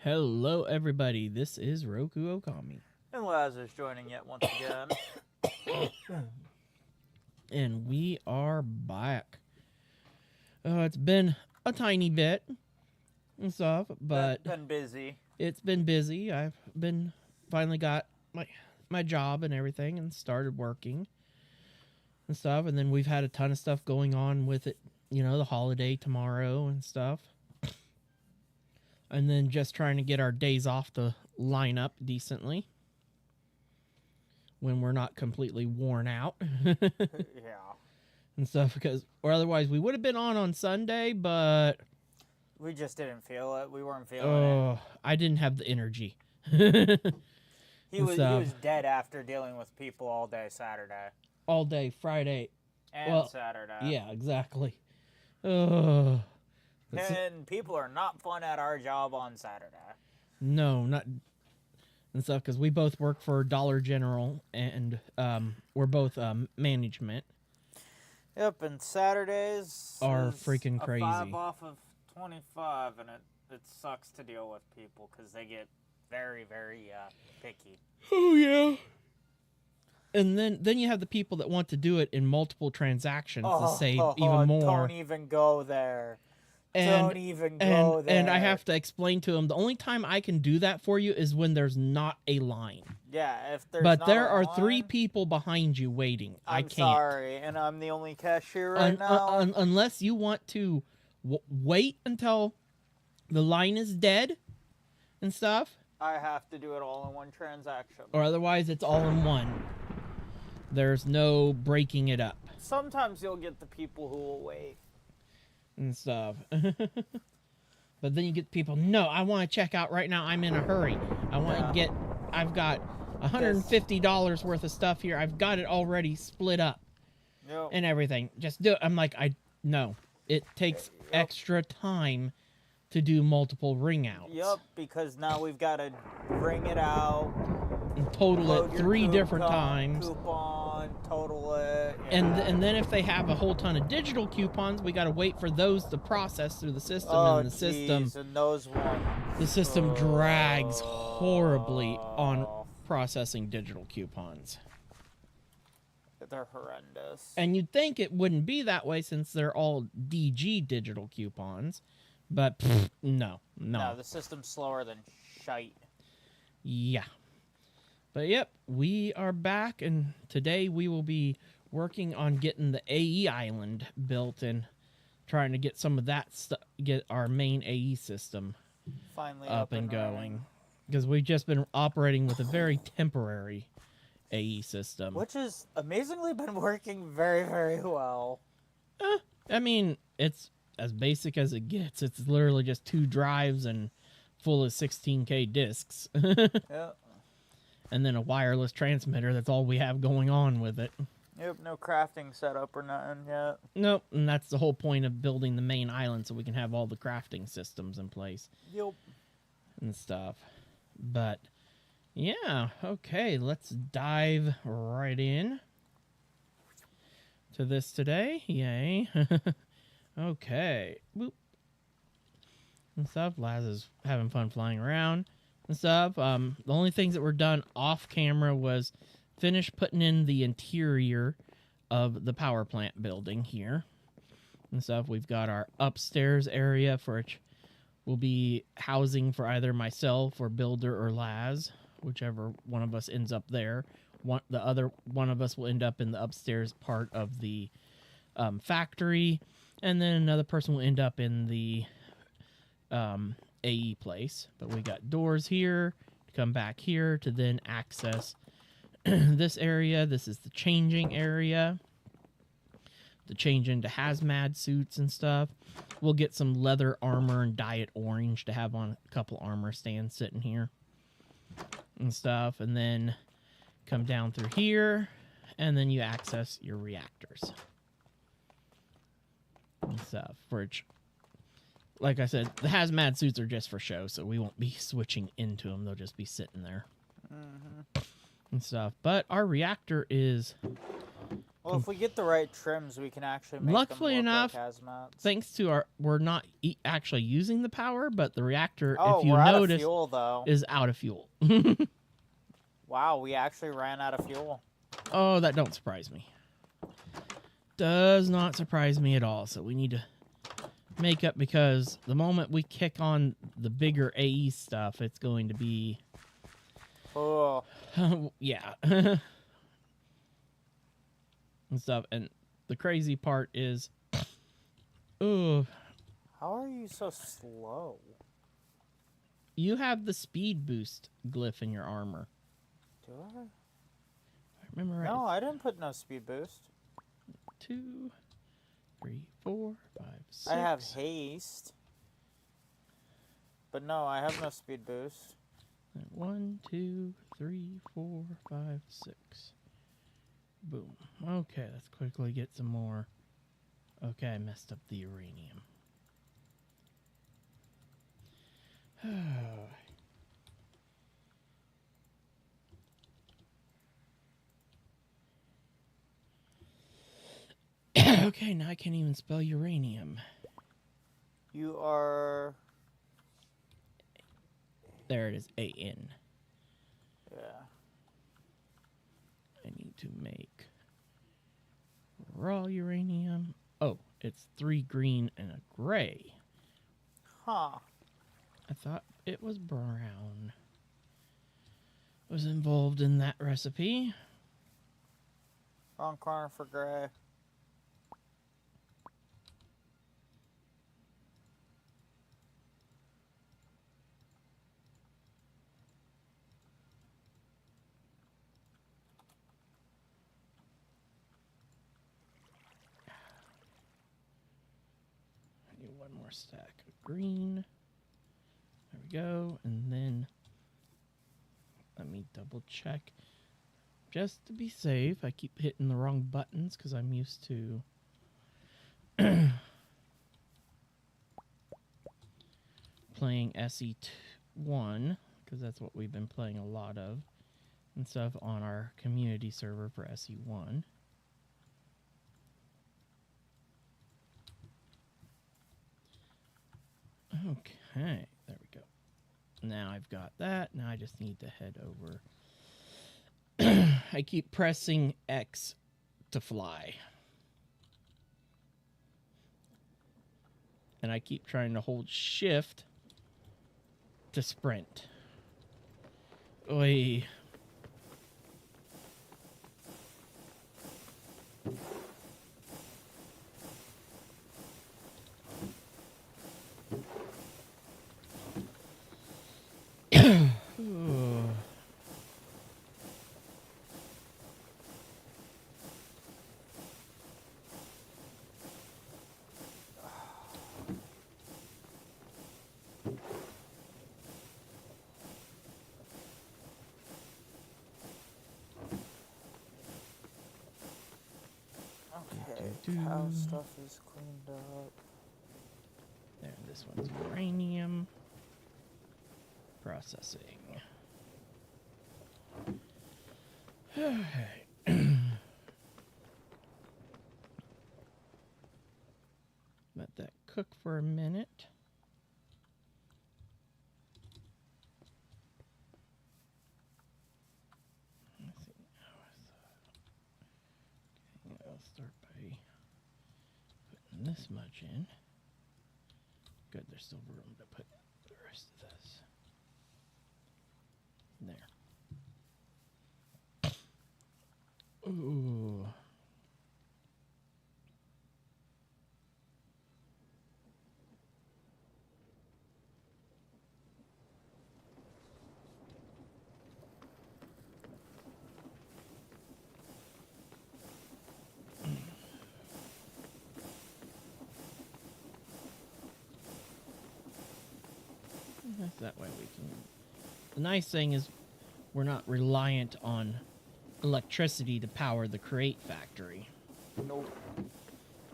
Hello, everybody. This is Roku Okami. And Lazarus joining yet once again. And we are back. It's been a tiny bit and stuff, but been busy. It's been busy. I've been finally got my job and everything and started working and stuff. And then we've had a ton of stuff going on with it, you know, the holiday tomorrow and stuff. And then just trying to get our days off to line up decently when we're not completely worn out. Yeah. And stuff, or otherwise we would have been on Sunday, but we just didn't feel it. We weren't feeling it. I didn't have the energy. He was dead after dealing with people all day Saturday. All day Friday. And Saturday. Yeah, exactly. And people are not fun at our job on Saturday. No, not and stuff, because we both work for Dollar General, and we're both management. Yep, and Saturdays are freaking crazy. 5 off of 25, and it sucks to deal with people because they get very, very picky. Oh yeah. And then you have the people that want to do it in multiple transactions to save even more. Don't even go there. Don't even go there. And I have to explain to them, the only time I can do that for you is when there's not a line. Yeah, if there's But there are 3 people behind you waiting. I can't. I'm sorry, and I'm the only cashier right now. Unless you want to wait until the line is dead and stuff. I have to do it all in one transaction. Or otherwise, it's all in one. There's no breaking it up. Sometimes you'll get the people who will wait. And stuff. But then you get people, no, I want to check out right now. I'm in a hurry. I've got $150 worth of stuff here. I've got it already split up. Yep. And everything. Just do it. I'm like, no. It takes extra time to do multiple ring outs. Yep, because now we've got to ring it out. And total it 3 different times. Coupon, total it. Yeah. And then if they have a whole ton of digital coupons, we got to wait for those to process through the system. And the system drags horribly on processing digital coupons. They're horrendous. And you'd think it wouldn't be that way since they're all DG digital coupons, but no. No, the system's slower than shite. Yeah. But yep, we are back, and today we will be working on getting the AE island built and trying to get some of that stuff, get our main AE system finally up and going. because we've just been operating with a very temporary AE system. Which has amazingly been working very, very well. I mean, it's as basic as it gets. It's literally just 2 drives and full of 16K discs. Yep. And then a wireless transmitter. That's all we have going on with it. Yep, no crafting setup or nothing yet. Nope, and that's the whole point of building the main island, so we can have all the crafting systems in place. Yep. And stuff. But, yeah, okay, let's dive right in to this today. Yay. Okay. Boop. And stuff. Laz is having fun flying around and stuff. The only things that were done off camera was finish putting in the interior of the power plant building here and stuff. We've got our upstairs area for which will be housing for either myself or Builder or Laz, whichever one of us ends up there. The other one of us will end up in the upstairs part of the factory, and then another person will end up in the AE place. But we got doors here to come back here to then access this area. This is the changing area to change into hazmat suits and stuff. We'll get some leather armor and dye it orange to have on a couple armor stands sitting here and stuff, and then come down through here, and then you access your reactors and stuff. Which, like I said, the hazmat suits are just for show, so we won't be switching into them. They'll just be sitting there and stuff. But our reactor is... Well, if we get the right trims, we can actually make luckily them look enough, like hazmats. Thanks to our... We're not actually using the power, but the reactor, Oh, if you we're out of notice, fuel, though. is out of fuel. Wow, we actually ran out of fuel. Oh, that don't surprise me. Does not surprise me at all. So we need to make up, because the moment we kick on the bigger AE stuff, it's going to be... Oh. Yeah. And stuff. And the crazy part is... Oh, How are you so slow? you have the speed boost glyph in your armor. Do I? I remember right. No, I didn't put no speed boost. 2, 3, 4, 5, 6. I have haste. But no, I have no speed boost. 1, 2, 3, 4, 5, 6. Boom. Okay, let's quickly get some more. Okay, I messed up the uranium. Okay, now I can't even spell uranium. You are... There it is, AN. Yeah. I need to make raw uranium. Oh, it's 3 green and a gray. Huh. I thought it was brown. Was involved in that recipe. Wrong corner for gray. I need one more stack of green. There we go. And then let me double check. Just to be safe, I keep hitting the wrong buttons because I'm used to playing SE1, because that's what we've been playing a lot of and stuff on our community server for SE1. Okay, there we go. Now I've got that. Now I just need to head over. I keep pressing X to fly. And I keep trying to hold shift to sprint. Oi. How stuff is cleaned up. There, this one's uranium. Processing. Let that cook for a minute. Let's see. Okay, I'll start by putting this much in. Good, there's still room to put the rest of this. There. Ooh. That way we can. The nice thing is we're not reliant on electricity to power the Create factory. Nope.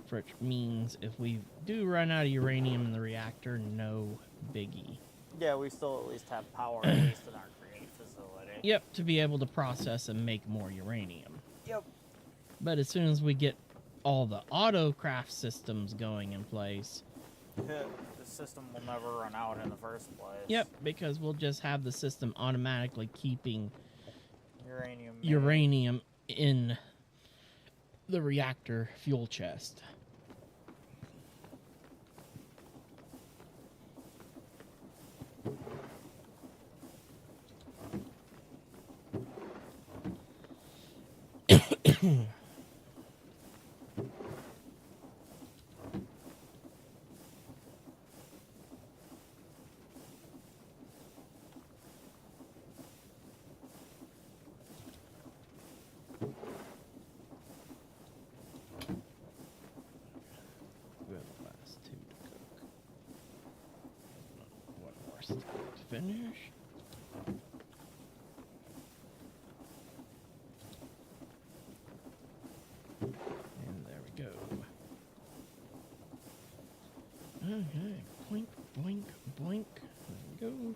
Which means if we do run out of uranium in the reactor, no biggie. Yeah, we still at least have power, at least in our Create facility. Yep, to be able to process and make more uranium. Yep. But as soon as we get all the autocraft systems going in place, the system will never run out in the first place. Yep, because we'll just have the system automatically keeping uranium in the reactor fuel chest. Finish. And there we go. Okay, boink, boink, boink. There we go.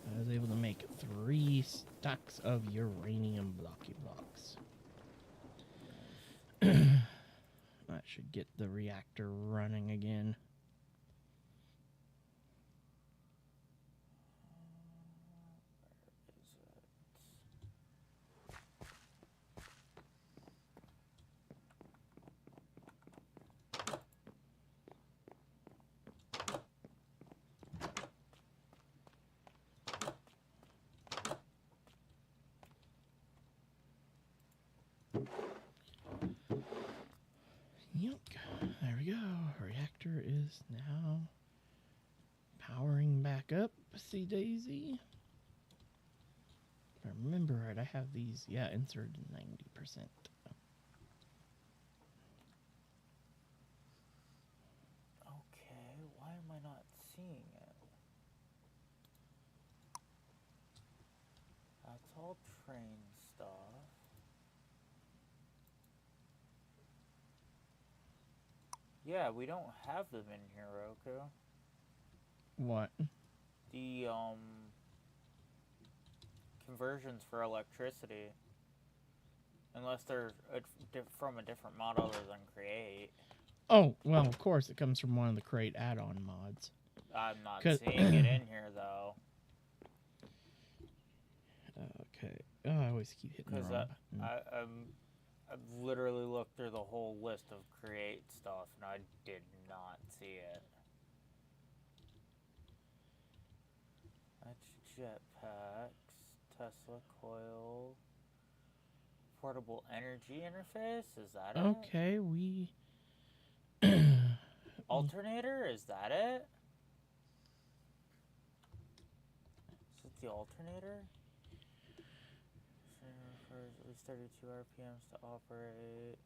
I was able to make 3 stacks of uranium blocky blocks. That should get the reactor running again. Yep, there we go. Reactor is now powering back up. See Daisy. If I remember right, I have these, inserted 90%. Okay, why am I not seeing it? That's all train stuff. Yeah, we don't have them in here, Roku. What? The, conversions for electricity. Unless they're from a different mod other than Create. Oh, well, of course, it comes from one of the Create add-on mods. I'm not seeing it in here, though. Okay. Oh, I always keep hitting the wrong button. I've literally looked through the whole list of Create stuff, and I did not see it. That's jetpacks, Tesla coil, portable energy interface. Is that it? Okay, we. Alternator. Is that it? Is it the alternator? Requires at least 32 RPMs to operate.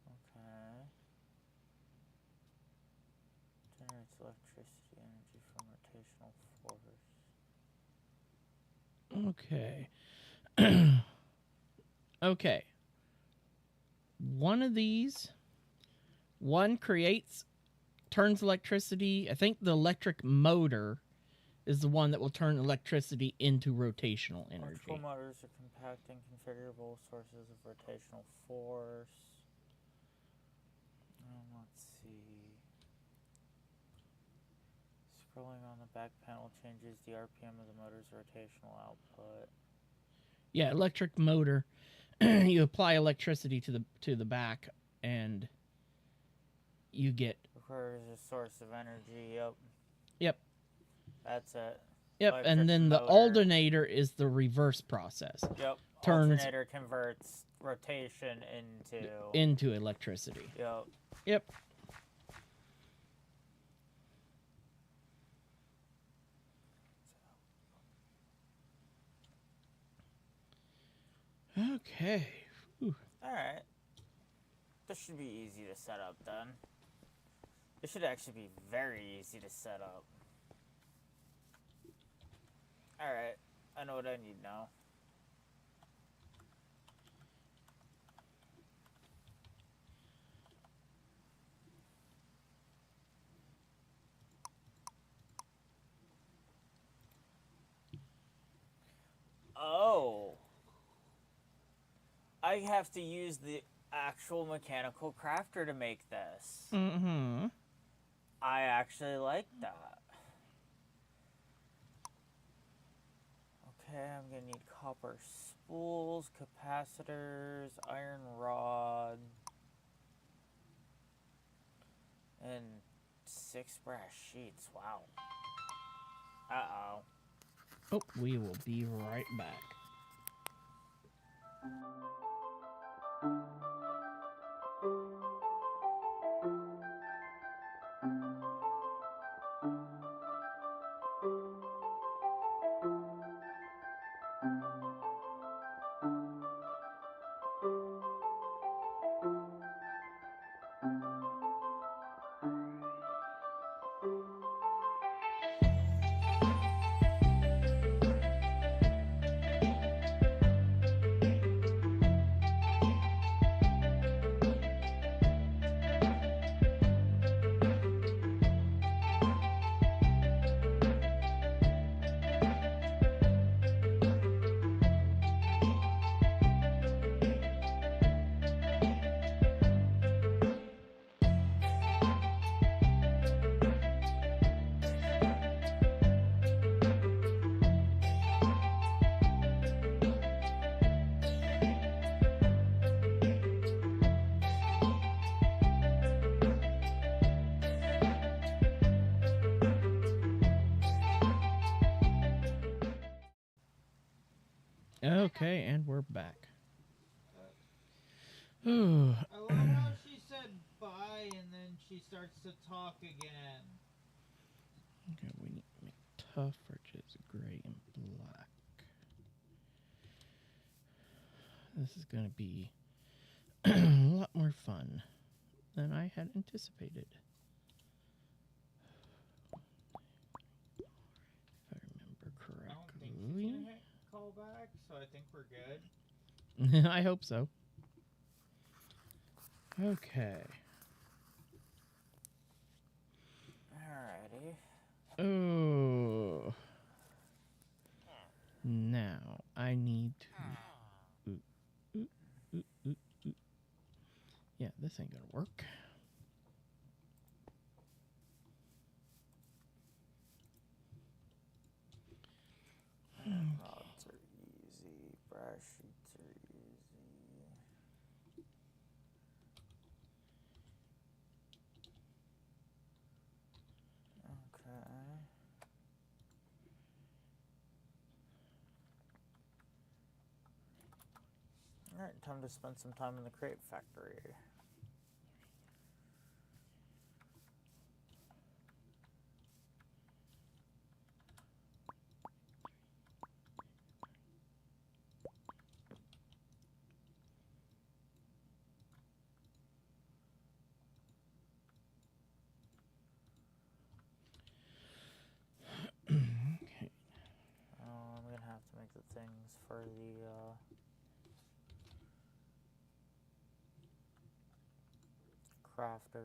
Okay. Generates electricity energy from rotational force. Okay. Okay. one of these. One turns electricity. I think the electric motor is the one that will turn electricity into rotational energy. Electrical motors are compact and configurable sources of rotational force. Let's see. Scrolling on the back panel changes the RPM of the motor's rotational output. Yeah, electric motor. You apply electricity to the back, and you get. Requires a source of energy. Yep. Yep. That's it. Yep, Electric and then the motor. alternator is the reverse process. Yep. Turns alternator converts rotation into electricity. Yep. Yep. Okay. Whew. Alright. This should be easy to set up then. This should actually be very easy to set up. Alright. I know what I need now. Oh. I have to use the actual mechanical crafter to make this. Mm-hmm. I actually like that. Okay, I'm gonna need copper spools, capacitors, iron rod, and 6 brass sheets. Wow. Uh-oh. Oh, we will be right back. Okay, and we're back. I love how she said bye and then she starts to talk again. Okay, we need to make tough, which is gray and black. This is going to be a lot more fun than I had anticipated. If I remember I don't think correctly. she's gonna call back, so I think we're good. I hope so. Okay. Alrighty. Oh. Now I need to. Yeah, this ain't gonna work. Rods are easy. Brass sheets are easy. Okay. Alright, time to spend some time in the crate factory. Okay. I'm gonna have to make the things for the crafter.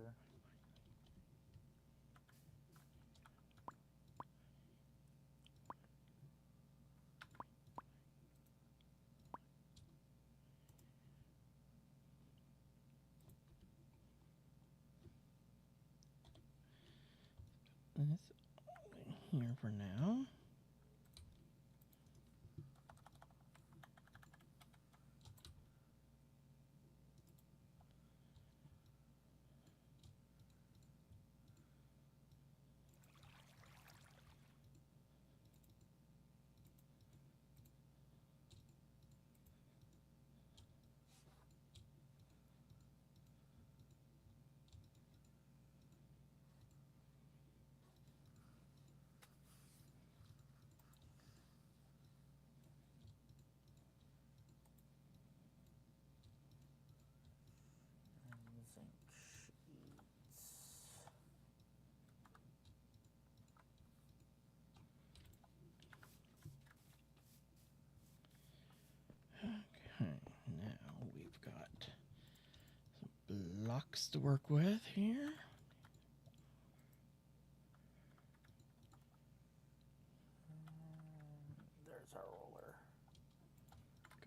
This here for now. Zinc sheets. Okay, now we've got some blocks to work with here. There's our roller.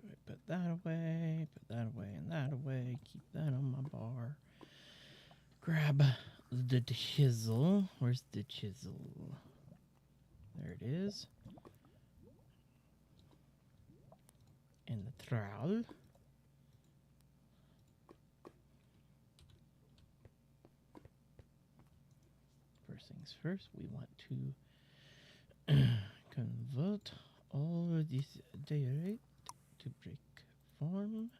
Good, put that away, and that away. Keep that on my bar. Grab the chisel. Where's the chisel? There it is. And the trowel. First things first, we want to convert all of this diorite to brick form.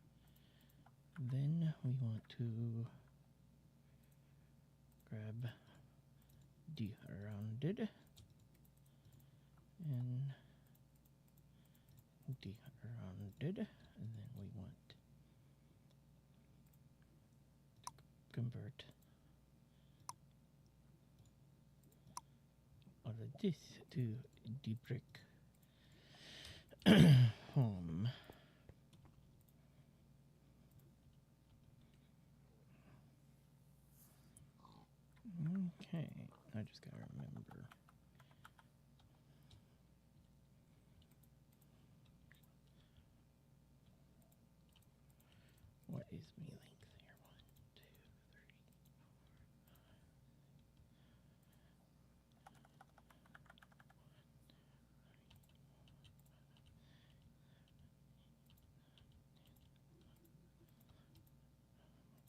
Then we want to grab de-rounded and de-rounded, and then we want to convert all of this to the brick form. Okay, I just gotta remember. What is me length here? 1, 2, 3, 4.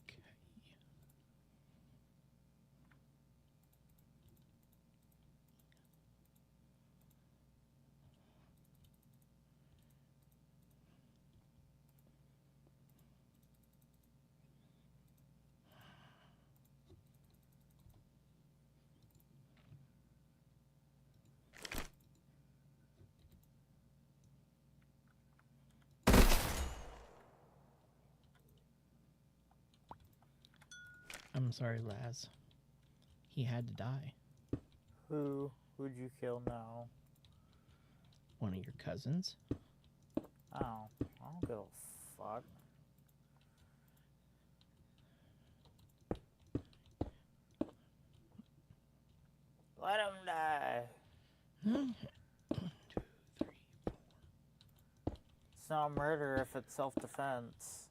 Okay. I'm sorry, Laz. He had to die. Who'd you kill now? One of your cousins. Oh, I don't give a fuck. Let him die. Okay. 1, 2, 3, 4. It's not murder if it's self-defense.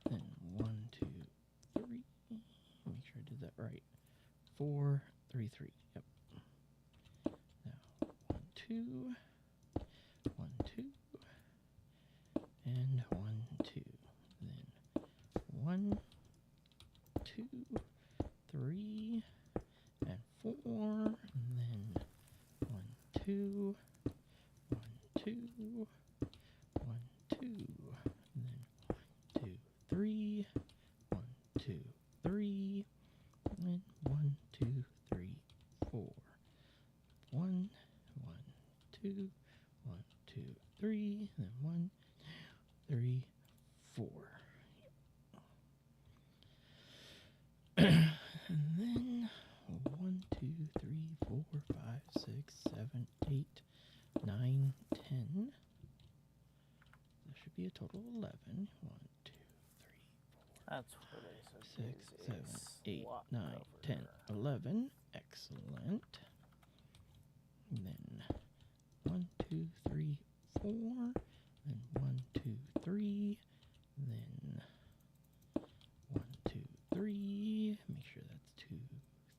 then 1, 2, 3. Make sure I did that right. 4, 3, 3. Yep. Now 1, 2, 1, 2, and 1, 2. Then 1, 2, 3, and 4, and then 1, 2, 1, 2, 1, 2, and then 1, 2, 3, 1, 2, 3, and 1, 2, 3, 4. 1, 1, 2, 1, 2, 3, and then 1, 3, 4. And then 1, 2, 3, 4, 5, 6, 7, 8, 9, 10. There should be a total of 11. 1, 2, 3, 4, That's what they said. 6, 7, 8, 9, 10, 11. Excellent. And then 1, 2, 3, 4. Then 1, 2, 3. Then 1, 2, 3. Make sure that's 2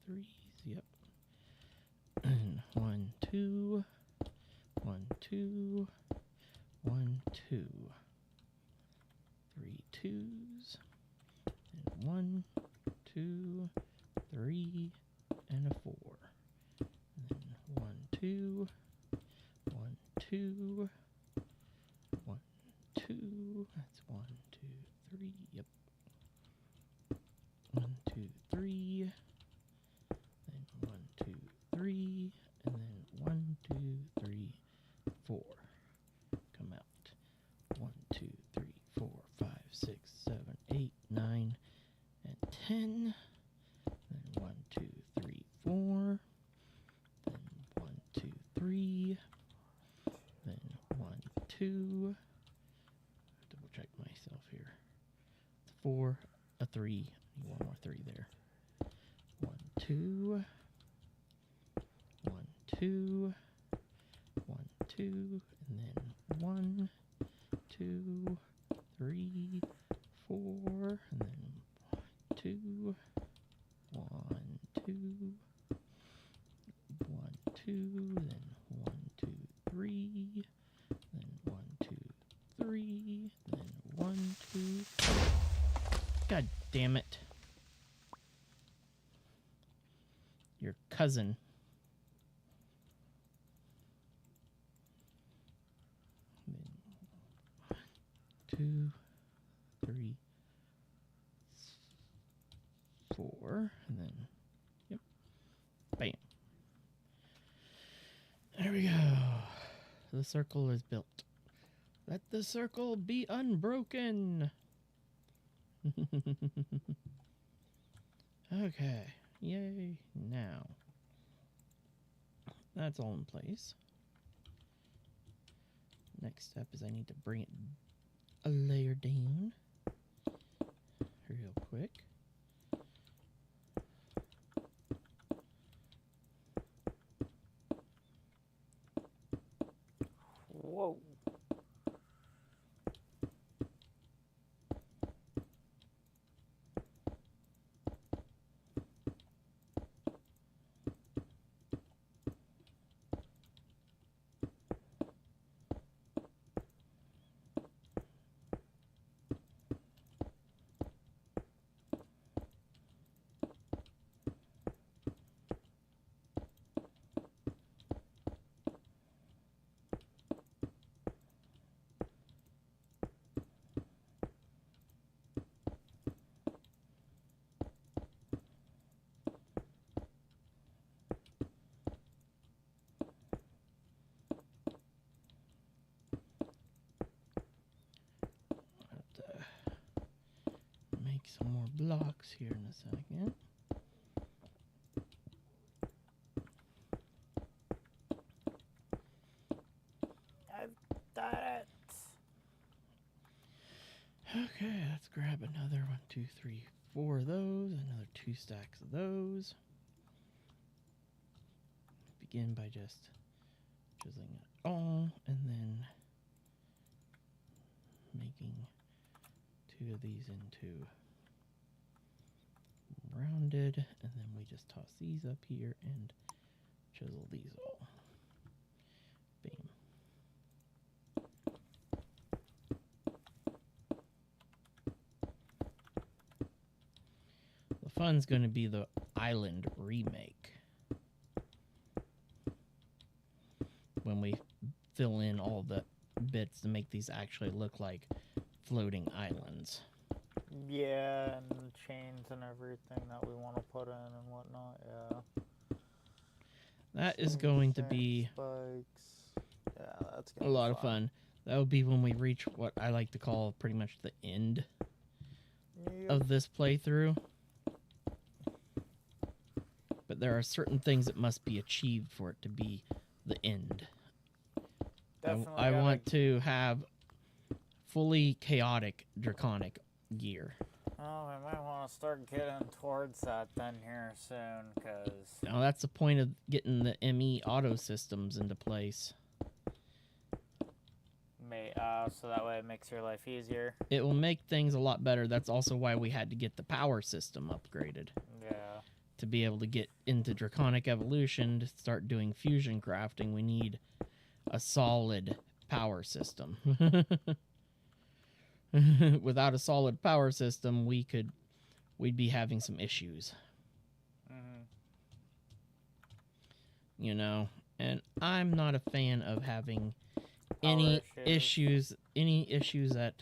3s. Yep. And 1, 2. 1, 2. 1, 2. 3 2s. And 1, 2, 3, and a 4. And then 1, 2. 1, 2. 1, 2. That's 1, 2, 3. Yep. 1, 2, 3. Then 1, 2, 3. And then 1, 2, 3, 4. Come out. 1, 2, 3, 4, 5, 6, 7, 8, 9, and 10. Then 1, 2, 3, 4. Then 1, 2, 3. Then 1, 2. Double check myself here. It's 4, a 3. I need one more 3 there. 1, 2. 1, 2. 1, 2. And then 1, 2, 3, 4. And then 2. 1, 2. 1, 2. Then 1, 2, 3. Then 1, 2, 3. Then 1, 2. God damn it. Your cousin. Then 1, 2, 3, 4. And then, yep. Bam. There we go. The circle is built. Let the circle be unbroken. Okay. Yay. Now. That's all in place. Next step is I need to bring it a layer down. Real quick. Whoa. Make some more blocks here in a second. I've done it. Okay, let's grab another 1, 2, 3, 4 of those, another 2 stacks of those. Begin by just chiseling it all, and then making 2 of these into rounded, and then we just toss these up here and chisel these all. Bam. The fun's going to be the island remake. When we fill in all the bits to make these actually look like floating islands. Yeah, and chains and everything that we want to put in and whatnot, yeah. That is going to be spikes. Yeah, that's a lot of fun. That will be when we reach what I like to call pretty much the end of this playthrough. But there are certain things that must be achieved for it to be the end. I want to have fully chaotic draconic gear. Oh, we might want to start getting towards that then here soon, because... Now that's the point of getting the ME auto systems into place. So that way it makes your life easier. It will make things a lot better. That's also why we had to get the power system upgraded. Yeah. To be able to get into Draconic Evolution, to start doing fusion crafting, we need a solid power system. Without a solid power system, we'd be having some issues. Mm-hmm. You know, and I'm not a fan of having any issues that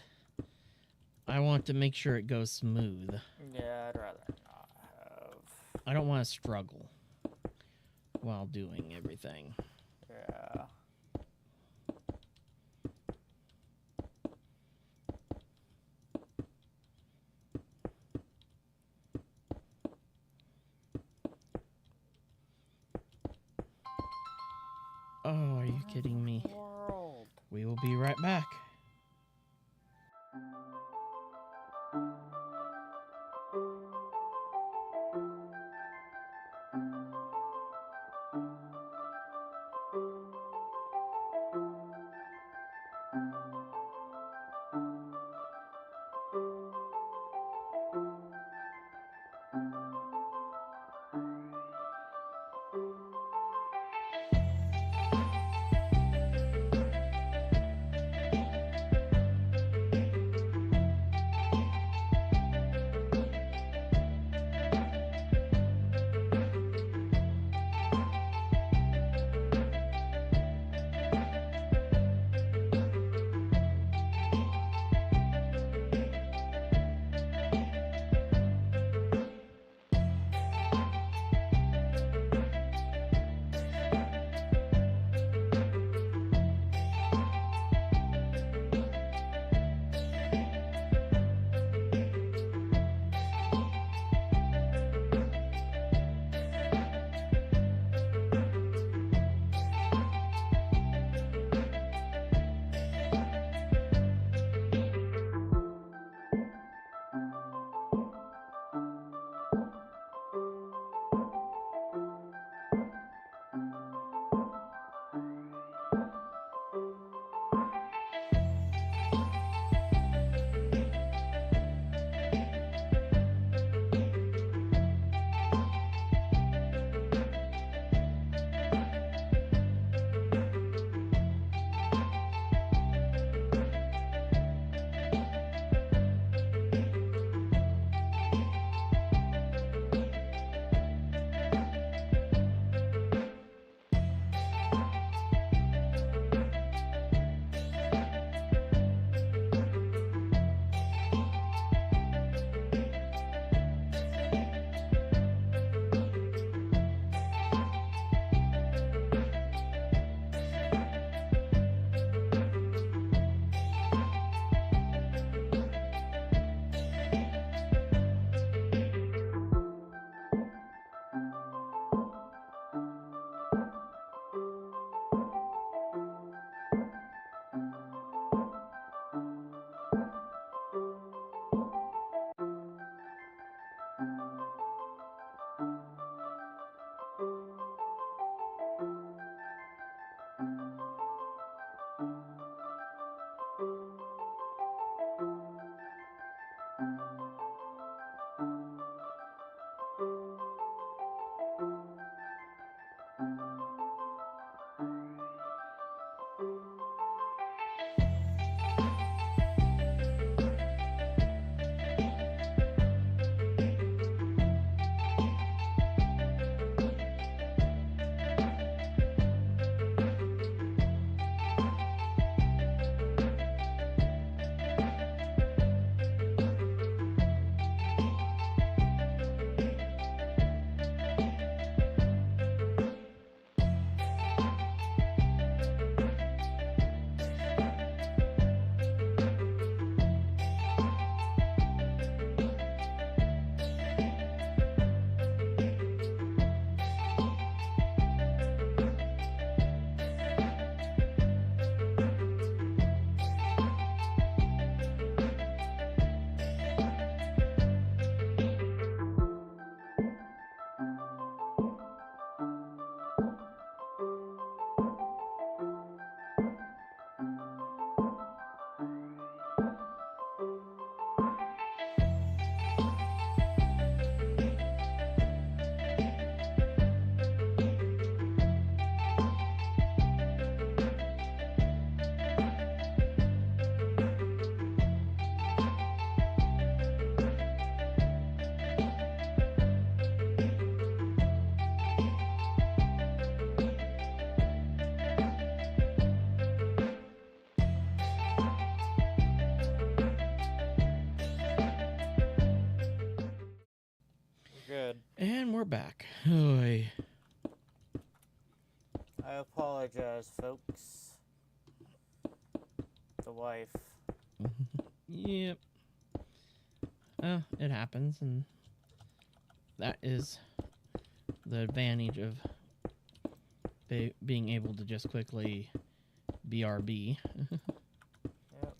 I want to make sure it goes smooth. Yeah, I'd rather not have. I don't want to struggle while doing everything. Yeah. Oh, are you kidding me? World. We will be right back. are back. Oy. I apologize, folks. The wife. Yep. Well, it happens, and that is the advantage of being able to just quickly BRB. Yep.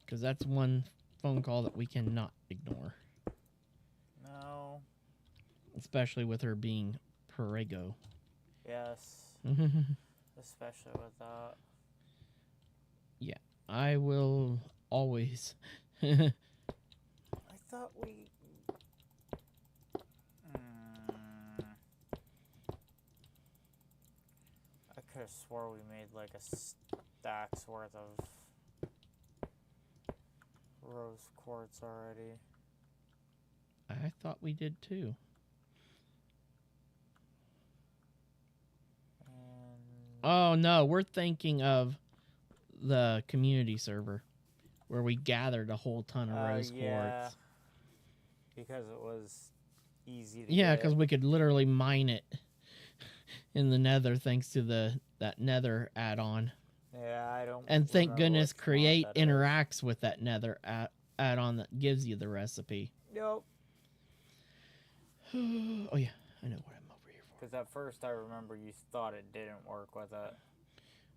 Because that's one phone call that we cannot ignore. No. Especially with her being Perego. Yes. Especially with that. Yeah, I will always. I thought we... I could have swore we made like a stack's worth of rose quartz already. I thought we did too. And Oh no, we're thinking of the community server where we gathered a whole ton of rose quartz. Because it was easy to Yeah, get. because we could literally mine it in the Nether thanks to that Nether add-on. Yeah, I don't. And thank remember goodness which mod Create that is. interacts with that Nether add-on that gives you the recipe. Yep. Oh yeah, I know what I'm over here for. Because at first I remember you thought it didn't work with it.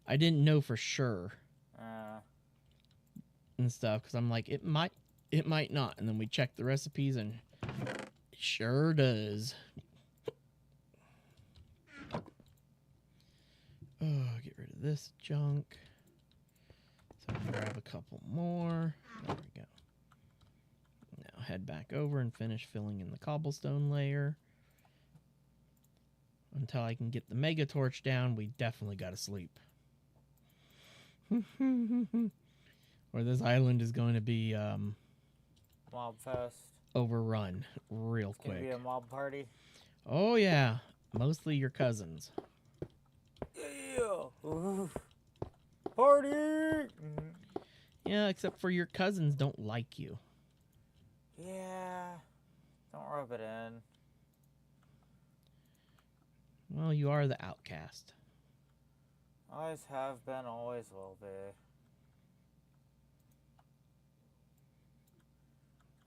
I didn't know for sure Uh, and stuff because I'm like it might not, and then we checked the recipes and it sure does. Oh, get rid of this junk. So grab a couple more. There we go. Now head back over and finish filling in the cobblestone layer. Until I can get the mega torch down, we definitely gotta sleep. Or this island is going to be mob fest. overrun real It's gonna quick. be a mob party. Oh yeah, mostly your cousins. Yeah. Ooh. Party. Yeah, except for your cousins don't like you. Yeah. Don't rub it in. Well, you are the outcast. Always have been, always will be.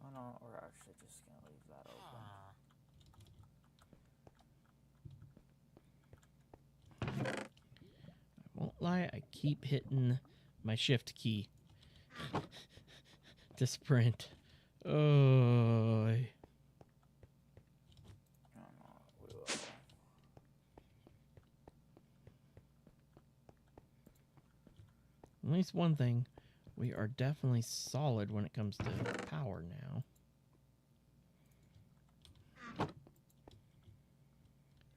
Oh no, we're actually just gonna leave that open. I won't lie, I keep hitting my shift key to sprint. Oh. No, we will. At least one thing, we are definitely solid when it comes to power now.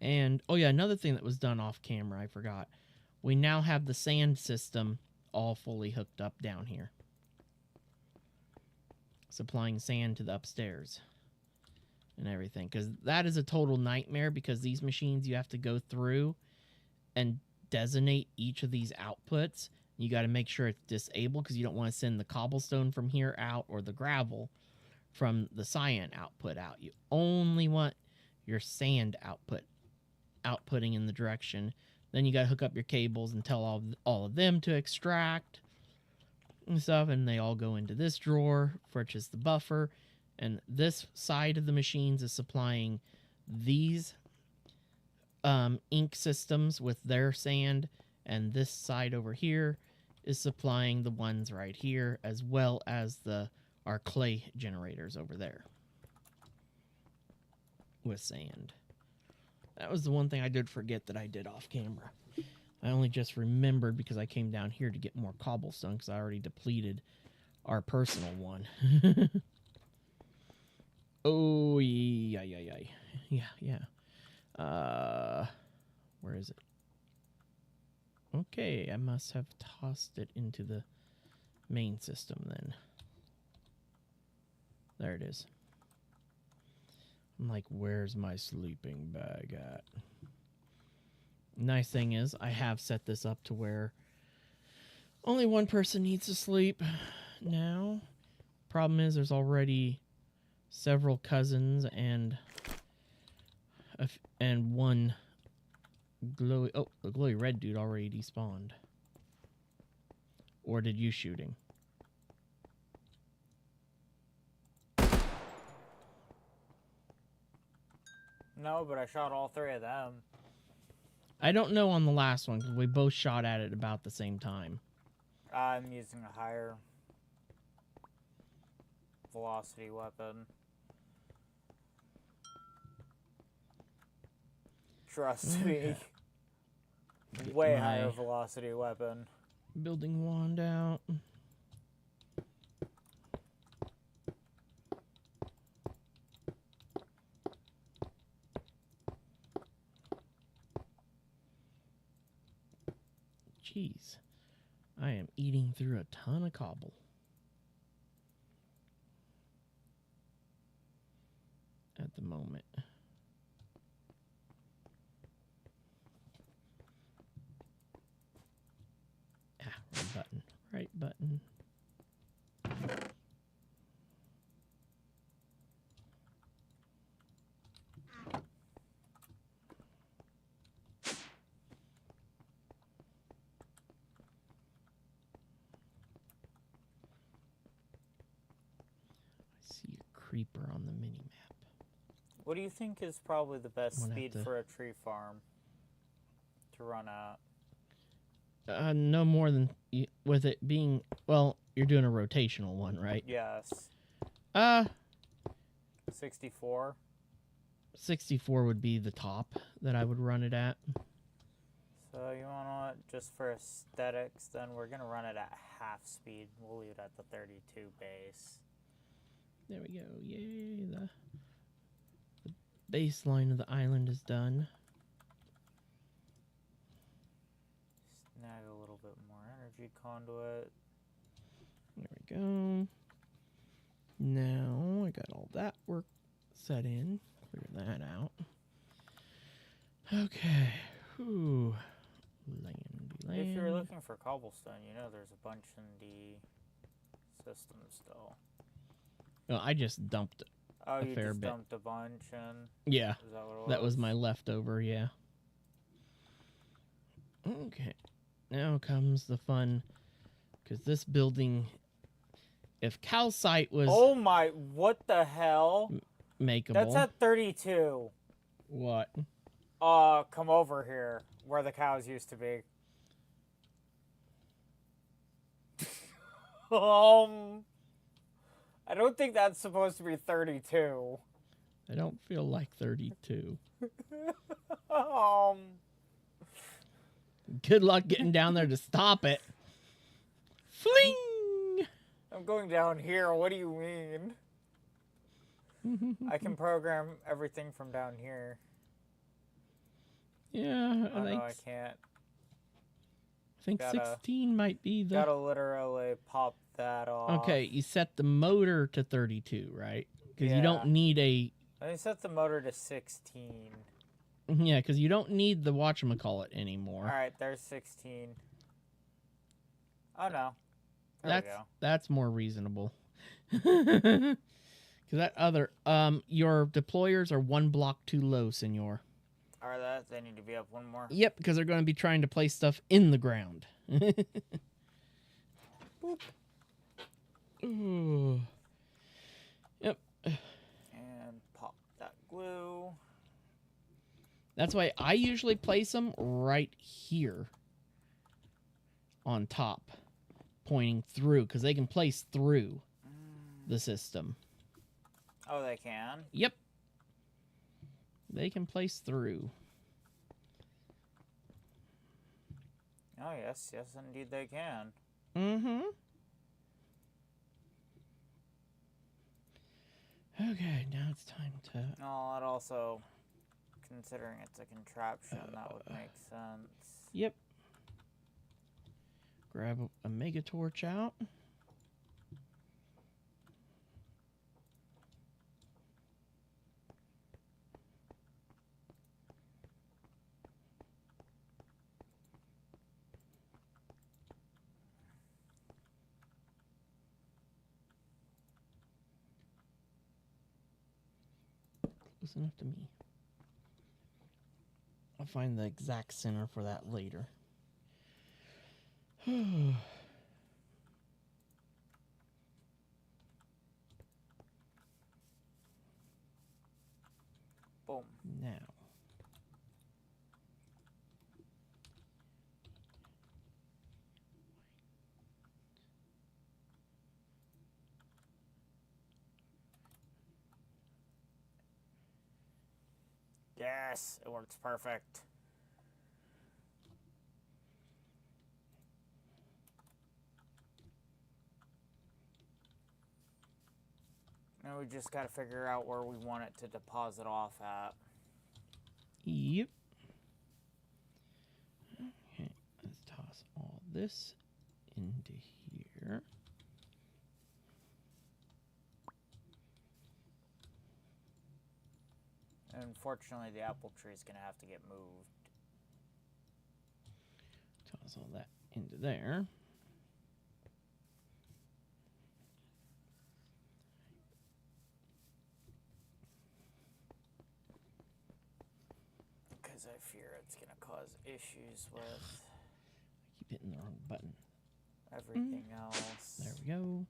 And, oh yeah, another thing that was done off camera, I forgot. We now have the sand system all fully hooked up down here. Supplying sand to the upstairs and everything. Because that is a total nightmare because these machines you have to go through and designate each of these outputs. You got to make sure it's disabled because you don't want to send the cobblestone from here out or the gravel from the cyan output out. You only want your sand outputting in the direction. Then you got to hook up your cables and tell all of them to extract and stuff, and they all go into this drawer, which is the buffer. And this side of the machines is supplying these ink systems with their sand, and this side over here is supplying the ones right here, as well as our clay generators over there with sand. That was the one thing I did forget that I did off camera. I only just remembered because I came down here to get more cobblestone because I already depleted our personal one. Oh, yeah. Where is it? Okay, I must have tossed it into the main system then. There it is. I'm like, where's my sleeping bag at? Nice thing is, I have set this up to where Only one person needs to sleep now. Problem is, there's already several cousins and one glowy. Oh, the glowy red dude already despawned. Or did you shoot him? No, but I shot all three of them. I don't know on the last one because we both shot at it about the same time. I'm using a higher velocity weapon. Trust me. Way higher velocity weapon. Building wand out. Jeez. I am eating through a ton of cobble. At the moment. Right button. Right button. I see a creeper on the mini map. What do you think is probably the best I'm gonna speed have to- for a tree farm to run at? No more than with it being, well, you're doing a rotational one, right? Yes. 64. 64 would be the top that I would run it at. So you want to, just for aesthetics, then we're going to run it at half speed. We'll leave it at the 32 base. There we go. Yay, the baseline of the island is done. Snag a little bit more energy conduit. There we go. Now I got all that work set in. Clear that out. Okay. Whew. Land. If you're looking for cobblestone, you know there's a bunch in the system still. No, I just dumped it. Oh, A you fair just bit. dumped a bunch and... Yeah. Is that what it was? That was my leftover, yeah. Okay. Now comes the fun. Because this building, if calcite was Oh my, what the hell? makeable. That's at 32. What? Come over here, where the cows used to be. I don't think that's supposed to be 32. I don't feel like 32. Good luck getting down there to stop it. Fling! I'm going down here. What do you mean? I can program everything from down here. Yeah, Oh, no, I can't. I think Gotta- 16 might be the... Gotta literally pop that off. Okay, you set the motor to 32, right? Because you don't Yeah. need a... Let me set the motor to 16. Yeah, because you don't need the whatchamacallit anymore. Alright, there's 16. Oh no. There we go. That's more reasonable. Because that other... your deployers are one block too low, senor. Alright, they need to be up one more. Yep, because they're going to be trying to place stuff in the ground. Boop. Ooh. Yep. And pop that glue. That's why I usually place them right here on top, pointing through, because they can place through the system. Oh, they can? Yep. They can place through. Oh, yes, indeed they can. Mm-hmm. Okay, now it's time to... Oh, that also, considering it's a contraption, that would make sense. Yep. Grab a mega torch out. close enough to me. I'll find the exact center for that later. Boom. Now. Yes, it works perfect. Now we just gotta figure out where we want it to deposit off at. Yep. Okay, let's toss all this into here. Unfortunately, the apple tree is gonna have to get moved. Toss all that into there. Because I fear it's gonna cause issues with I keep hitting the wrong button. everything else. There we go.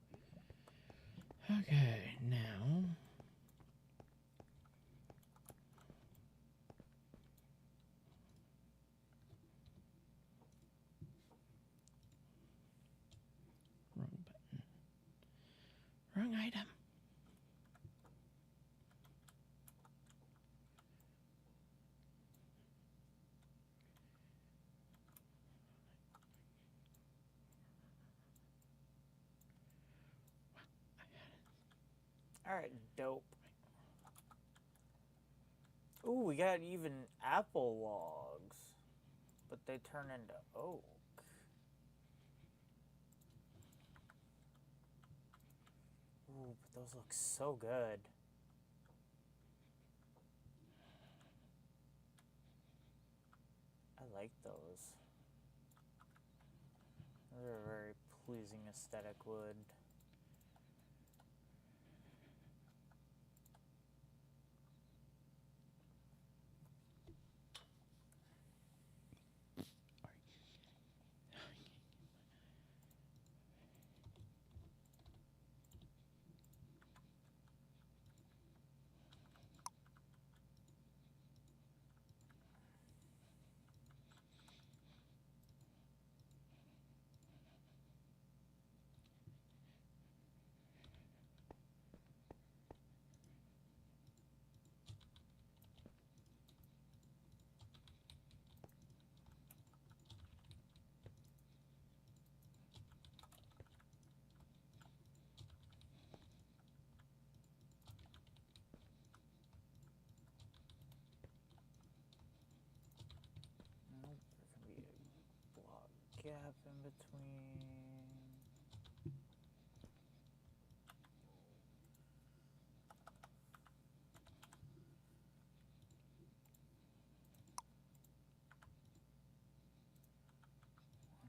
Okay, now. Wrong button. Wrong item. Alright, dope. Ooh, we got even apple logs. But they turn into oak. Ooh, but those look so good. I like those. They're a very pleasing aesthetic wood. Nope, there can be a block gap in between.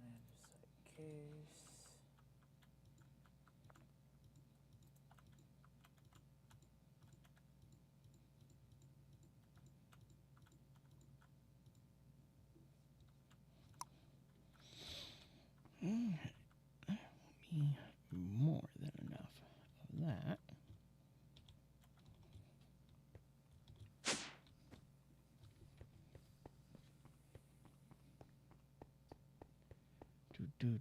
One andesite case. That will be more than enough of that. Do.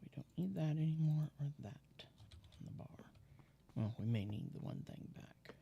We don't need that anymore, or that on the bar. Well, we may need the one thing back.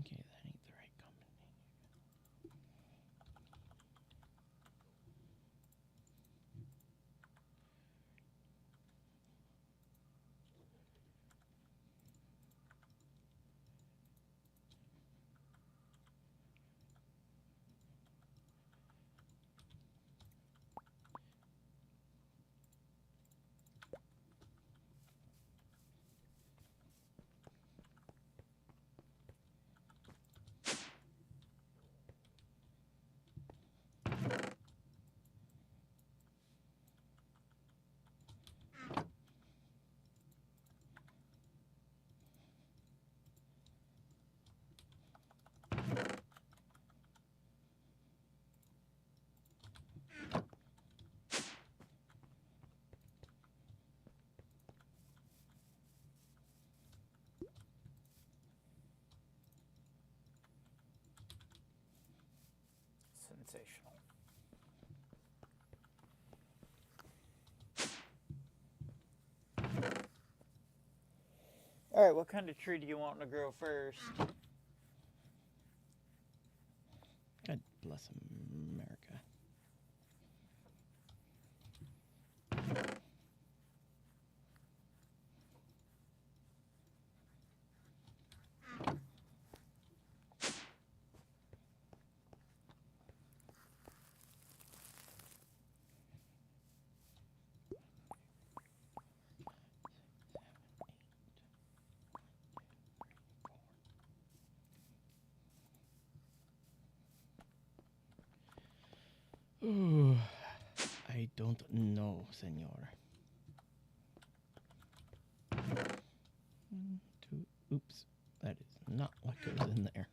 Okay, that ain't the right combination. Sensational. All right, what kind of tree do you want to grow first? God bless America. Ooh, I don't know, senor. 1, 2. Oops, that is not what goes in there.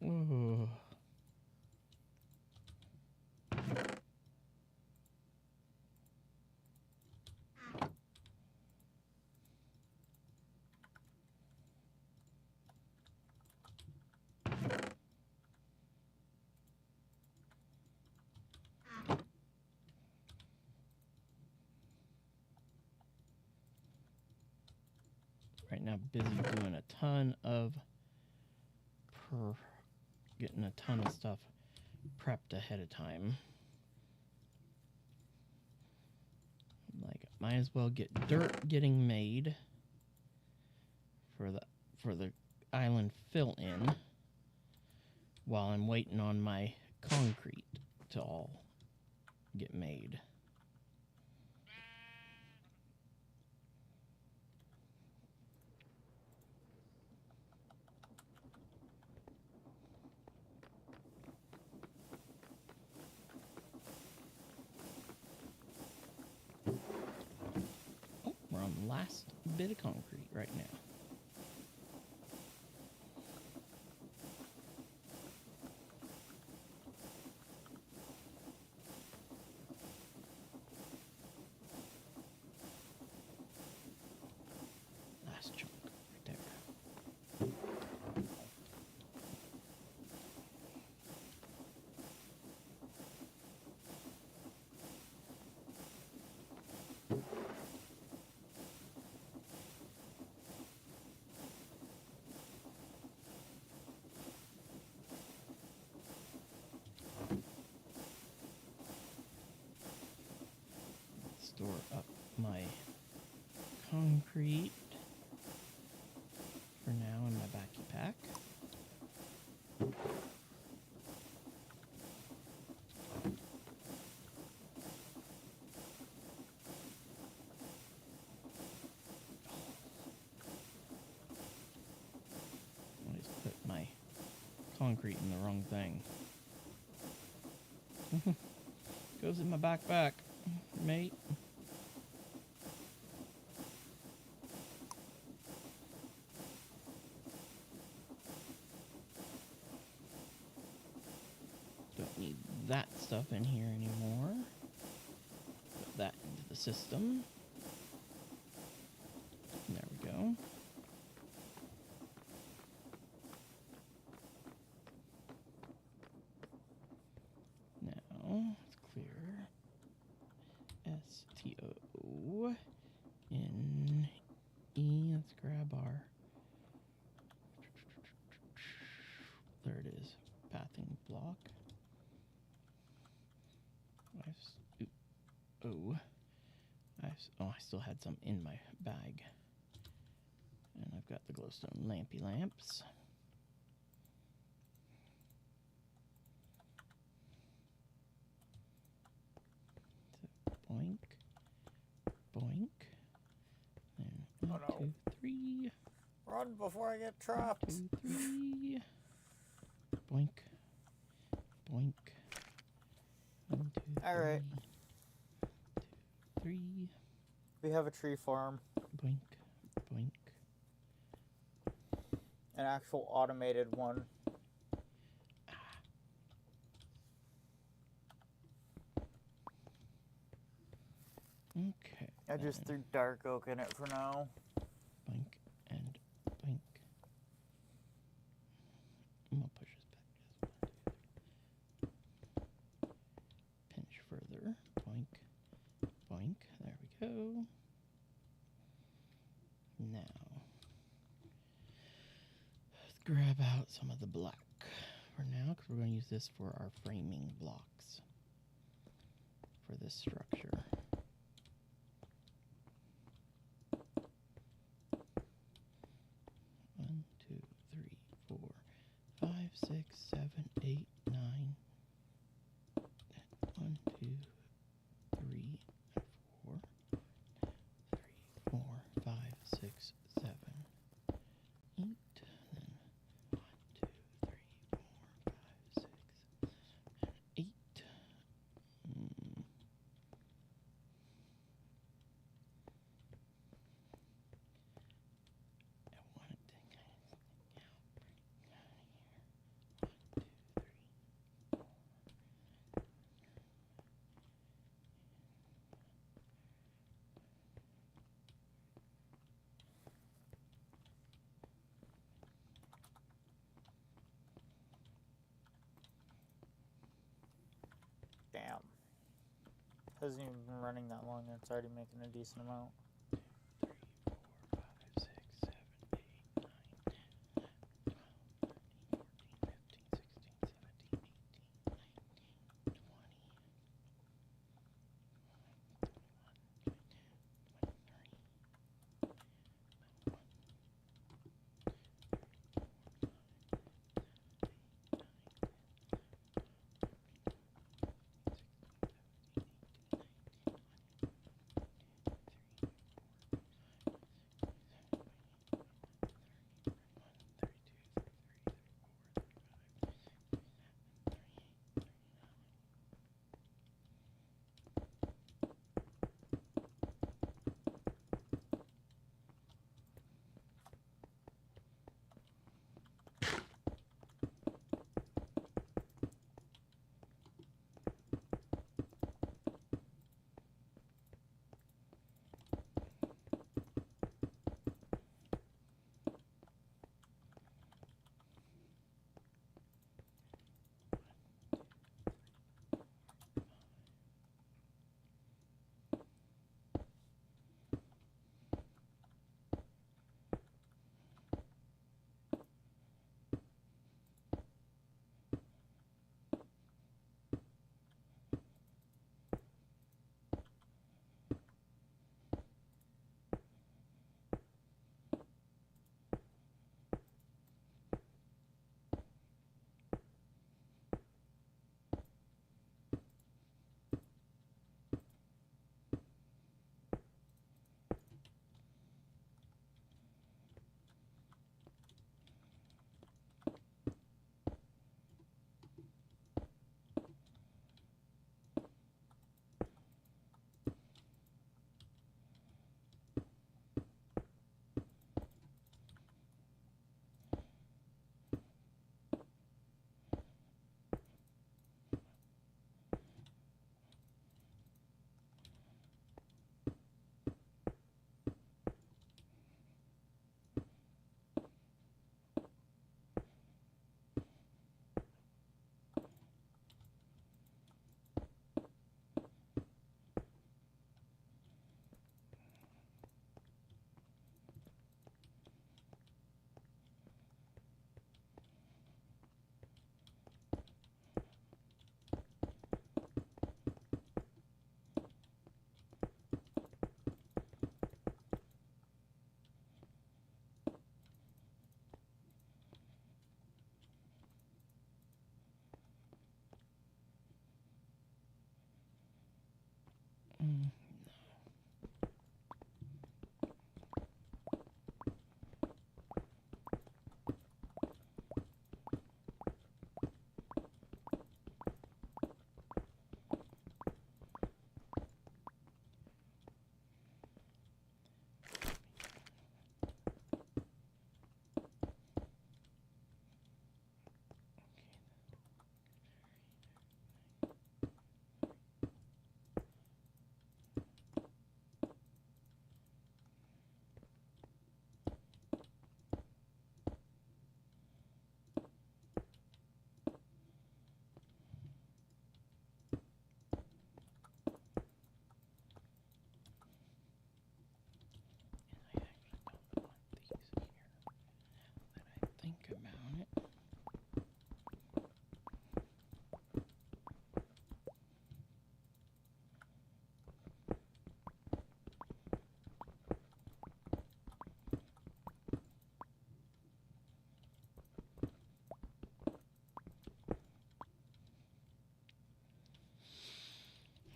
Ooh. Right now, busy doing a ton of getting a ton of stuff prepped ahead of time. Like, might as well get dirt getting made for the island fill in while I'm waiting on my concrete to all get made. Oh, we're on the last bit of concrete right now. Last chunk right there. Store up my concrete for now in my backy pack. I just put my concrete in the wrong thing. Goes in my backpack, mate. Don't need that stuff in here anymore. Put that into the system. There we go. Now, let's clear STO in E. Let's grab our block. Oh, I still had some in my bag. And I've got the glowstone lampy lamps. So boink, boink. And one, Oh, no. 2, 3. Run before I get trapped. 1, 2, 3. Boink, boink. 1, 2, 3. All right. 2, 3. We have a tree farm. Boink, boink. An actual automated one. Okay. I just threw dark oak in it for now. Boink and boink. I'm gonna push this back just 1, 2, 3. Pinch further. Boink, boink. There we go. Now, let's grab out some of the black for now, because we're going to use this for our framing blocks for this structure. 1, 2, 3, 4, 5, 6, 7, 8, 9. 1, 2, 3, 4. 3, 4, 5, 6, 7, 8. Then 1, 2, 3, 4, 5, 6, 7, 8. I wanted to kind of stick out, bring it out here. 1, 2, 3, 4. Damn. Hasn't even been running that long and it's already making a decent amount. 2, 3, 4, 5, 6, 7, 8, 9, 10, 11, 12, 13, 14, 15, 16, 17, 18, 19, 20.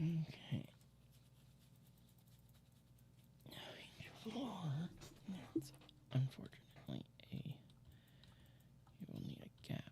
Okay. Floor. That's unfortunately you will need a gap.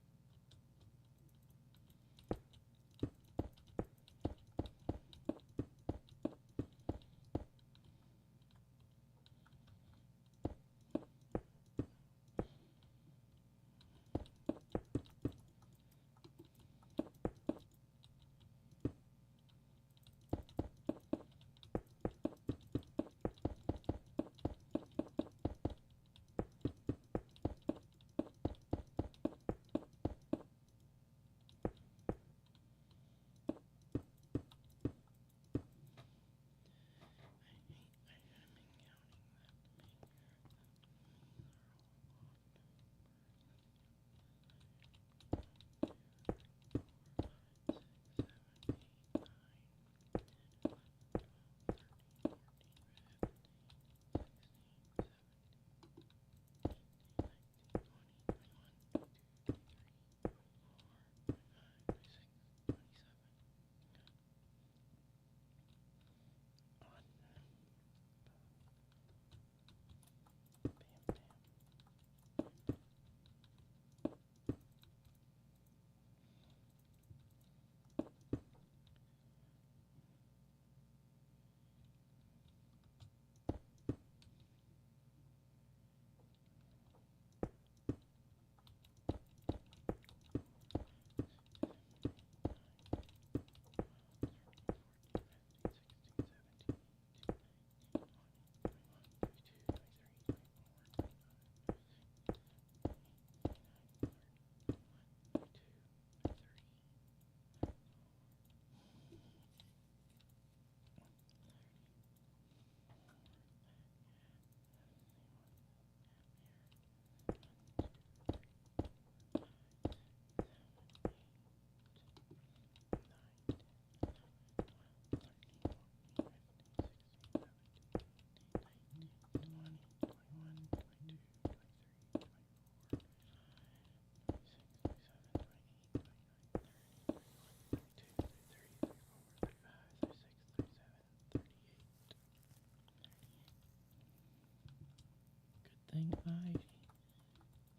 Thing I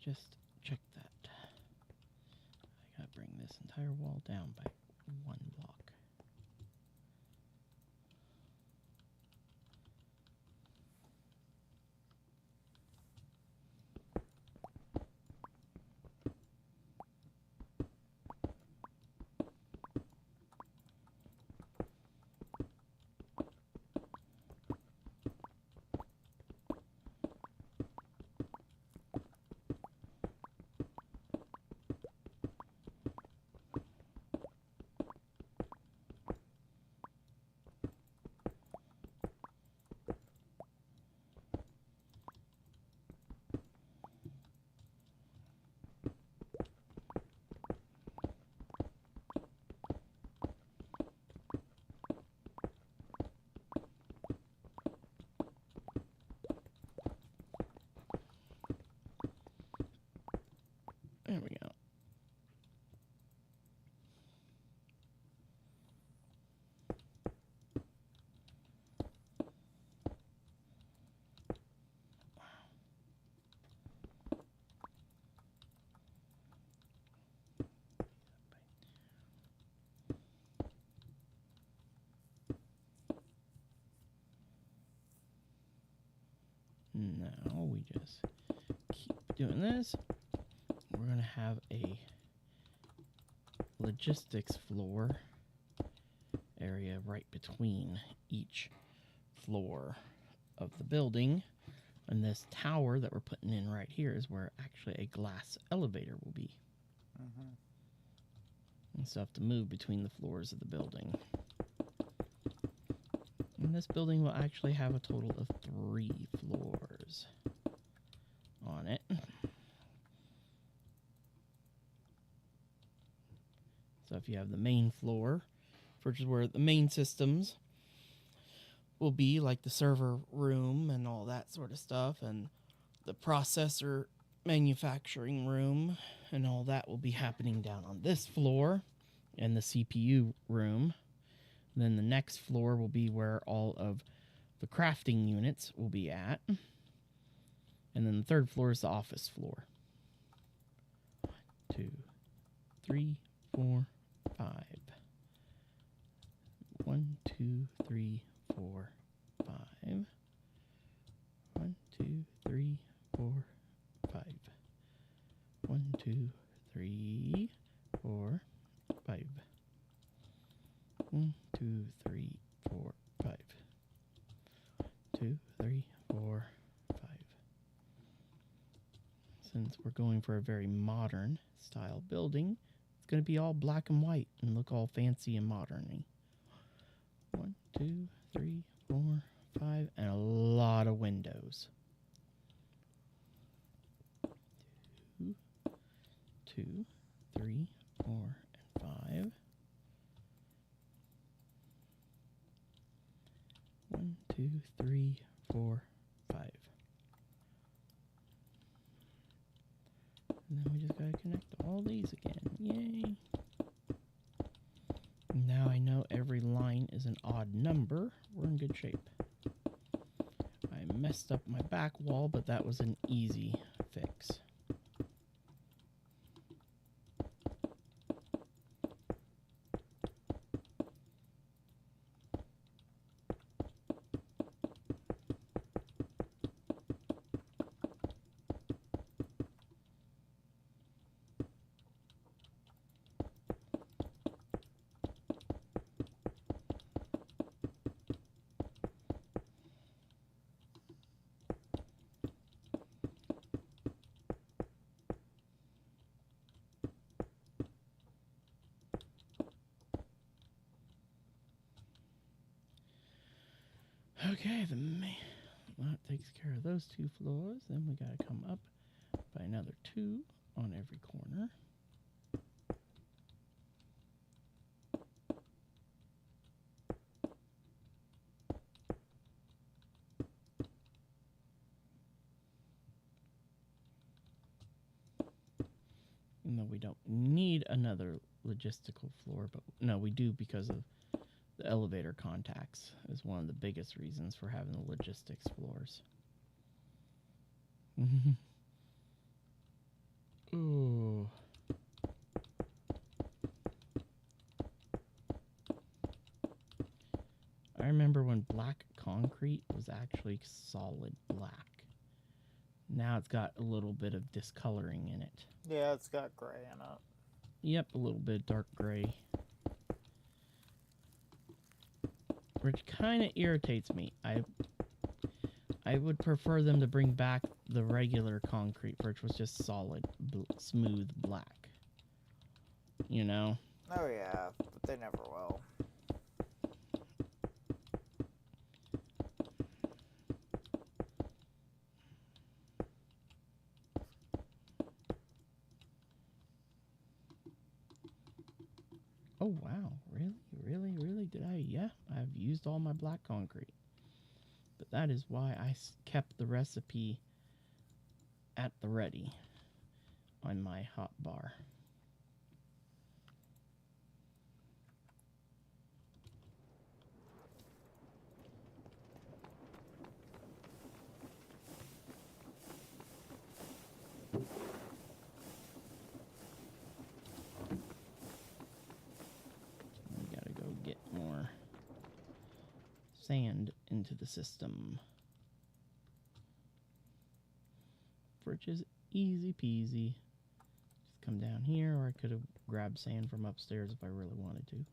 just checked that. I gotta bring this entire wall down by 1 block. There we go. Now we just keep doing this. We're going to have a logistics floor area right between each floor of the building. And this tower that we're putting in right here is where actually a glass elevator will be. Mm-hmm. And stuff to move between the floors of the building. And this building will actually have a total of 3 floors on it. So if you have the main floor, which is where the main systems will be, like the server room and all that sort of stuff, and the processor manufacturing room and all that will be happening down on this floor, and the CPU room. Then the next floor will be where all of the crafting units will be at. And then the third floor is the office floor. 1, 2, 3, 4, 5. 1, 2, 3, 4, 5. 1, 2, 3, 4, 5. 1, 2, 3, 4, 5. 1, 2, 3, 4, 5. 2, 3, 4, 5. Since we're going for a very modern style building, it's going to be all black and white and look all fancy and modern-y. 1, 2, 3, 4, 5, and a lot of windows. 2, 3, 4, and 5. 1, 2, 3, 4, 5. And then we just gotta connect all these again. Yay! Now I know every line is an odd number. We're in good shape. I messed up my back wall, but that was an easy fix. Okay, that takes care of those 2 floors. Then we gotta come up by another 2 on every corner. Even though we don't need another logistical floor, but no, we do because of the elevator contacts is one of the biggest reasons for having the logistics floors. Ooh. I remember when black concrete was actually solid black. Now it's got a little bit of discoloring in it. Yeah, it's got gray in it. Yep, a little bit dark gray. Which kind of irritates me. I would prefer them to bring back the regular concrete, which was just solid, smooth black. You know? Oh yeah, but they never will. Oh wow, really? Did I? Yeah, I've used all my black concrete. But that is why I kept the recipe at the ready on my hot bar. We gotta go get more sand into the system. Which is easy peasy. Just come down here, or I could have grabbed sand from upstairs if I really wanted to.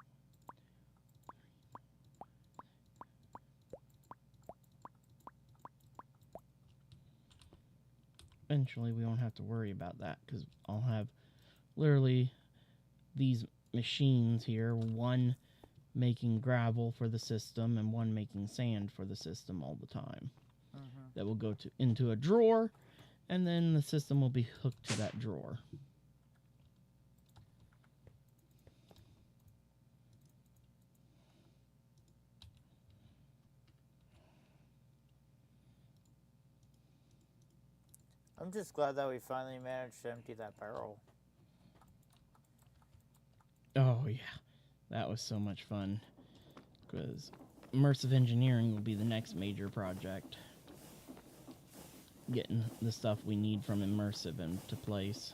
Eventually we won't have to worry about that because I'll have literally these machines here, one making gravel for the system and one making sand for the system all the time. That will go into a drawer, and then the system will be hooked to that drawer. I'm just glad that we finally managed to empty that barrel. Oh yeah, that was so much fun. Because immersive engineering will be the next major project. Getting the stuff we need from immersive into place.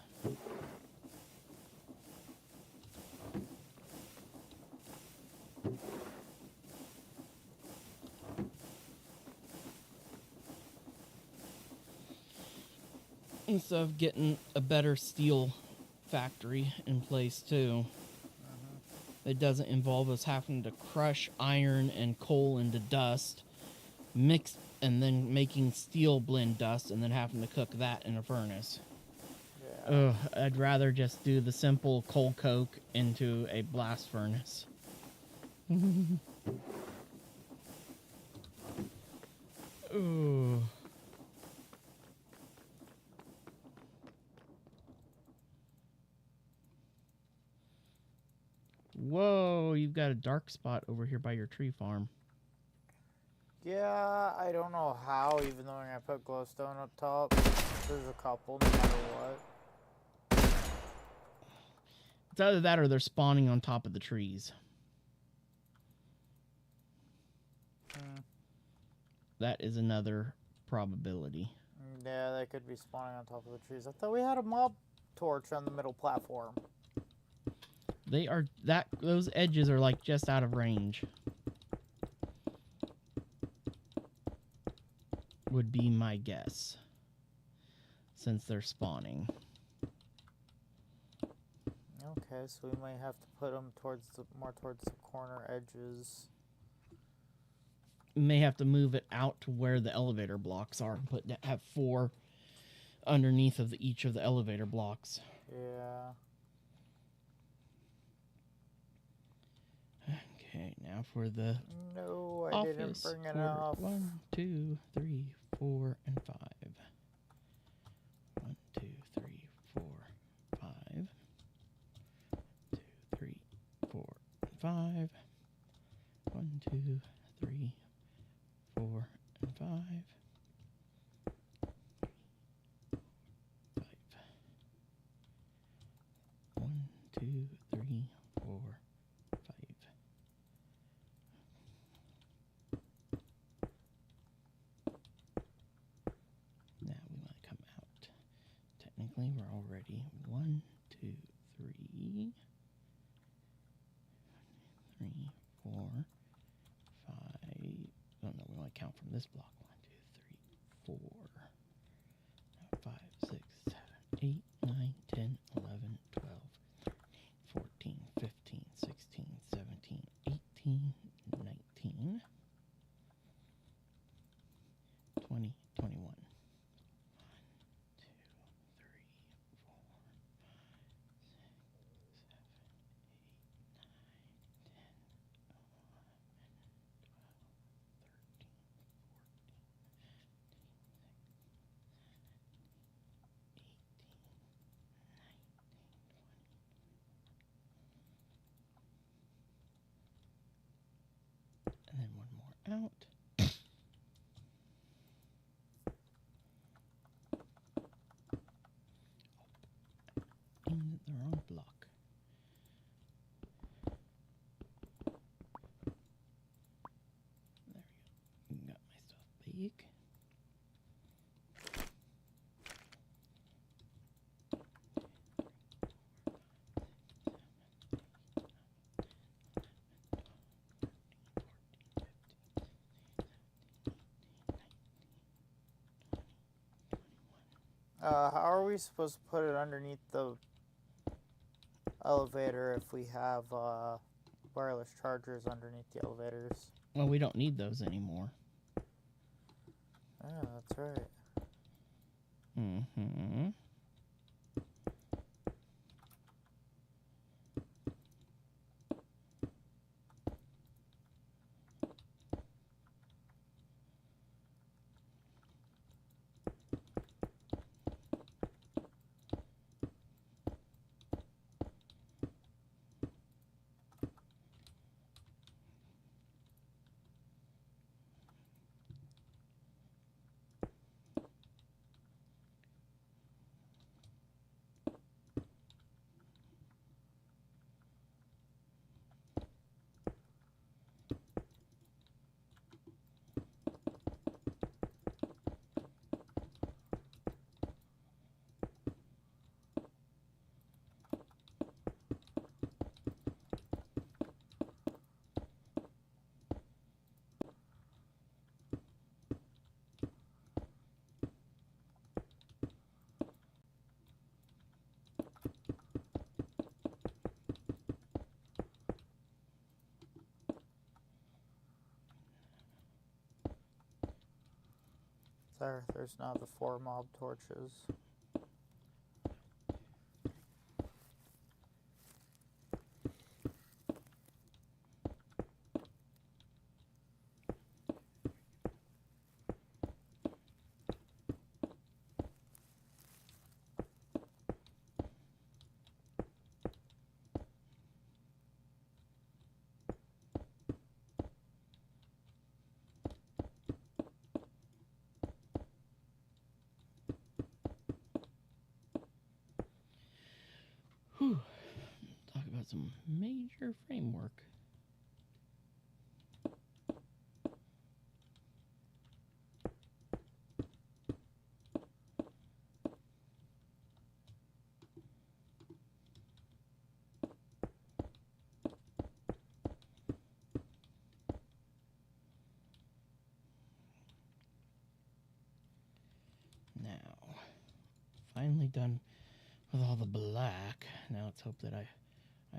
Instead of getting a better steel factory in place too. It doesn't involve us having to crush iron and coal into dust, mix, and then making steel blend dust, and then having to cook that in a furnace. Yeah. Ugh, I'd rather just do the simple coal coke into a blast furnace. Ooh. Whoa, you've got a dark spot over here by your tree farm. Yeah, I don't know how, even though I put glowstone up top. There's a couple, no matter what. It's either that or they're spawning on top of the trees. That is another probability. Yeah, they could be spawning on top of the trees. I thought we had a mob torch on the middle platform. They are those edges are like just out of range. Would be my guess. Since they're spawning. Okay, so we might have to put them more towards the corner edges. We may have to move it out to where the elevator blocks are and have 4 underneath of each of the elevator blocks. Yeah. Okay, now for the No, I office. didn't bring Order. enough. 1, 2, 3, 4, and 5. 1, 2, 3, 4, 5. 2, 3, 4, 5. 1, 2, 3, 4, and 5. 5. 1, 2, 3, 4, 5. Now we want to come out. Technically, we're already 1, 2, 3, 3, 4, 5. Oh no, we want to count from this block. 1, 2, 3, 4, 5, 6, 7, 8, 9, 10, 11, 12, 14, 15, 16, 17, 18, 19, 20, 21. 1, 2, 3, 4, 5, 6, 7, 8, 9, 10, 11, 12, 13, 14, 15, 16, 17, 18, 19, 20, 21. And then one more out. In the wrong block. There we go. Got my stuff back. How are we supposed to put it underneath the elevator if we have wireless chargers underneath the elevators? Well, we don't need those anymore. Yeah, that's right. Mm-hmm. There's now the 4 mob torches. Whew. Talk about some major framework. Now, finally done with all the black. Now let's hope that I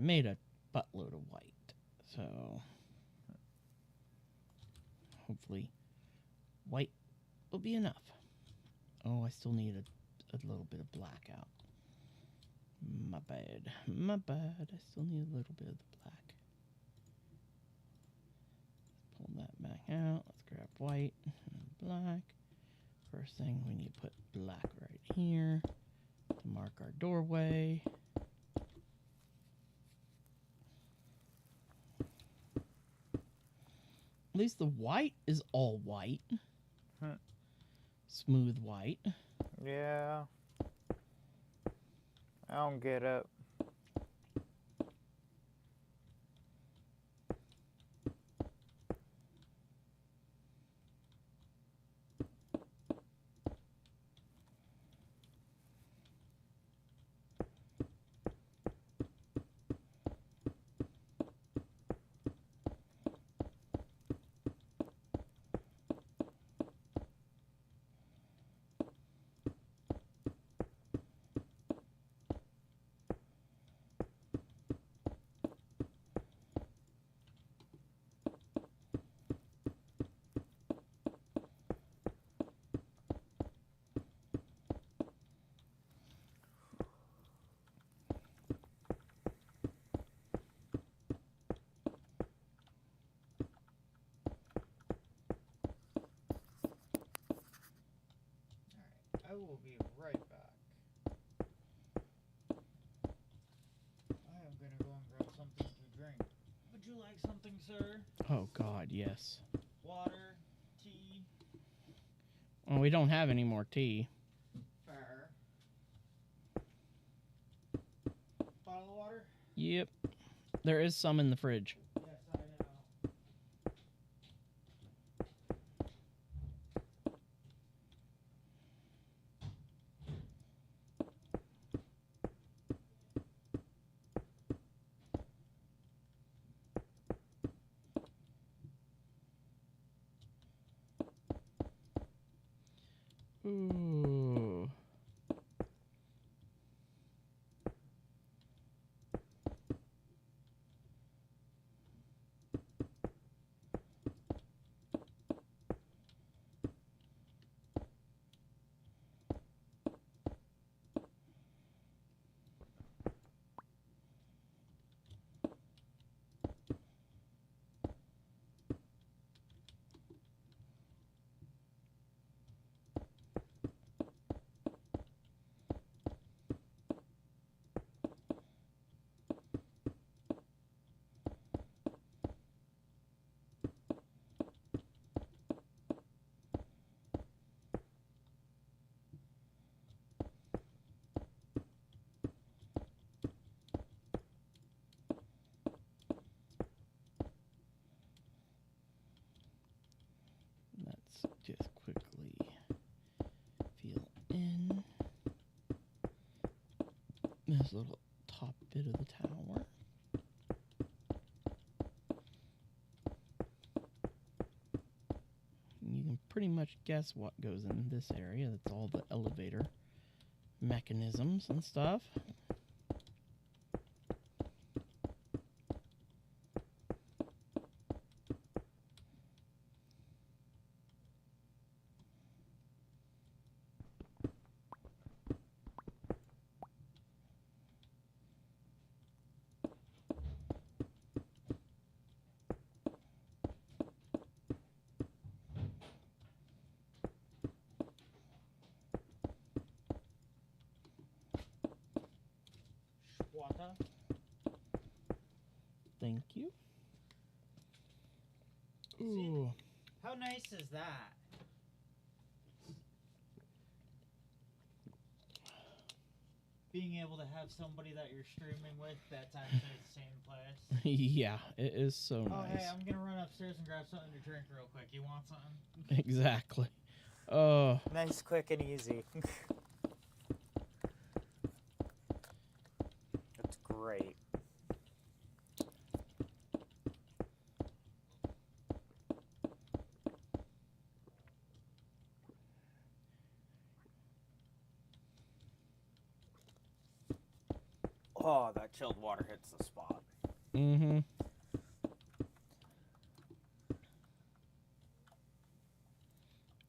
made a buttload of white. So hopefully white will be enough. Oh, I still need a little bit of black out. My bad. My bad. I still need a little bit of the black. Pull that back out. Let's grab white and black. First thing, we need to put black right here to mark our doorway. At least the white is all white. Smooth white. Yeah. I don't get it. I will be right back. I am gonna go and grab something to drink. Would you like something, sir? Oh God, yes. Water, tea, Well, we don't have any more tea. fair. Bottle of water? Yep. There is some in the fridge. Yes, I know. Ooh. Let's just quickly fill in this little top bit of the tower. You can pretty much guess what goes in this area. That's all the elevator mechanisms and stuff. water. Thank you. See? Ooh. How nice is that? Being able to have somebody that you're streaming with that's actually at the same place. Yeah, it is so Oh, nice. hey, I'm gonna run upstairs and grab something to drink real quick. You want something? Exactly. Oh, Nice, quick, and easy. That's great. Oh, that chilled water hits the spot. mm-hmm.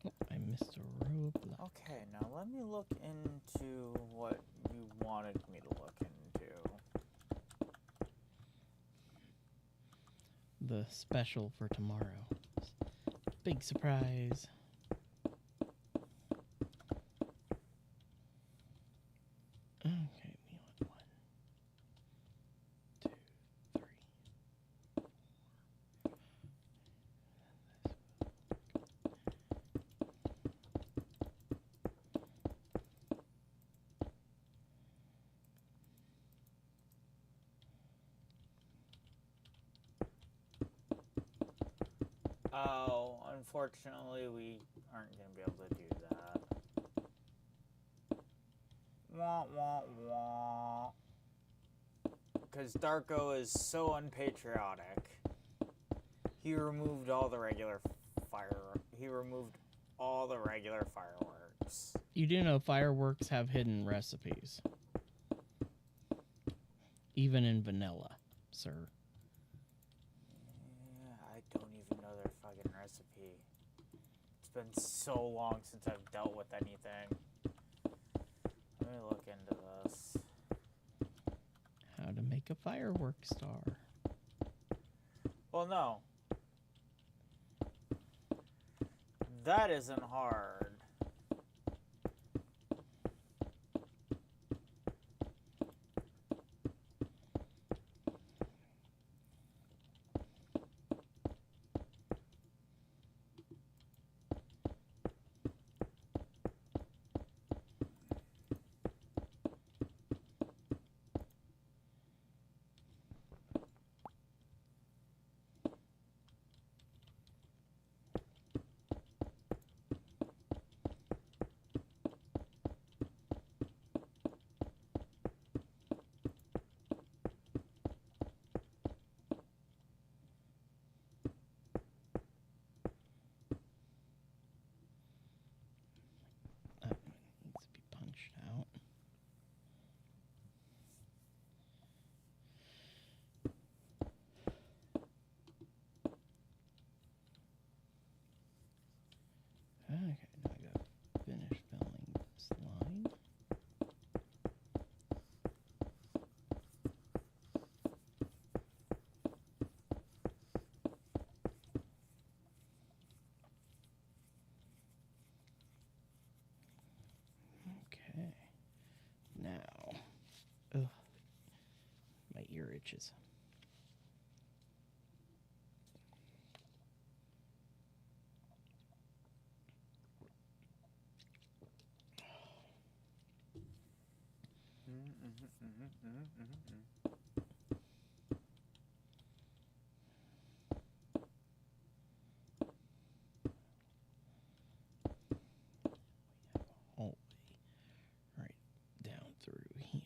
Oh, I missed a roadblock. Okay, now let me look into what you wanted me to look into. The special for tomorrow. Big surprise. Okay, we want 1, 2, 3, 4. Oh, unfortunately, we aren't going to be able to do that. Wah, wah, wah. Because Darko is so unpatriotic. He removed all the regular fireworks. You do know fireworks have hidden recipes. Even in vanilla, sir. Yeah, I don't even know their fucking recipe. It's been so long since I've dealt with anything. Let me look into this. How to make a firework star. Well, no. That isn't hard. That needs to be punched out. Okay, now I gotta finish filling this line. Okay. Now. Ugh. My ear itches. Hallway right down through here.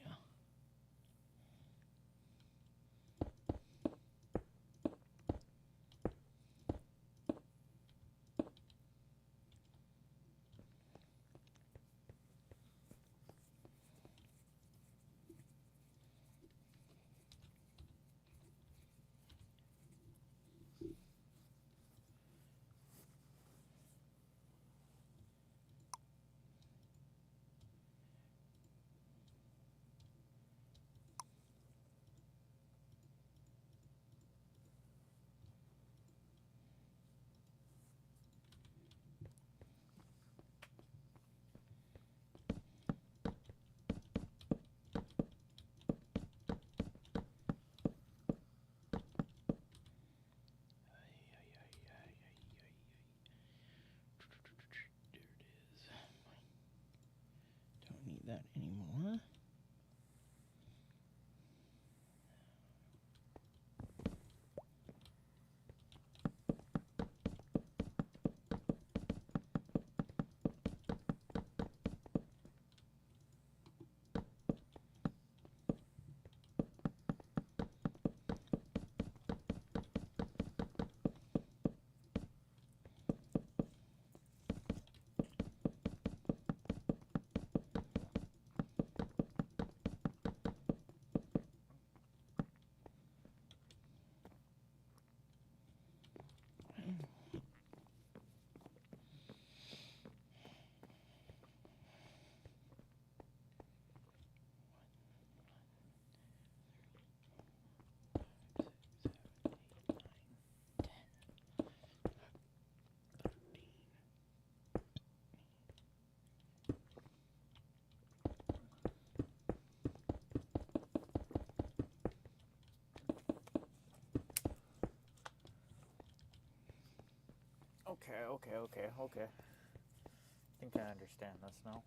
Okay. I think I understand this now.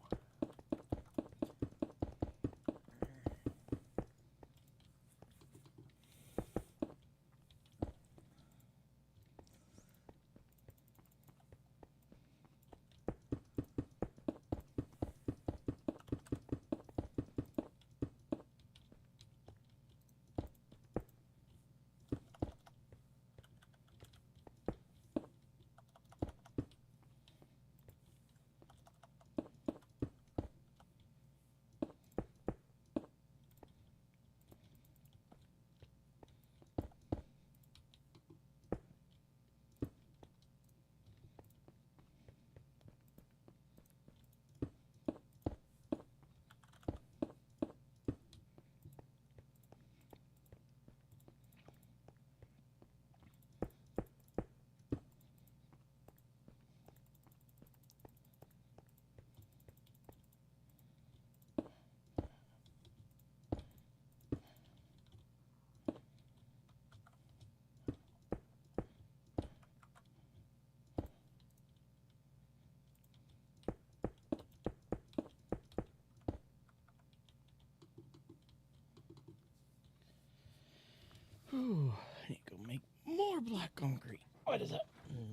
Whew, I need to go make more black concrete. Why does that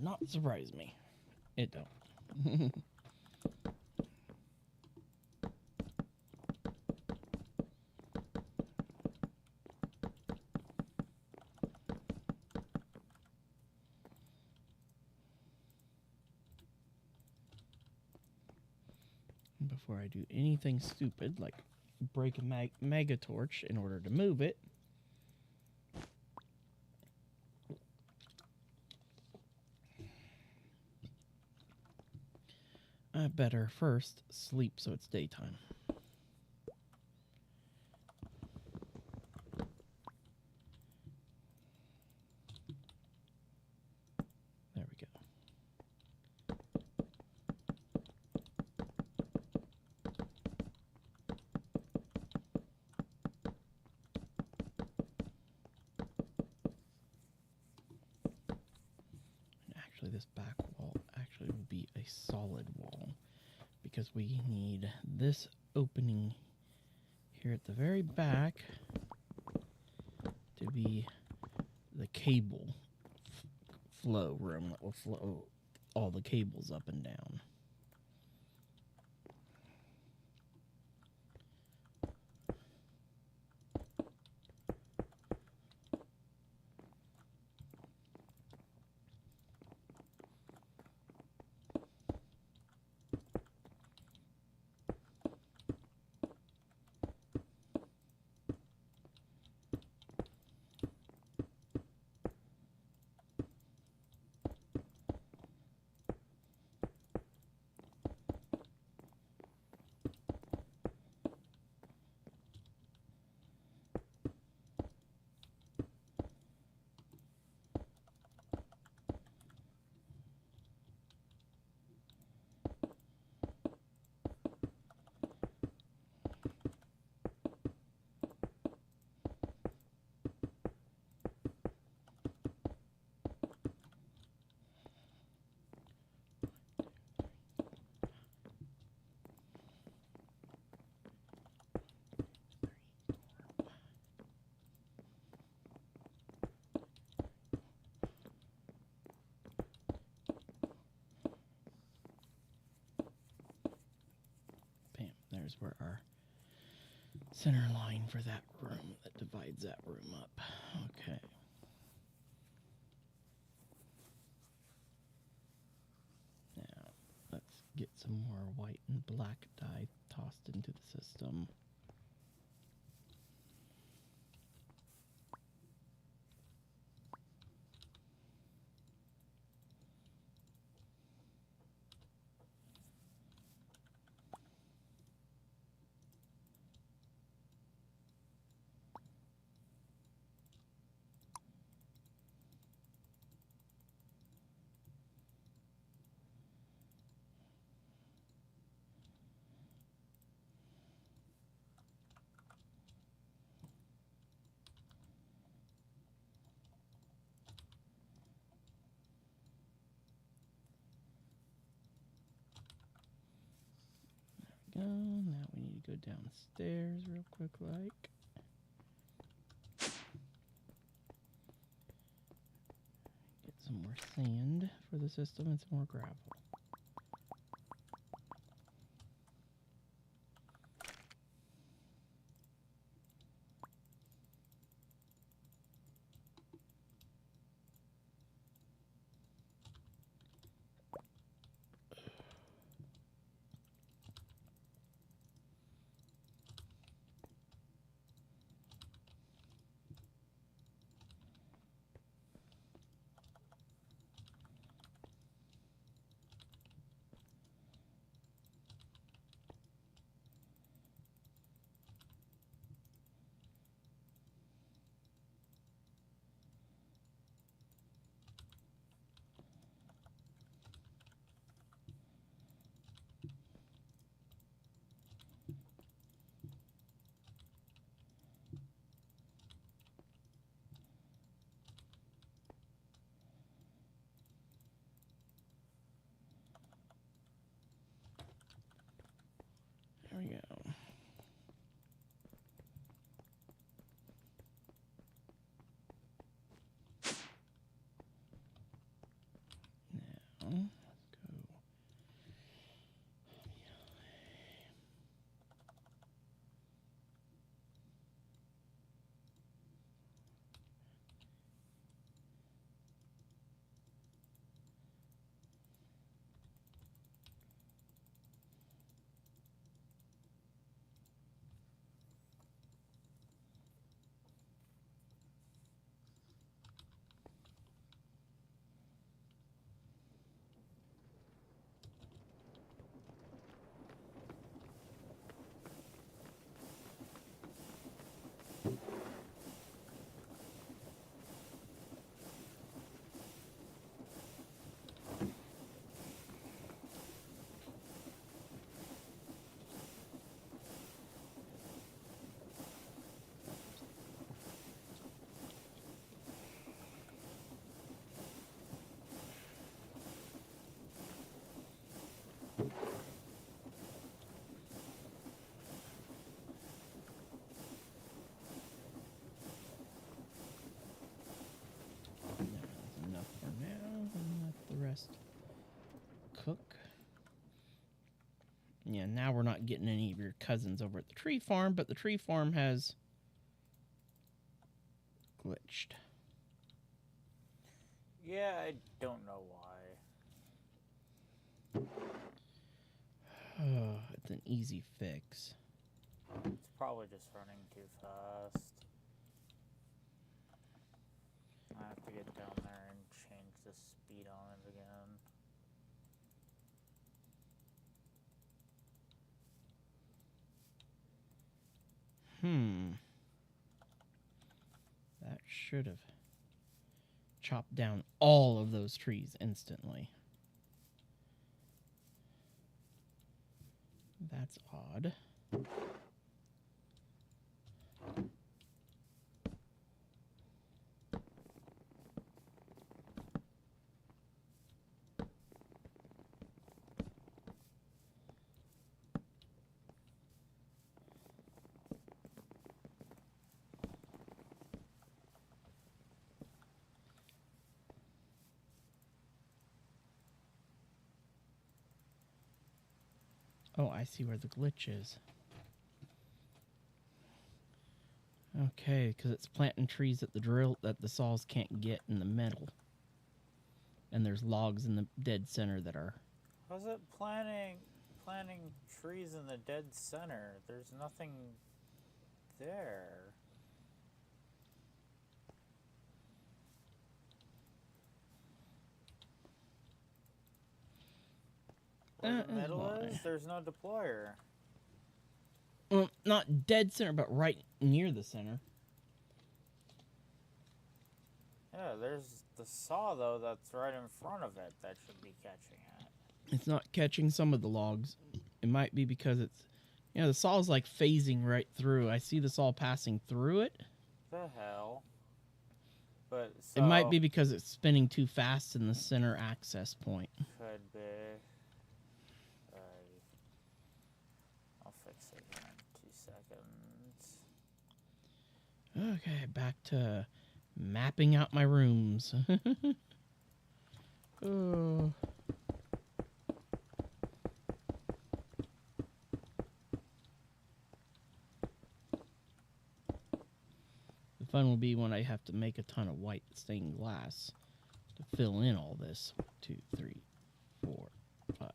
not surprise me? It don't. Before I do anything stupid like break a mega torch in order to move it, I better first sleep so it's daytime. There we go. And actually this back wall actually will be a solid wall, because we need this opening here at the very back to be the cable flow room that will flow all the cables up and down. There's where our center line for that room that divides that room up. Okay. Now, let's get some more white and black dye tossed into the system. go. Now we need to go downstairs real quick, like. Get some more sand for the system and some more gravel. There we go. Now, let's go. That's enough for now. And let the rest cook. Yeah, now we're not getting any of your cousins over at the tree farm, but the tree farm has glitched. Yeah, I don't know why. Oh, it's an easy fix. It's probably just running too fast. I have to get down there and change the speed on it again. That should have chopped down all of those trees instantly. That's odd. Oh, I see where the glitch is. Okay, because it's planting trees that the saws can't get in the middle. And there's logs in the dead center that are... How's it planting trees in the dead center? There's nothing there. Where the middle is, there's no deployer. Well, not dead center, but right near the center. Yeah, there's the saw, though, that's right in front of it that should be catching it. It's not catching some of the logs. It might be because it's... You know, the saw's like phasing right through. I see the saw passing through it. The hell? But so... It might be because it's spinning too fast in the center access point. Could be. Okay, back to mapping out my rooms. Oh. The fun will be when I have to make a ton of white stained glass to fill in all this. 2, 3, 4, 5.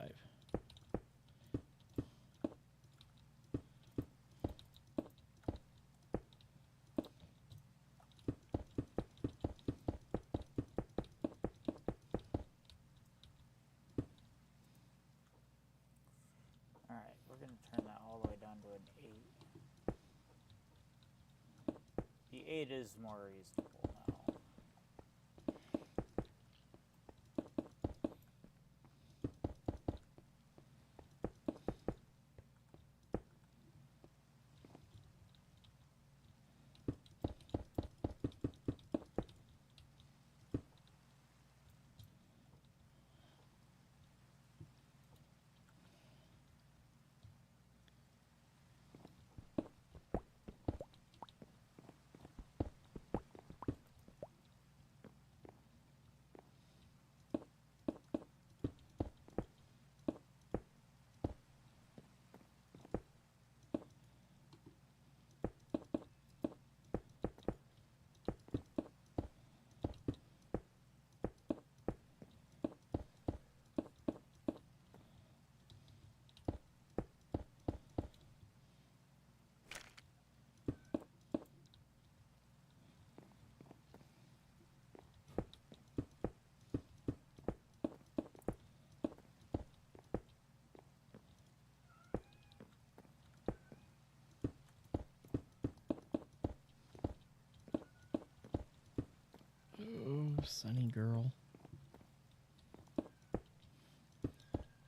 Alright, we're going to turn that all the way down to an 8. The 8 is more reasonable now. Oh, sunny girl.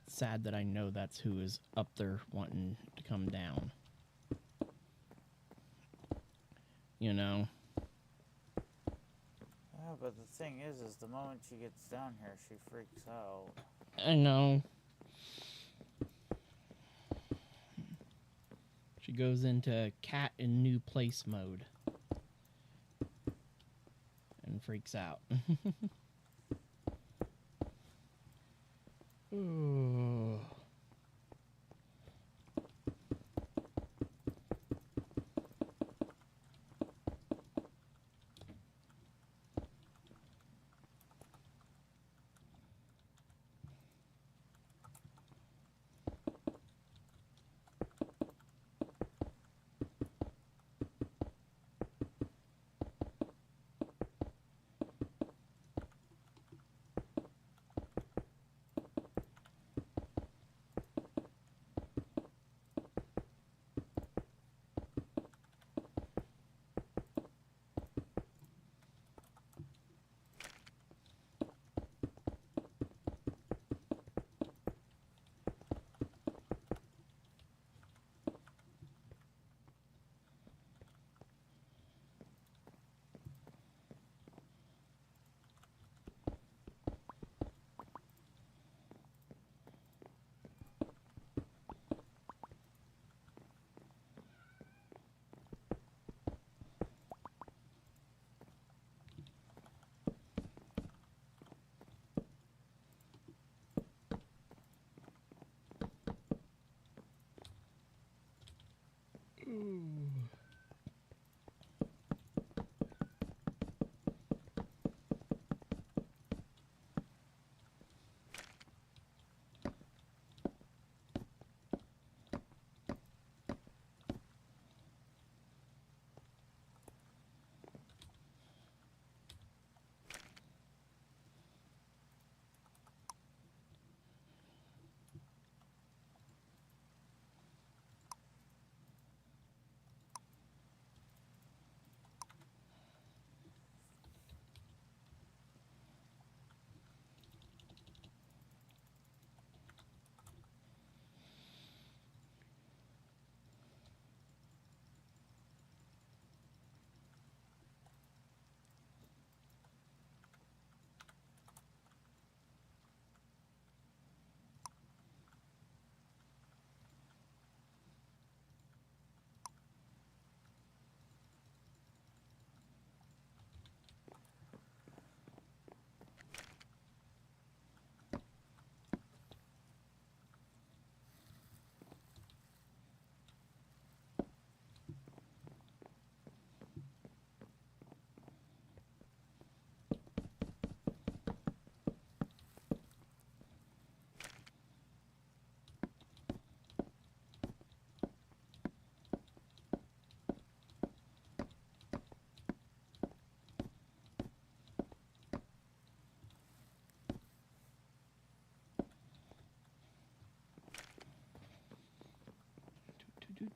Sad that I know that's who is up there wanting to come down. You know? Yeah, but the thing is the moment she gets down here, she freaks out. I know. She goes into cat in new place mode. And freaks out. Ooh.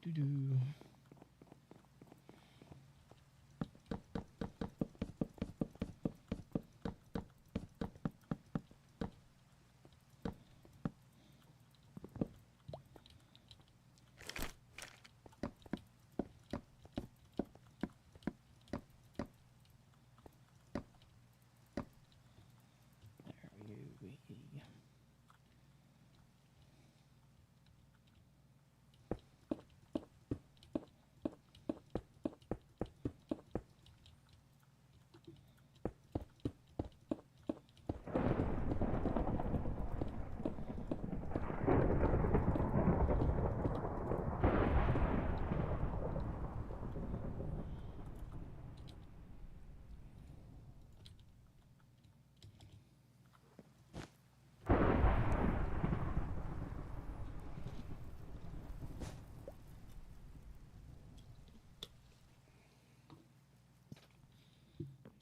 Do-do-do.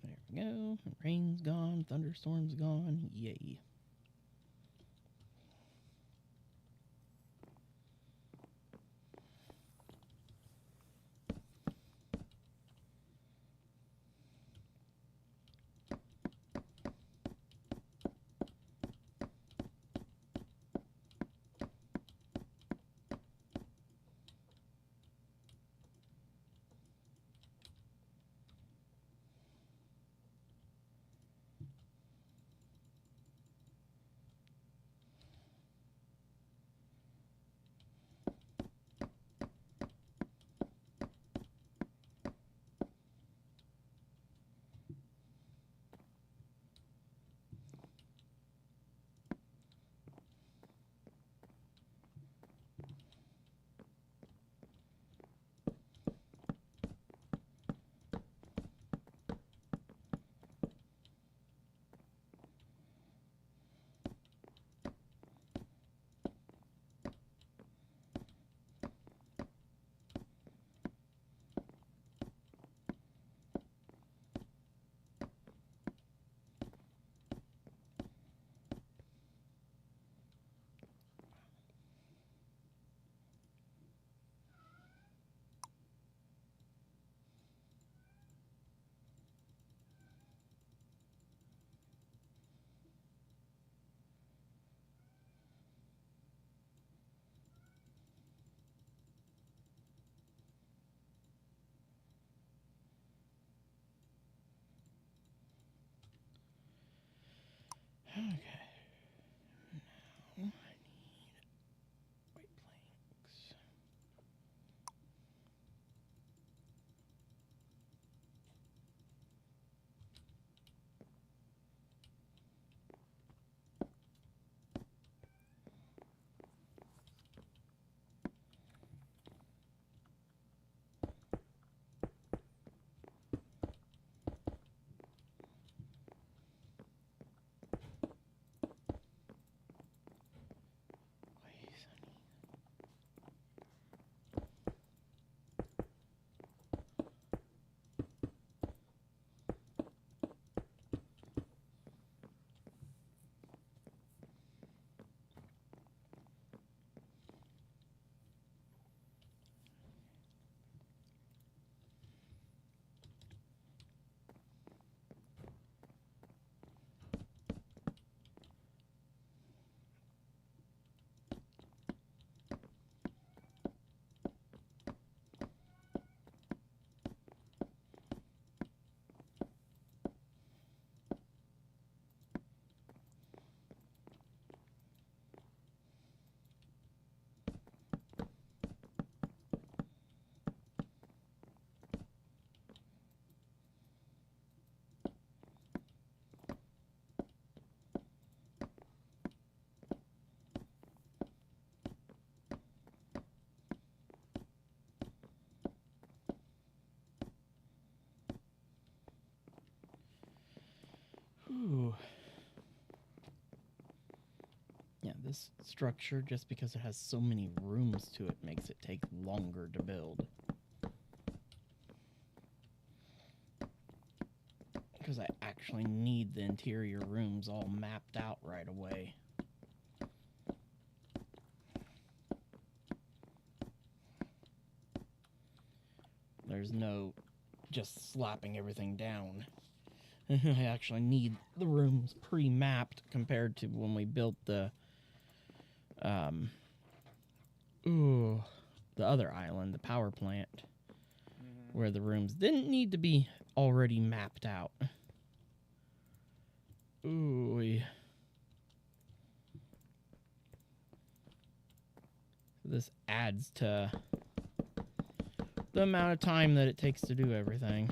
There we go. Rain's gone. Thunderstorm's gone. Yay. Okay. Now I need white planks. Ways I need. Ooh. Yeah, this structure, just because it has so many rooms to it, makes it take longer to build. Because I actually need the interior rooms all mapped out right away. There's no just slapping everything down. I actually need the rooms pre-mapped compared to when we built the other island, the power plant, where the rooms didn't need to be already mapped out. Ooh. This adds to the amount of time that it takes to do everything.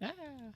Ah.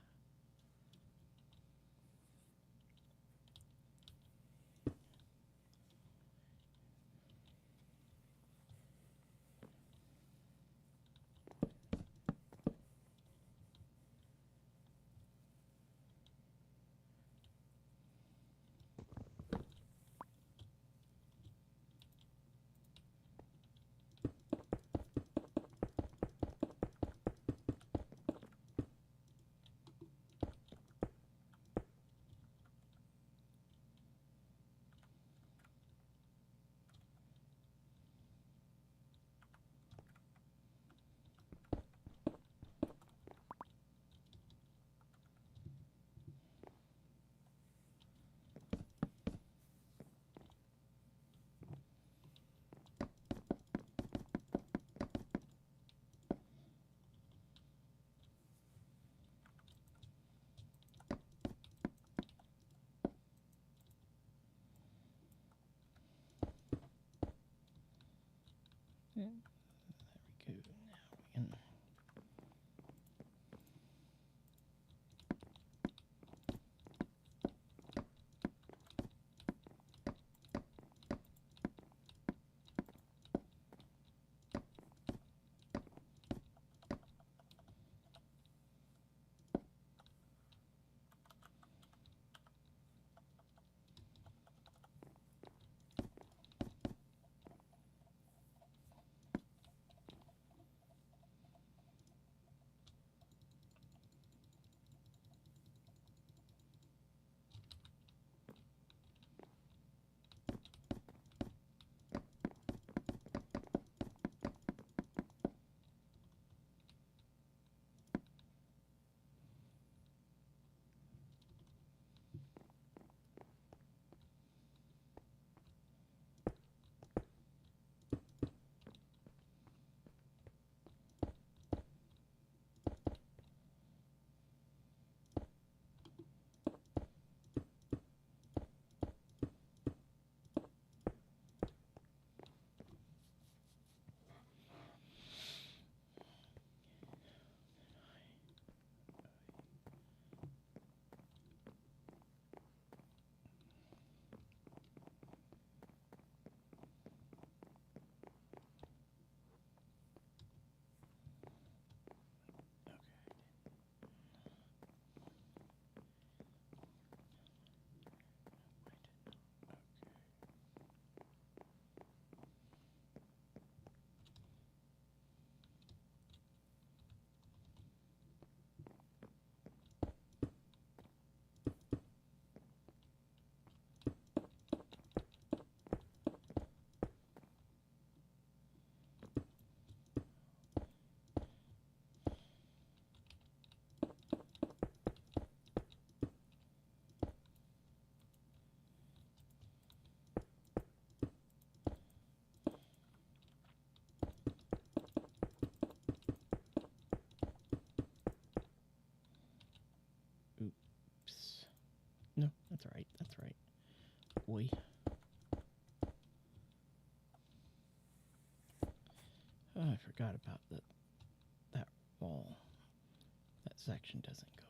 section doesn't go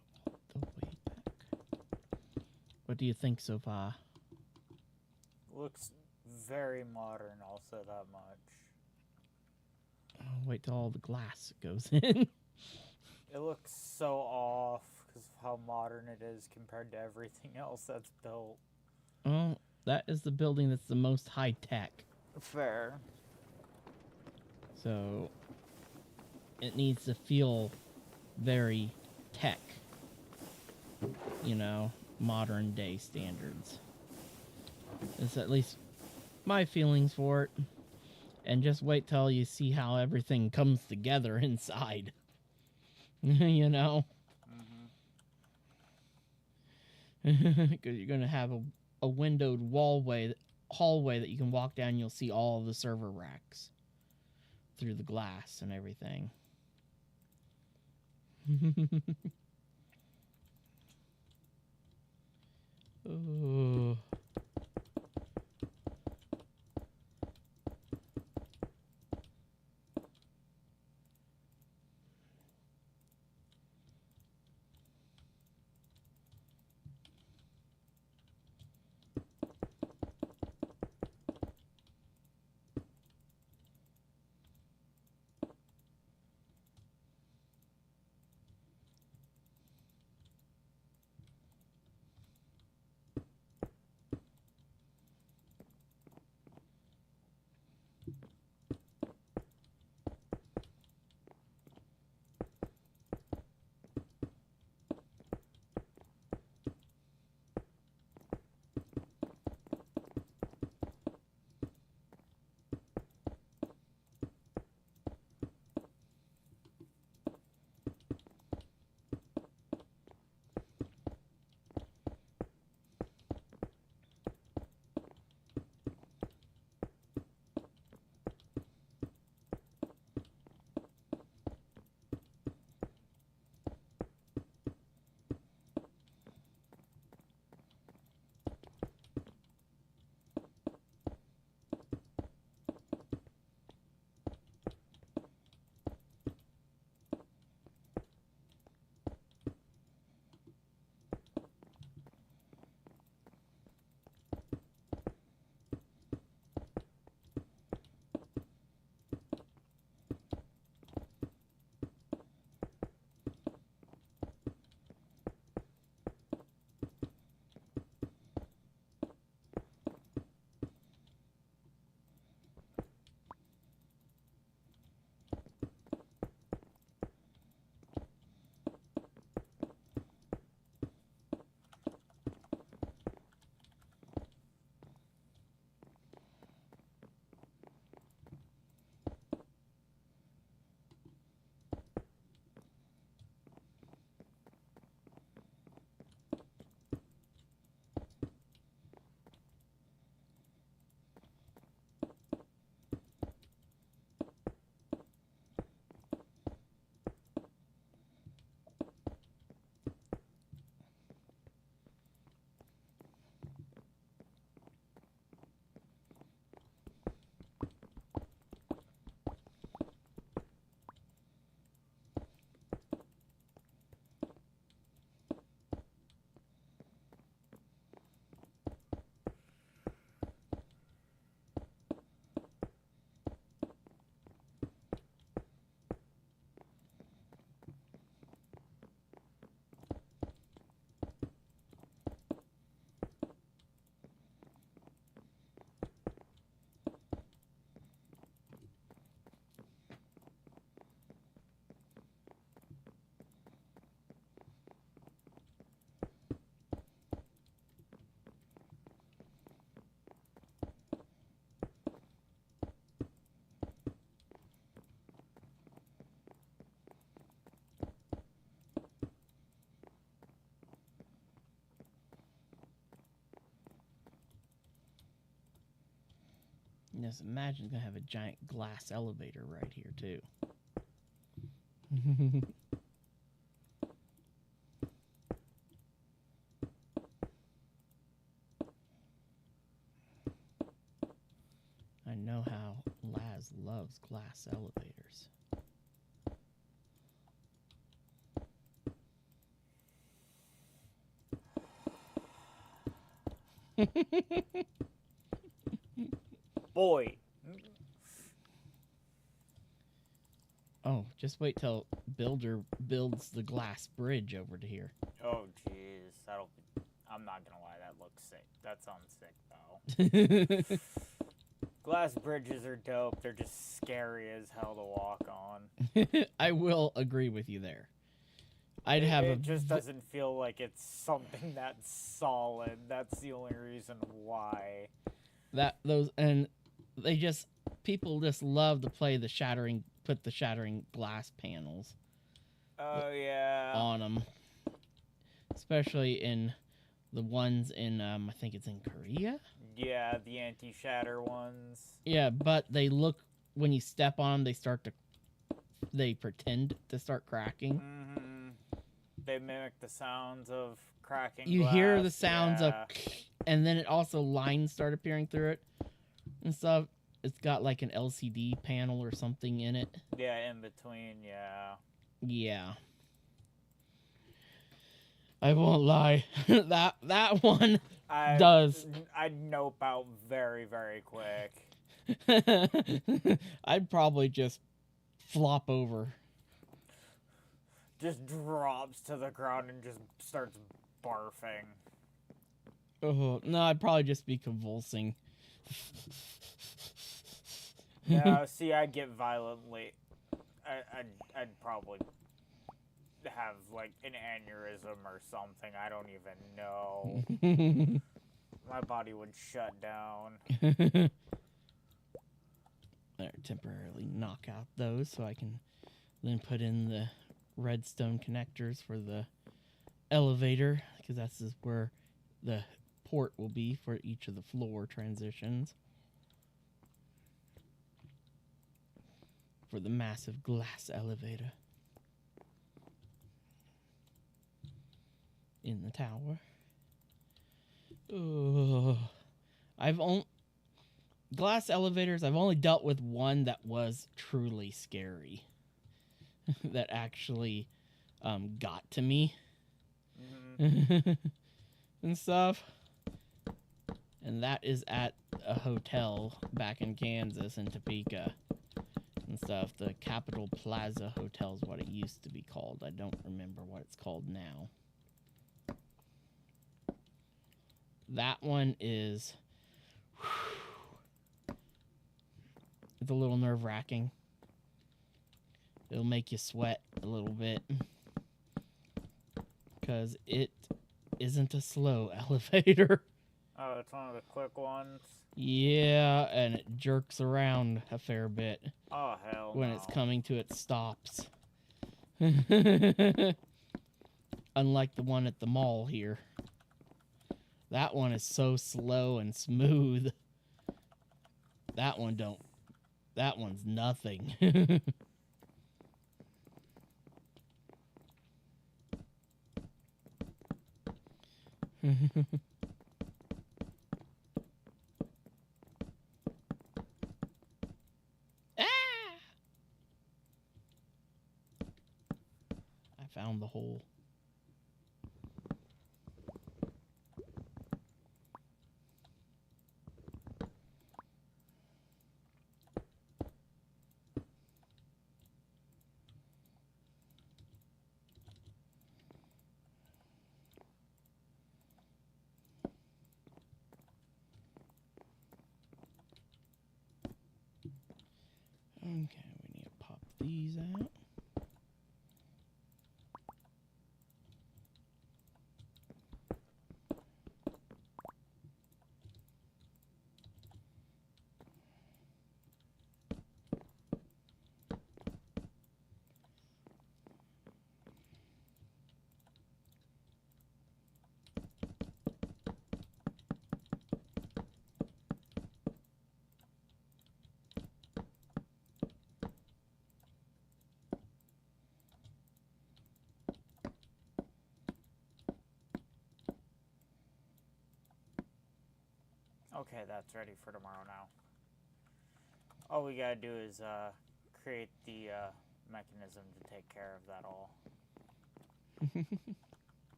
all the way back. What do you think so far? Looks very modern, I'll say that much. Oh, wait till all the glass goes in. It looks so off because of how modern it is compared to everything else that's built. Oh, that is the building that's the most high tech. Fair. So it needs to feel very tech. You know, modern day standards. It's at least my feelings for it. And just wait till you see how everything comes together inside. You know? Because you're going to have a windowed hallway that you can walk down and you'll see all of the server racks through the glass and everything. Oh. Just imagine it's gonna have a giant glass elevator right here too. I know how Laz loves glass elevators. Boy. Oh, just wait till Builder builds the glass bridge over to here. Oh, jeez. I'm not gonna lie, that looks sick. That sounds sick, though. Glass bridges are dope. They're just scary as hell to walk on. I will agree with you there. It just doesn't feel like it's something that's solid. That's the only reason why. People just love to play put the shattering glass panels. Oh yeah. On them, especially in the ones in I think it's in Korea. Yeah, the anti-shatter ones. Yeah, but they look, when you step on them, they pretend to start cracking. Mm-hmm. They mimic the sounds of cracking You glass. hear the sounds of, and then it also lines start appearing through it and stuff. It's got like an LCD panel or something in it. Yeah, in between, yeah. Yeah. I won't lie. that one does. I'd nope out very, very quick. I'd probably just flop over. Just drops to the ground and just starts barfing. Oh, no, I'd probably just be convulsing. Yeah, see, I'd get violently. I'd probably have like an aneurysm or something. I don't even know. My body would shut down. There, temporarily knock out those so I can then put in the redstone connectors for the elevator, because that's just where the port will be for each of the floor transitions. For the massive glass elevator in the tower. Glass elevators, I've only dealt with one that was truly scary. That actually got to me. Mm-hmm. And stuff. And that is at a hotel back in Kansas in Topeka and stuff. The Capitol Plaza Hotel is what it used to be called. I don't remember what it's called now. That one is... It's a little nerve-wracking. It'll make you sweat a little bit. Because it isn't a slow elevator. Oh, it's one of the quick ones? Yeah, and it jerks around a fair bit. Oh, hell when no. It's coming to its stops. Unlike the one at the mall here. That one is so slow and smooth. That one's nothing. I found the hole. Okay, we need to pop these out. Okay, that's ready for tomorrow now. All we gotta do is create the mechanism to take care of that all.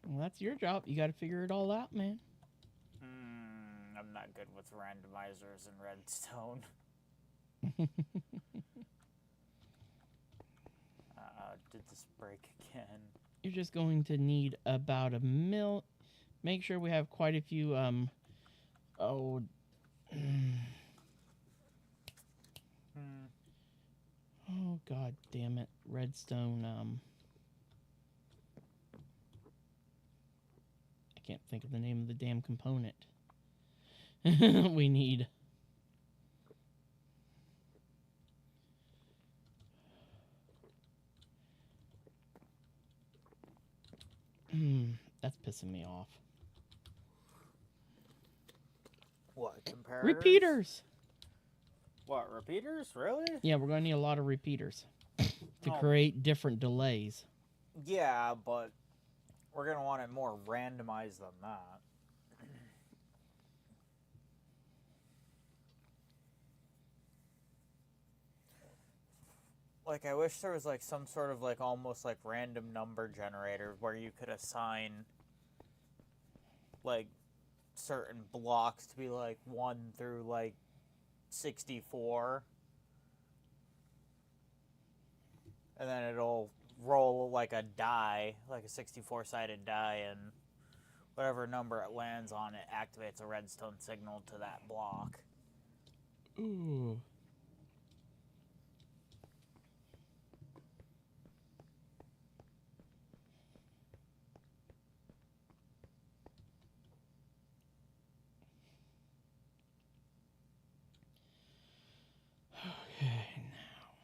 Well, that's your job. You got to figure it all out, man. I'm not good with randomizers and redstone. Did this break again? You're just going to need about a mil. Make sure we have quite a few, oh. Oh, god damn it. Redstone, I can't think of the name of the damn component. We need. That's pissing me off. What, comparators? Repeaters! What, repeaters? Really? Yeah, we're going to need a lot of repeaters to Oh. create different delays. Yeah, but we're going to want it more randomized than that. Like, I wish there was, like, some sort of, like, almost, like, random number generator where you could assign, like, certain blocks to be, like, 1 through, like, 64. And then it'll roll, like, a die, like a 64-sided die, and whatever number it lands on, it activates a redstone signal to that block. Ooh. Okay, now.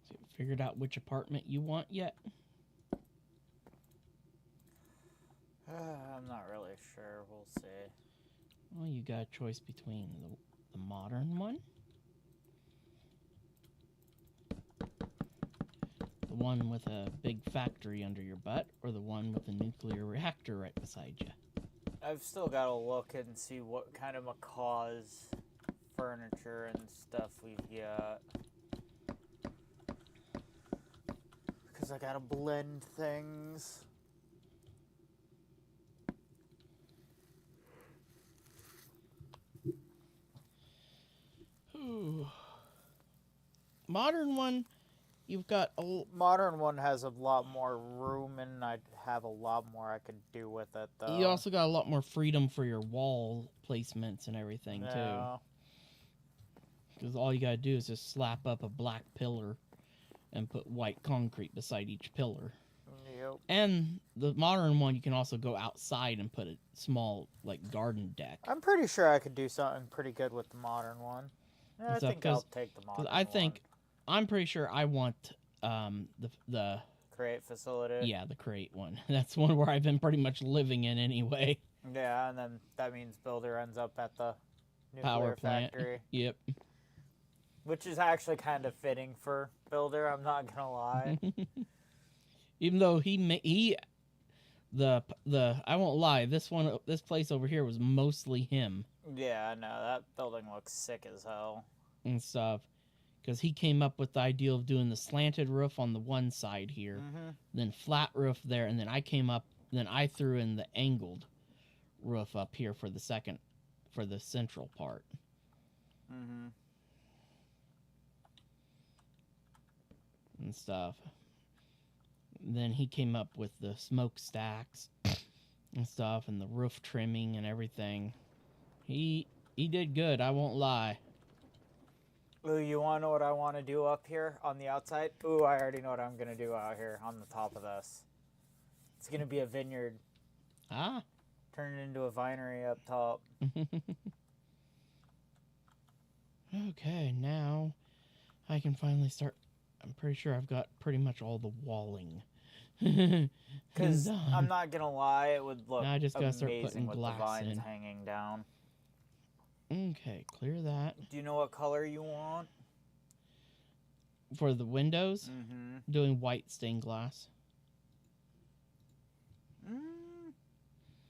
So you figured out which apartment you want yet? I'm not really sure. We'll see. Well, you got a choice between the modern one, the one with a big factory under your butt, or the one with a nuclear reactor right beside you. I've still got to look and see what kind of macaw's furniture and stuff we've got. I gotta blend things. Modern one, you've got a Modern one has a lot more room, and I'd have a lot more I could do with it, though. you also got a lot more freedom for your wall placements and everything too. Because all you gotta do is just slap up a black pillar and put white concrete beside each pillar. Yep. And the modern one, you can also go outside and put a small, like, garden deck. I'm pretty sure I could do something pretty good with the modern one. Yeah, I So, think I'll take the modern one. I think, I'm pretty sure I want the create facility. Yeah, the crate one. That's one where I've been pretty much living in anyway. Yeah, and then that means Builder ends up at the nuclear Power plant. factory. Yep. Which is actually kind of fitting for Builder, I'm not gonna lie. Even though I won't lie, this place over here was mostly him. Yeah, no, that building looks sick as hell. And stuff. Because he came up with the idea of doing the slanted roof on the one side here, then flat roof there, and then I threw in the angled roof up here for the central part. And stuff. Then he came up with the smokestacks and stuff, and the roof trimming and everything. He did good, I won't lie. Ooh, you want to know what I want to do up here on the outside? Ooh, I already know what I'm going to do out here on the top of this. It's going to be a vineyard. Ah. Turn it into a vinery up top. Okay, now I can finally start. I'm pretty sure I've got pretty much all the walling. Because I'm not going to lie, it would look now I just gotta start amazing putting with glass the vines in. hanging down. Okay, clear that. Do you know what color you want? For the windows? Doing white stained glass.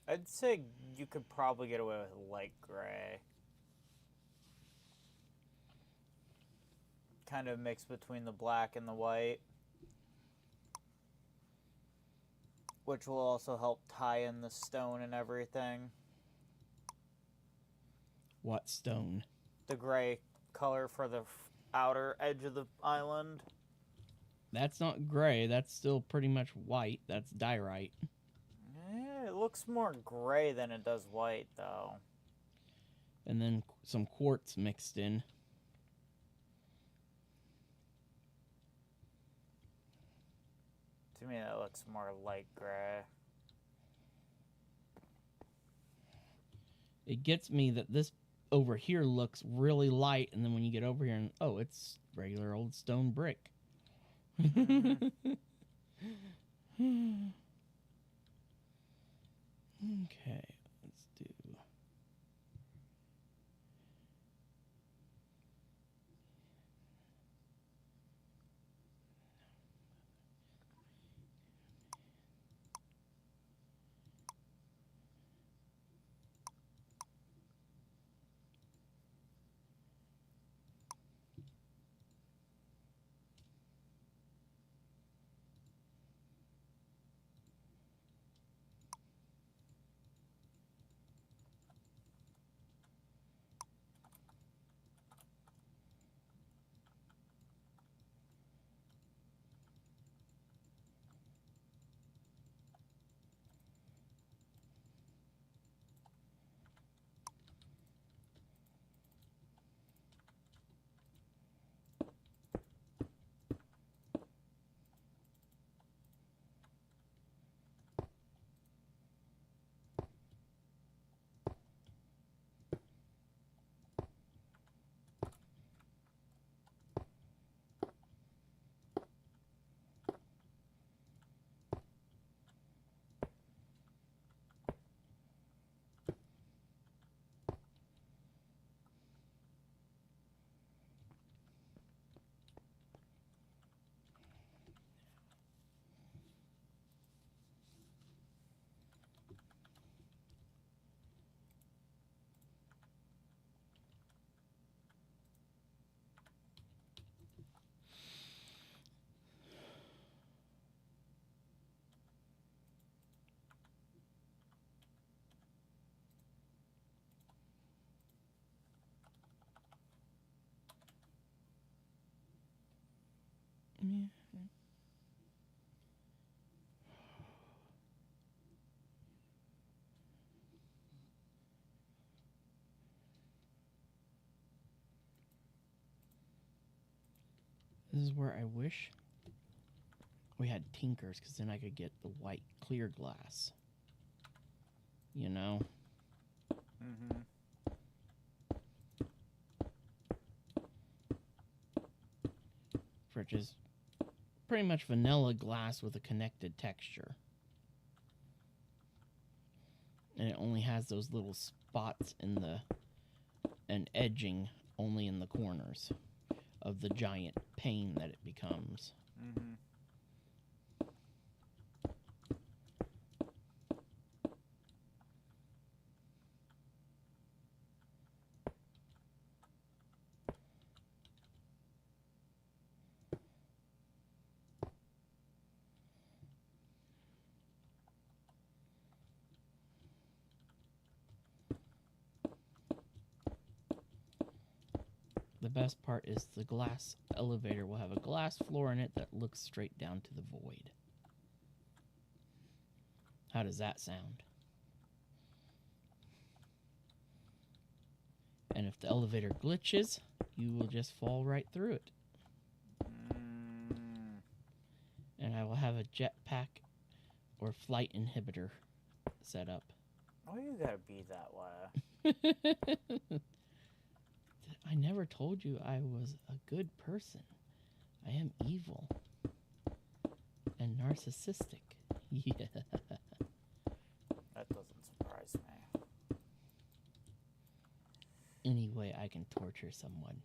I'd say you could probably get away with light gray. Kind of mix between the black and the white. Which will also help tie in the stone and everything. What stone? The gray color for the outer edge of the island. That's not gray. That's still pretty much white. That's diorite. Yeah, it looks more gray than it does white, though. And then some quartz mixed in. To me, that looks more light gray. It gets me that this over here looks really light, and then when you get over here, and oh, it's regular old stone brick. Okay, let's do. This is where I wish we had Tinkers, because then I could get the white clear glass. You know? Mm-hmm. For just pretty much vanilla glass with a connected texture. And it only has those little spots in the... and edging only in the corners of the giant pane that it becomes. Mm-hmm. The best part is the glass elevator will have a glass floor in it that looks straight down to the void. How does that sound? And if the elevator glitches, you will just fall right through it. Mm. And I will have a jetpack or flight inhibitor set up. Why you gotta be that way? I never told you I was a good person. I am evil and narcissistic. Yeah. That doesn't surprise me. Any way I can torture someone.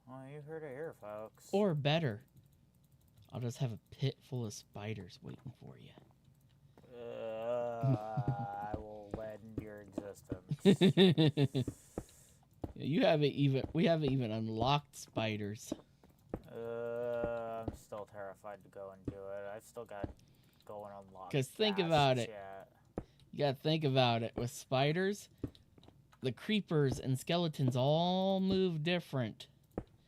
Well, you heard it here, folks. Or better, I'll just have a pit full of spiders waiting for you. I will lend your existence. We haven't even unlocked spiders. I'm still terrified to go and do it. I've still got to go and unlock. 'Cause think about it. Yet. You gotta think about it. With spiders, the creepers and skeletons all move different.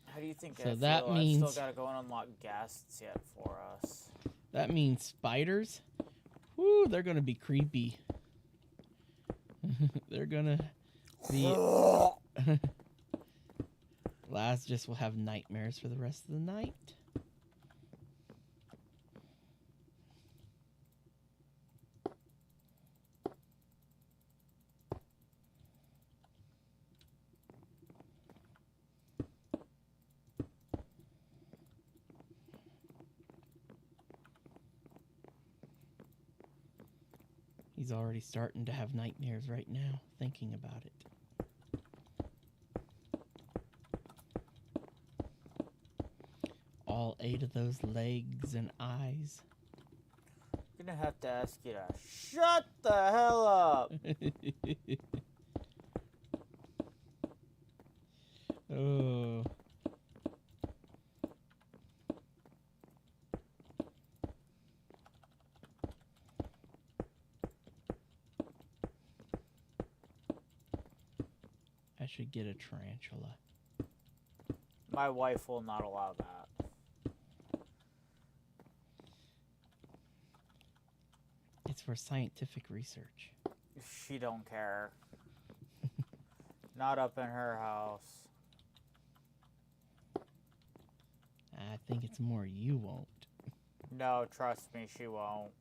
How do you think So I that feel? means- I've still got to go and unlock ghasts yet for us. That means spiders, whoo, they're gonna be creepy. They're gonna be... Laz just will have nightmares for the rest of the night. He's already starting to have nightmares right now, thinking about it. All 8 of those legs and eyes. I'm gonna have to ask you to shut the hell up. Oh. I should get a tarantula. My wife will not allow that. It's for scientific research. She don't care. Not up in her house. I think it's more you won't. No, trust me, she won't.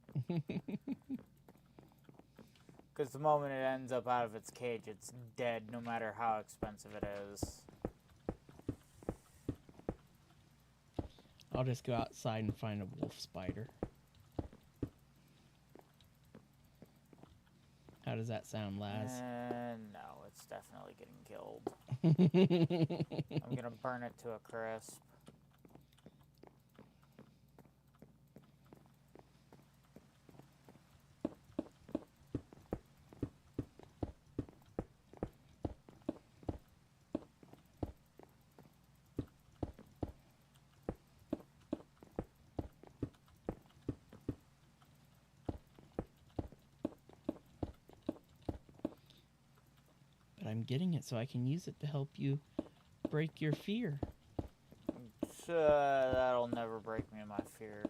Because the moment it ends up out of its cage, it's dead, no matter how expensive it is. I'll just go outside and find a wolf spider. How does that sound, Laz? No, it's definitely getting killed. I'm gonna burn it to a crisp. But I'm getting it so I can use it to help you break your fear. That'll never break me of my fear.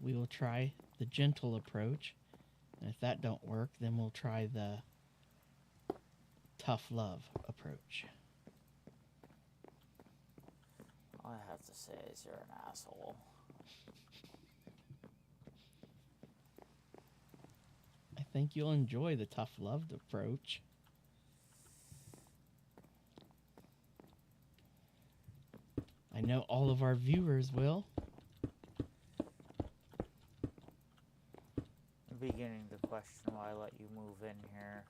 We will try the gentle approach. And if that don't work, then we'll try the tough love approach. All I have to say is you're an asshole. I think you'll enjoy the tough love approach. I know all of our viewers will. I'm beginning to question why I let you move in here.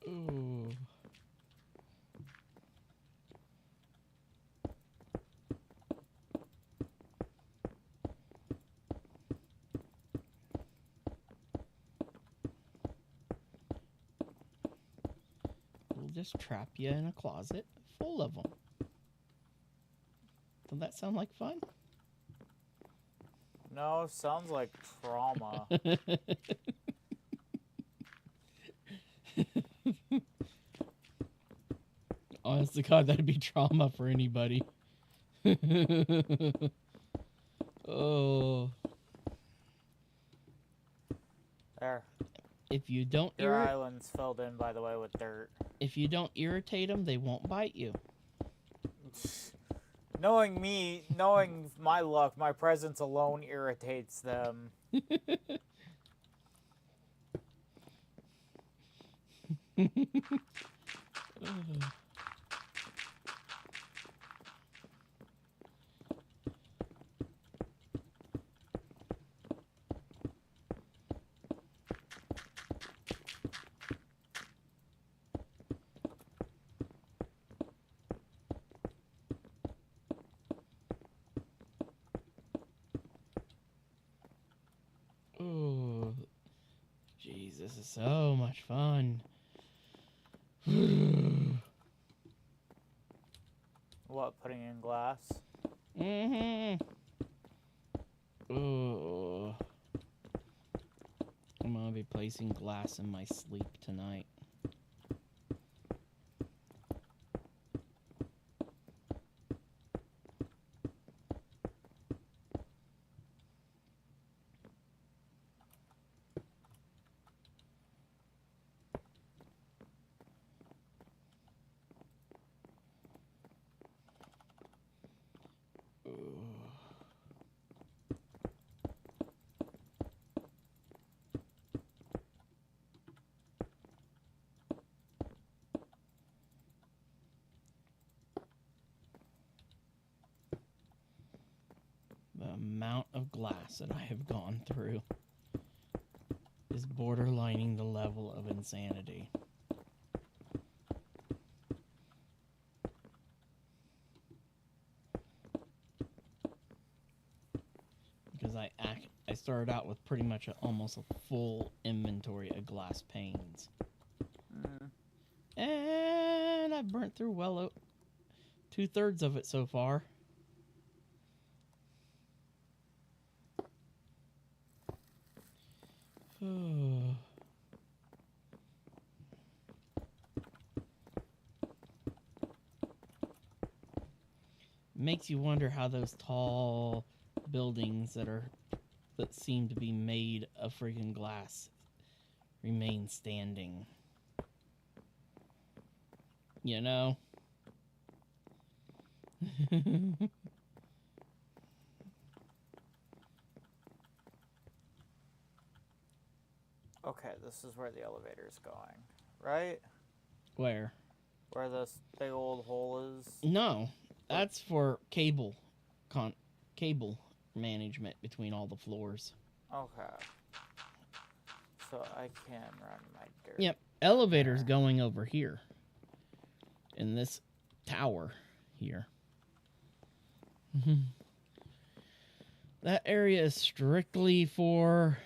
Ooh. We'll just trap you in a closet full of them. Doesn't that sound like fun? No, sounds like trauma. Honest to God, that'd be trauma for anybody. Oh. There. If you don't Your island's filled in, by the way, with dirt. if you don't irritate them, they won't bite you. Knowing me, knowing my luck, my presence alone irritates them. Oh, jeez, this is so much fun. What, putting in glass? Mm-hmm. Oh. I'm gonna be placing glass in my sleep tonight. The amount of glass that I have gone through is borderlining the level of insanity. Because I started out with pretty much almost a full inventory of glass panes. And I've burnt through well 2/3 of it so far. Makes you wonder how those tall buildings that seem to be made of friggin' glass remain standing. You know? Okay, this is where the elevator's going, right? Where? Where this big old hole is? No, that's for cable management between all the floors. Okay. So I can run my dirt. Yep, elevator's going over here. In this tower here. That area is strictly for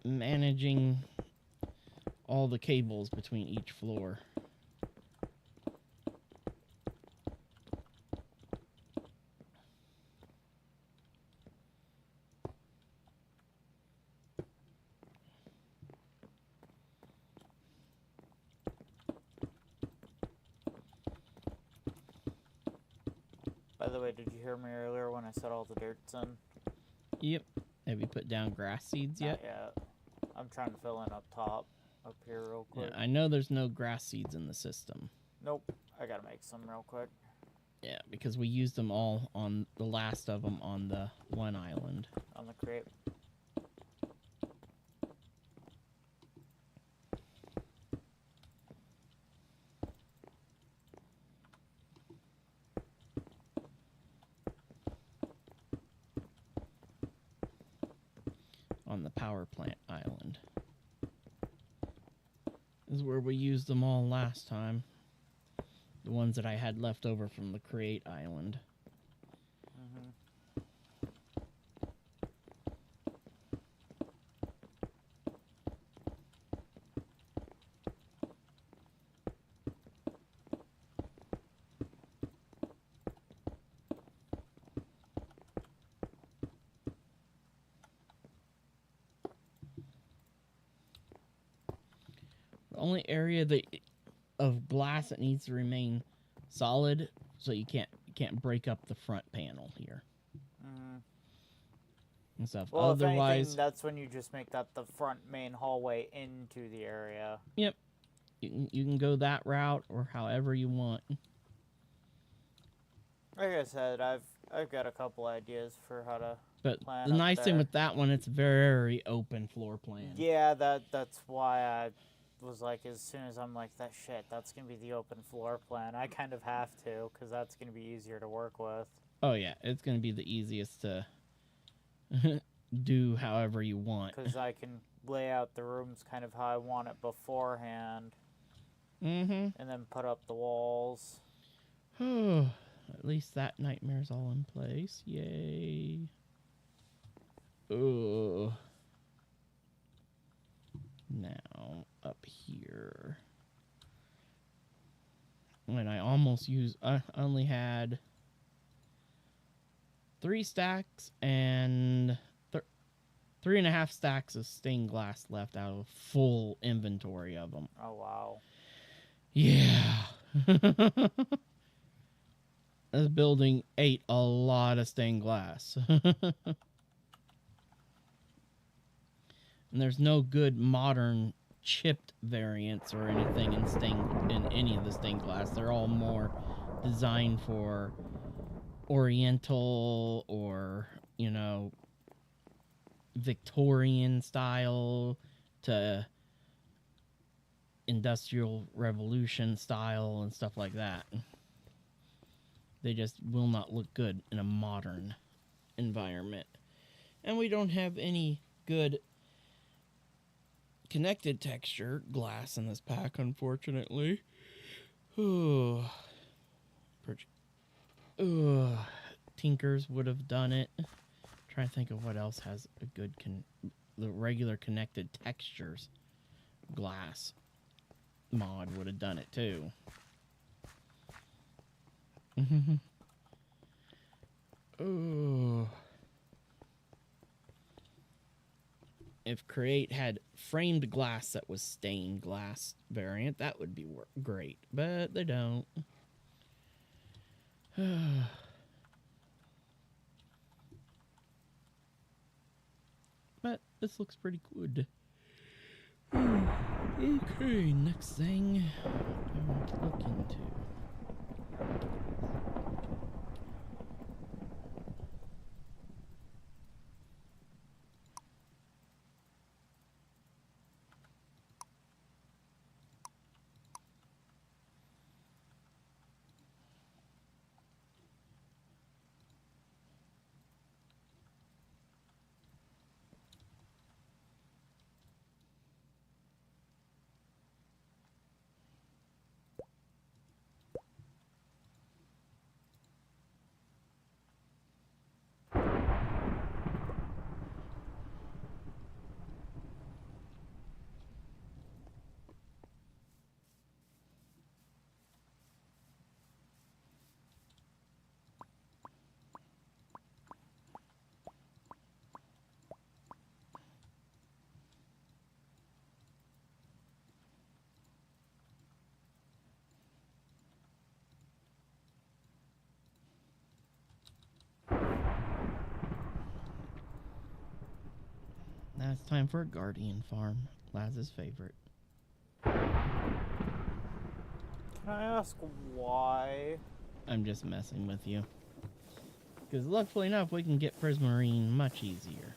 managing all the cables between each floor. By the way, did you hear me earlier when I said all the dirt's in? Yep. Have you put down grass seeds yet? Not yet. I'm trying to fill in up top, up here real quick. Yeah, I know there's no grass seeds in the system. Nope. I gotta make some real quick. Yeah, because we used them all on the last of them on the one island. On the crate. On the power plant island. This is where we used them all last time. The ones that I had left over from the Create Island. The only area that of glass that needs to remain solid, so you can't break up the front panel here and stuff. Well, Otherwise, if anything, that's when you just make that the front main hallway into the area. Yep, you can go that route or however you want. Like I said, I've got a couple ideas for how to. But plan the up nice thing there. with that one, it's very open floor plan. Yeah, that's why I was like, as soon as I'm like, that shit, that's gonna be the open floor plan. I kind of have to, because that's gonna be easier to work with. Oh yeah, it's gonna be the easiest to do however you want. Because I can lay out the rooms kind of how I want it beforehand, Mm-hmm. and then put up the walls. At least that nightmare's all in place. Yay. Ugh. Now, up here. When I almost used... I only had 3 stacks and 3.5 stacks of stained glass left out of a full inventory of them. Oh, wow. Yeah. This building ate a lot of stained glass. And there's no good modern chipped variants or anything in any of the stained glass. They're all more designed for Oriental or, you know, Victorian style to Industrial Revolution style and stuff like that. They just will not look good in a modern environment. And we don't have any good connected texture glass in this pack, unfortunately. Tinkers would have done it. Trying to think of what else has a good the regular connected textures glass mod would have done it too. If Create had framed glass that was stained glass variant, that would be great, but they don't. But this looks pretty good. Okay, next thing I want to look into. it's time for a guardian farm. Laz's favorite. Can I ask why? I'm just messing with you. Because luckily enough, we can get Prismarine much easier.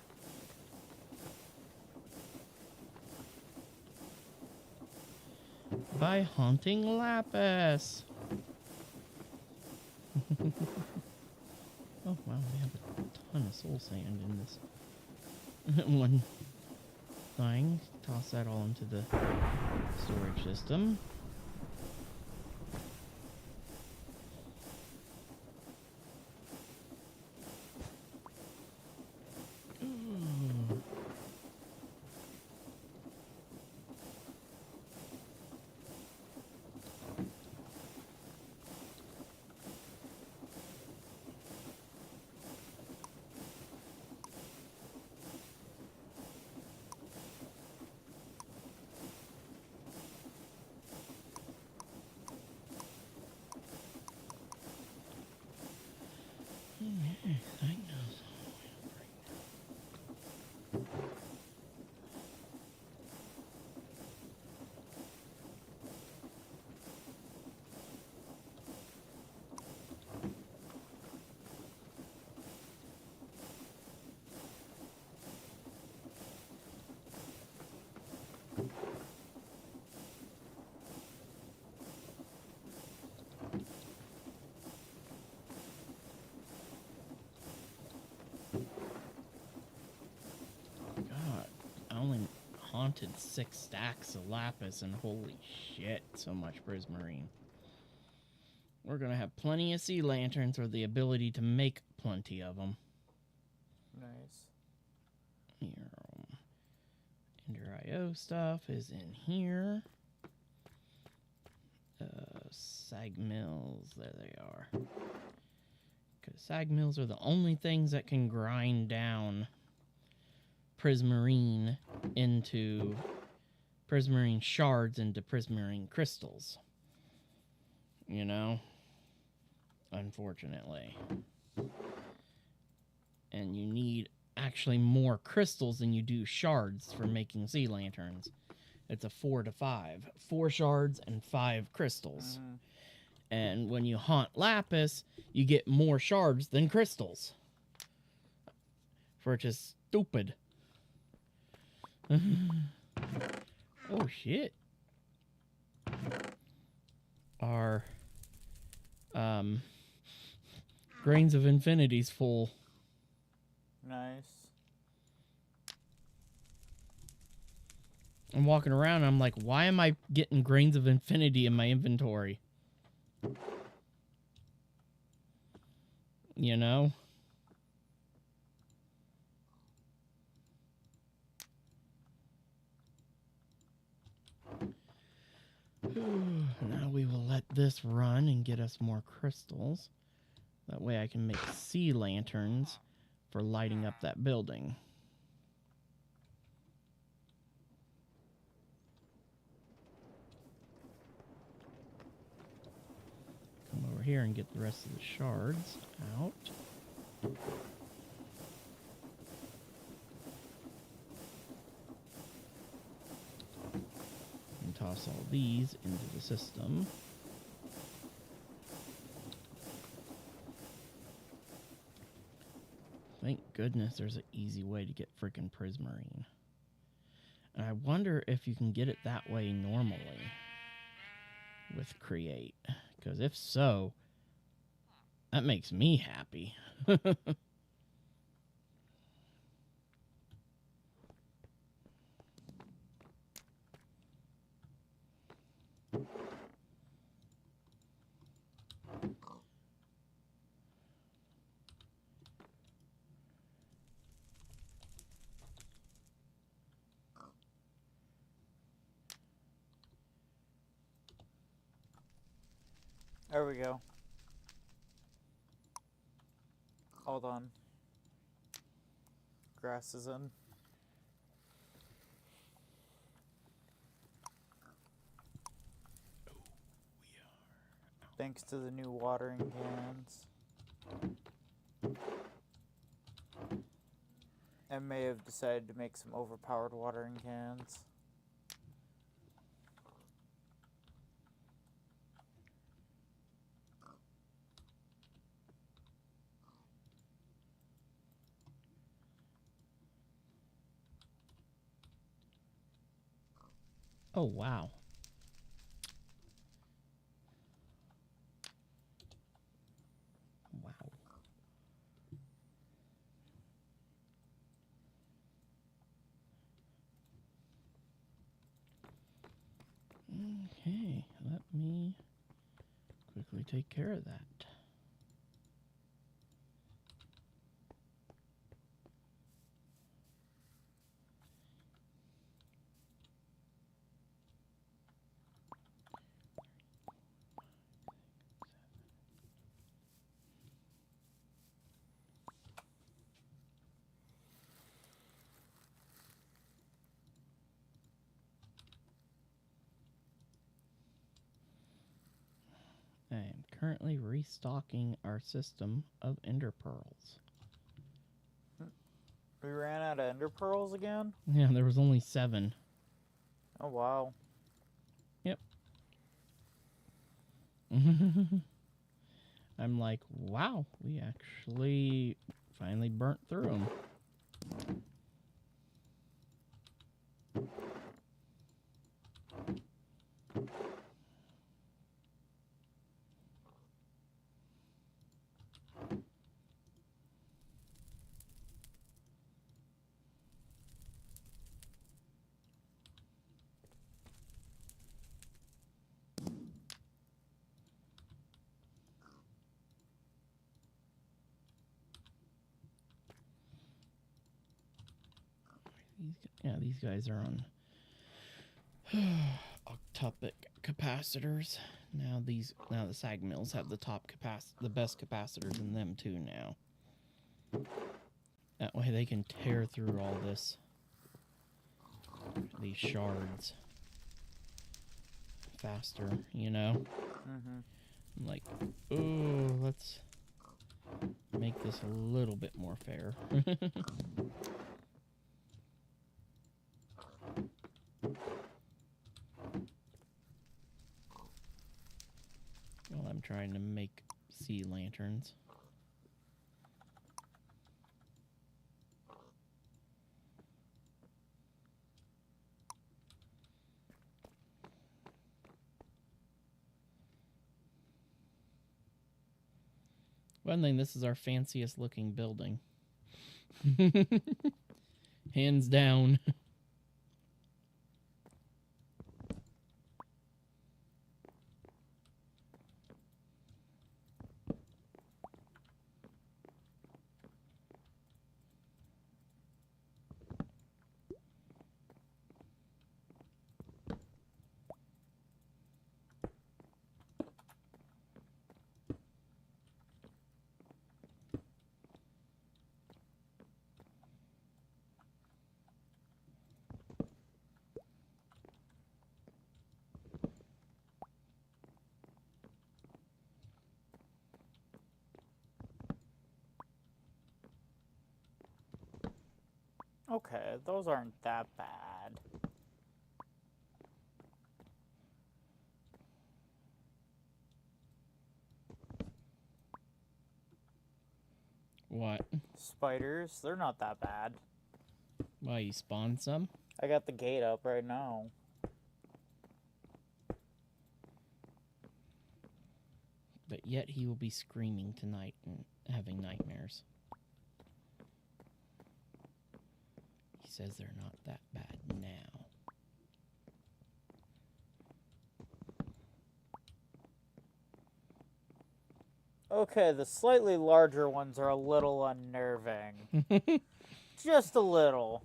By haunting Lapis. Oh wow, we have a ton of soul sand in this one thing. Toss that all into the storage system. Ooh. I know. God, I only haunted 6 stacks of Lapis, and holy shit, so much Prismarine. We're gonna have plenty of sea lanterns or the ability to make plenty of them. Nice. Here, Ender IO stuff is in here. Sag mills, there they are. Because sag mills are the only things that can grind down Prismarine into Prismarine shards into Prismarine crystals. You know? Unfortunately. And you need actually more crystals than you do shards for making sea lanterns. It's a 4 to 5. 4 shards and 5 crystals. Mm-hmm. And when you haunt Lapis, you get more shards than crystals. Which is stupid. Oh shit. Our Grains of Infinity's full. Nice. I'm walking around and I'm like, why am I getting Grains of Infinity in my inventory? You know? Now we will let this run and get us more crystals. That way I can make sea lanterns for lighting up that building. Come over here and get the rest of the shards out. And toss all these into the system. Thank goodness there's an easy way to get freaking Prismarine. And I wonder if you can get it that way normally with Create. Because if so, that makes me happy. There we go. Hold on. Grass is in. Thanks to the new watering cans. I may have decided to make some overpowered watering cans. Oh, wow. Wow. Okay, let me quickly take care of that. I am currently restocking our system of ender pearls. We ran out of ender pearls again? Yeah, there was only 7. Oh, wow. Yep. I'm like, wow, we actually finally burnt through them. These guys are on octupic capacitors. Now the sag mills have the best capacitors in them too now. That way they can tear through all these shards faster, you know? Mm-hmm. I'm like, oh, let's make this a little bit more fair. Well, I'm trying to make sea lanterns. One thing, this is our fanciest looking building. Hands down. Okay, those aren't that bad. What? Spiders, they're not that bad. Why, you spawned some? I got the gate up right now. But yet he will be screaming tonight and having nightmares. He says they're not that bad now. Okay, the slightly larger ones are a little unnerving. Just a little.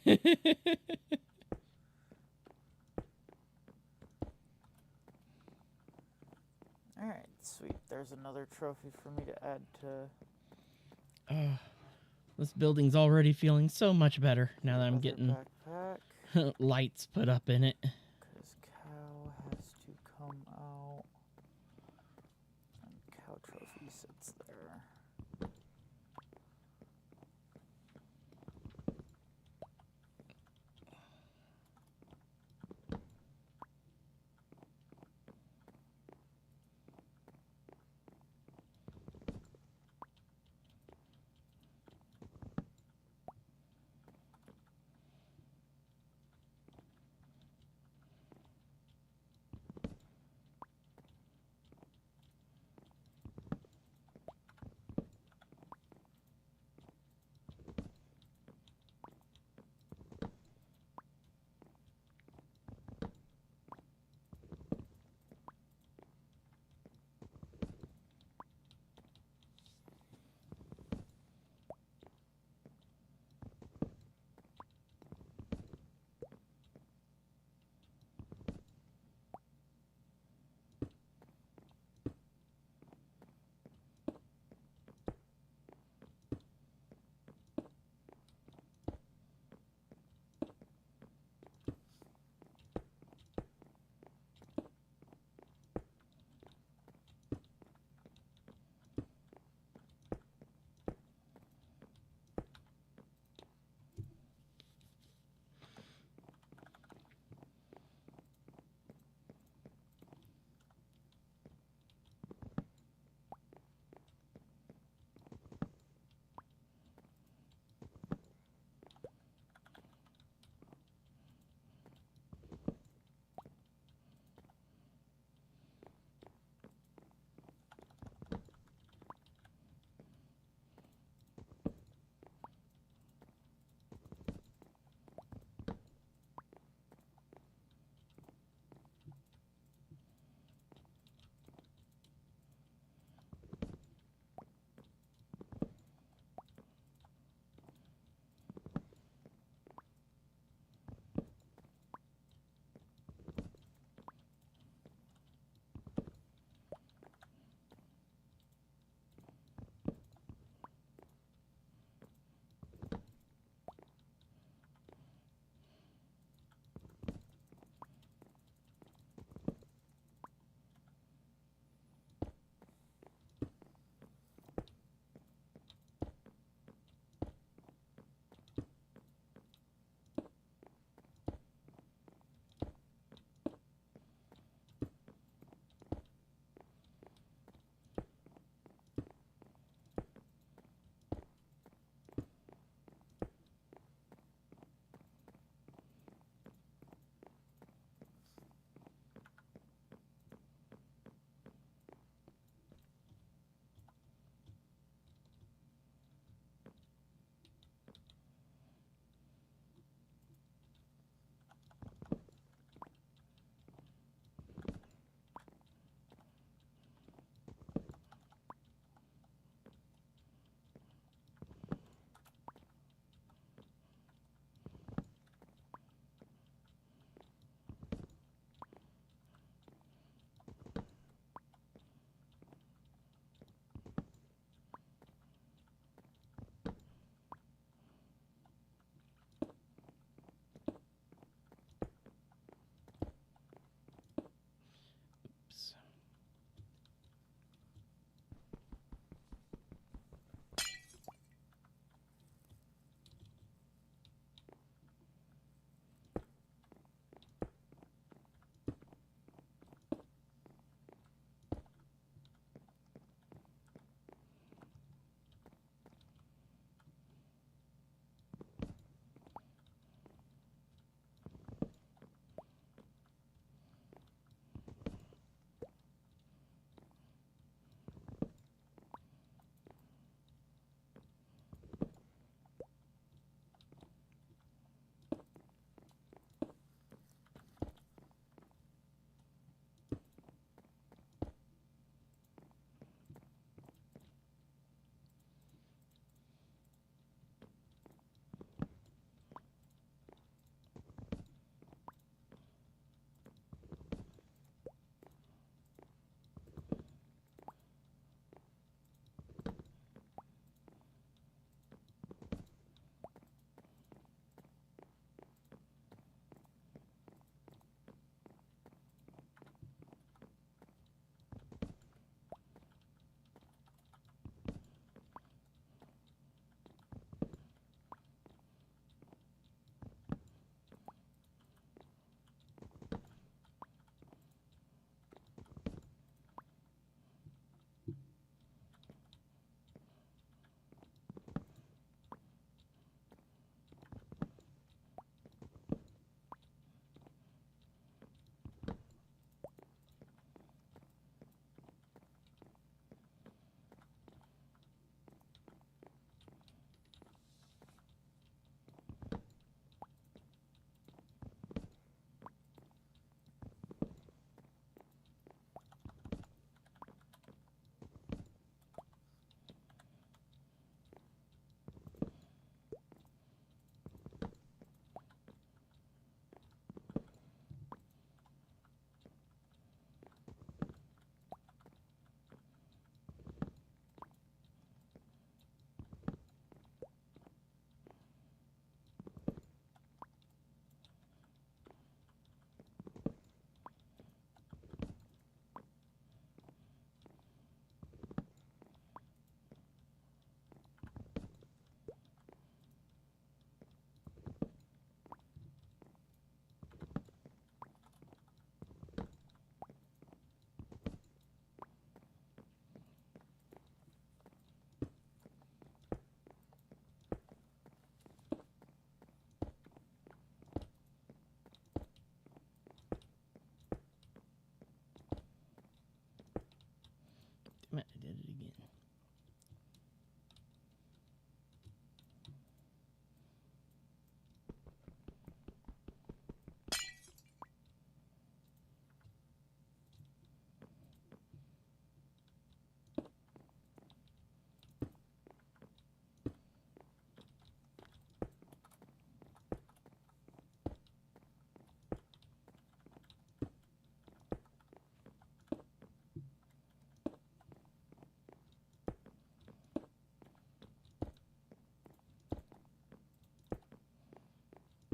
Alright, sweet. There's another trophy for me to add to... This building's already feeling so much better now that I'm getting backpack. lights put up in it. Because cow has to come out. And cow trophy sits there.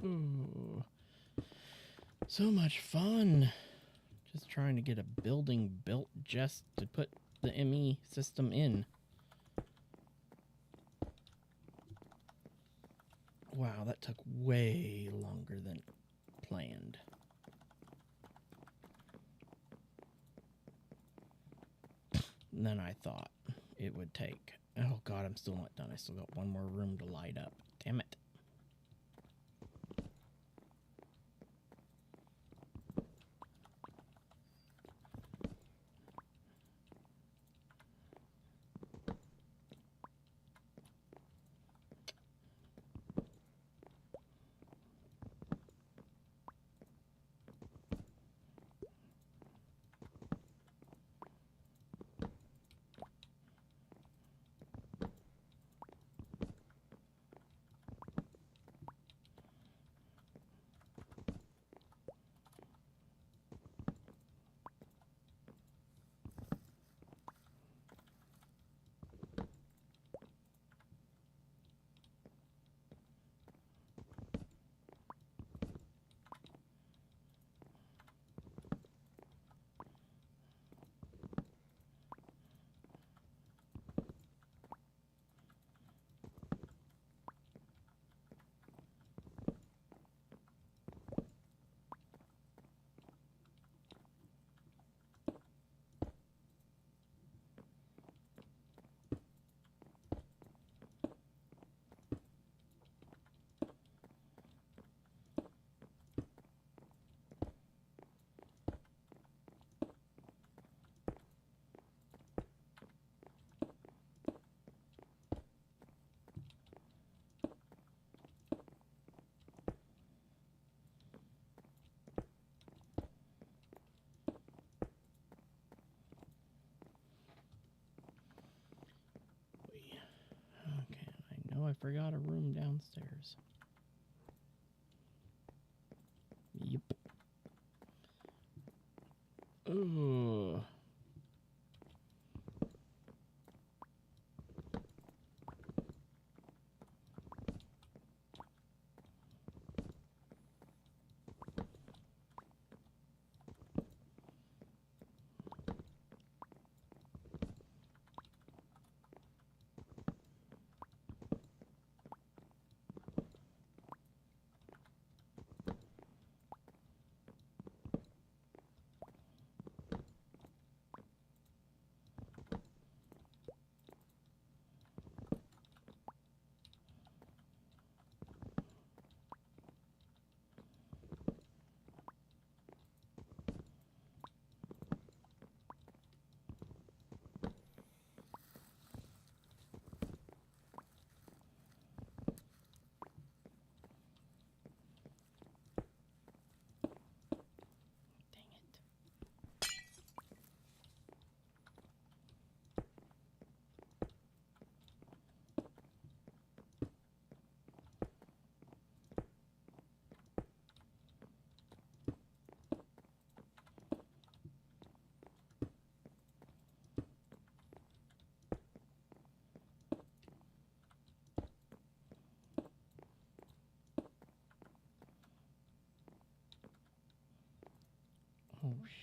Ooh. So much fun. Just trying to get a building built just to put the ME system in. Wow, that took way longer than planned. Than I thought it would take. Oh god, I'm still not done. I still got one more room to light up. Damn it. Okay, I know I forgot a room downstairs. Yep. Ooh. Dang it. Oh, shit.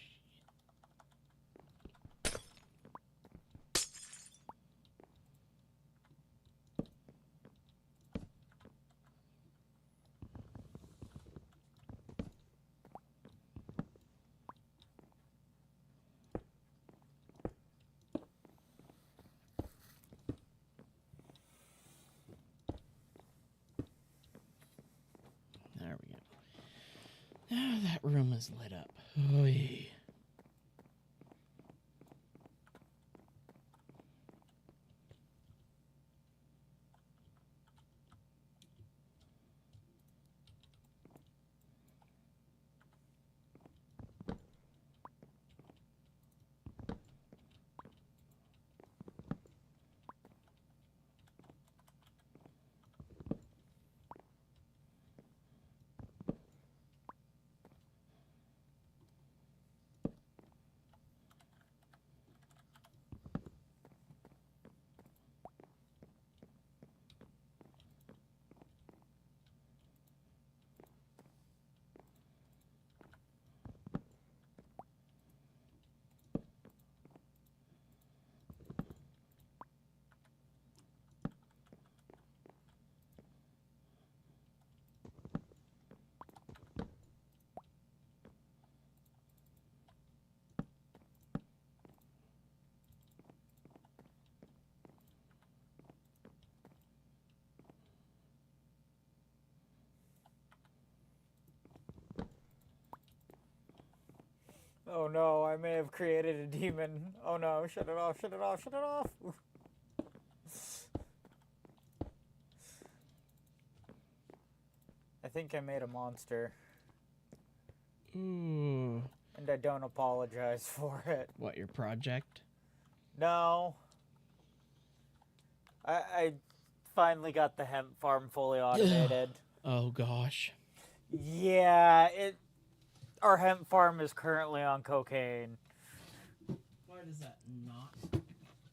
There we go. Now that room is lit up. Oy. Oh no, I may have created a demon. Oh no, shut it off, shut it off, shut it off. I think I made a monster. Ooh. And I don't apologize for it. What, your project? No. I finally got the hemp farm fully automated. Oh gosh. Yeah, our hemp farm is currently on cocaine. Why does that not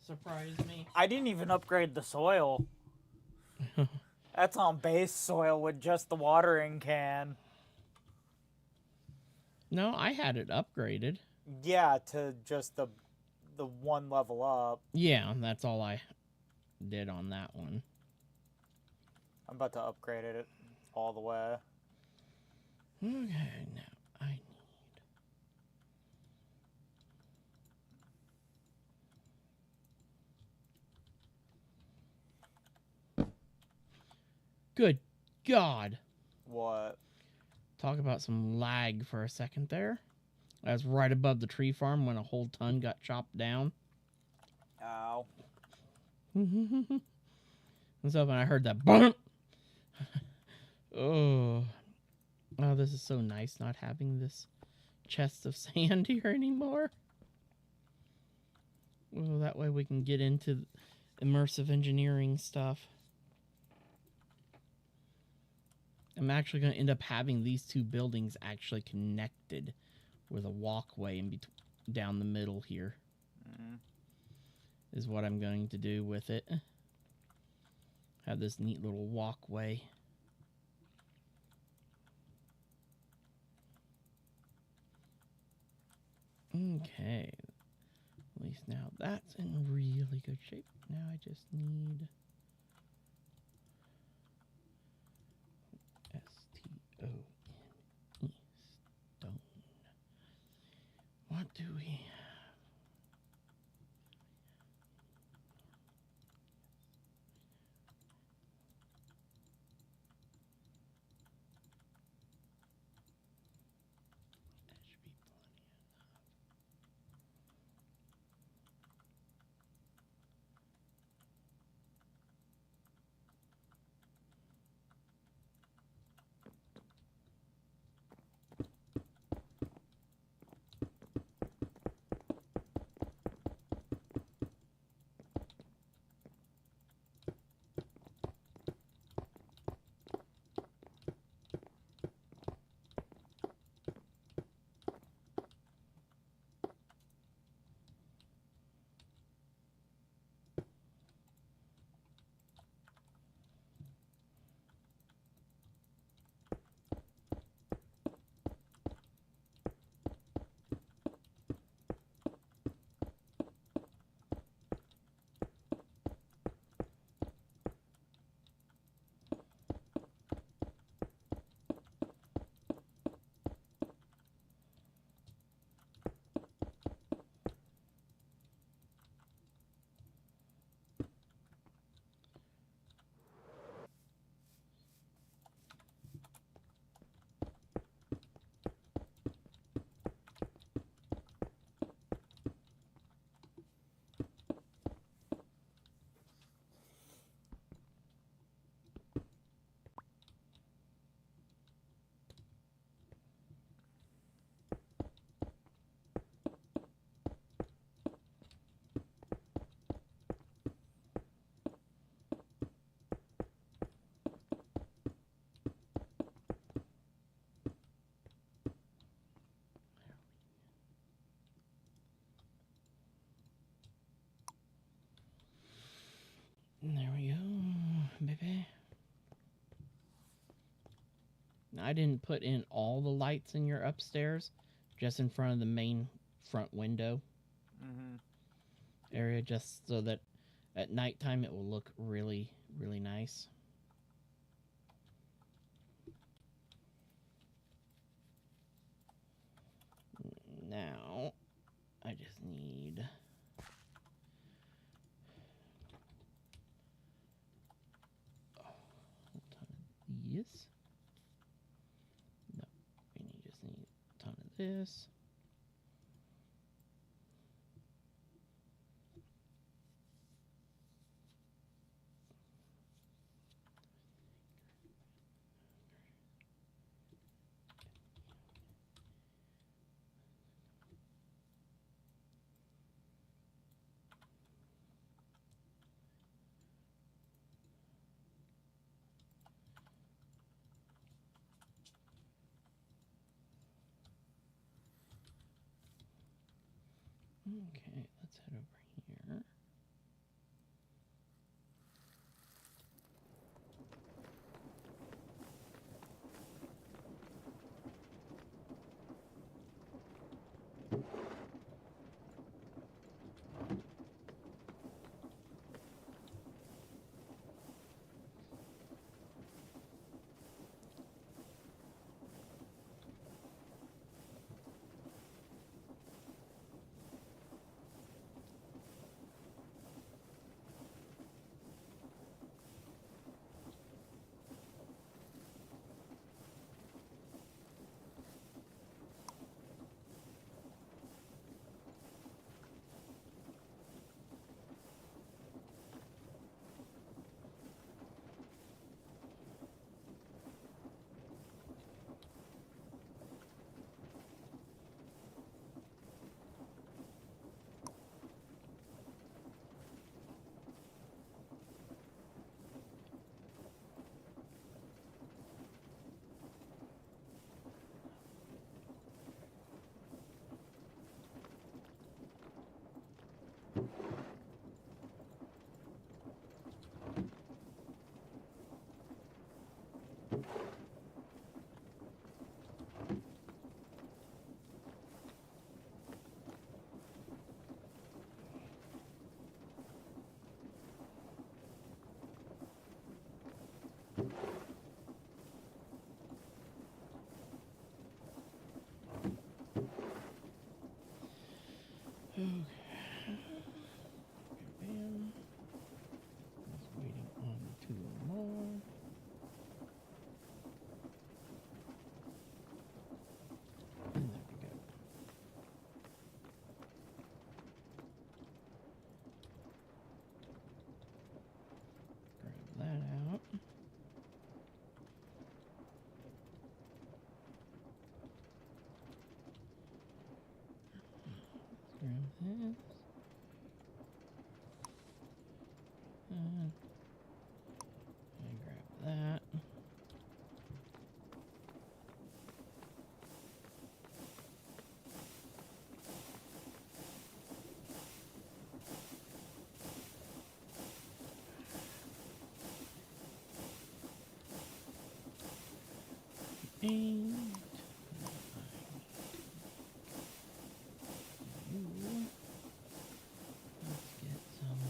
surprise me? I didn't even upgrade the soil. That's on base soil with just the watering can. No, I had it upgraded. Yeah, to just the one level up. Yeah, that's all I did on that one. I'm about to upgrade it all the way. Okay, now I need... Good God. What? Talk about some lag for a second there. I was right above the tree farm when a whole ton got chopped down. Ow. And so when I heard that bump, oh, this is so nice not having this chest of sand here anymore. Oh, that way we can get into immersive engineering stuff. I'm actually going to end up having these two buildings actually connected with a walkway down the middle here. Is what I'm going to do with it. Have this neat little walkway. Okay. At least now that's in really good shape. Now I just need STONE. Stone. What do we have? That should be plenty enough. There we go, baby. I didn't put in all the lights in your upstairs, just in front of the main front window area, just so that at nighttime it will look really, really nice. Now, I just need... Yes. No, just need a ton of this. Okay, let's head over here. Okay. Bam. Just waiting on 2 more. And there we go. Grab that out. Grab this. And grab that. And let's get some.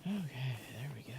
Okay, there we go.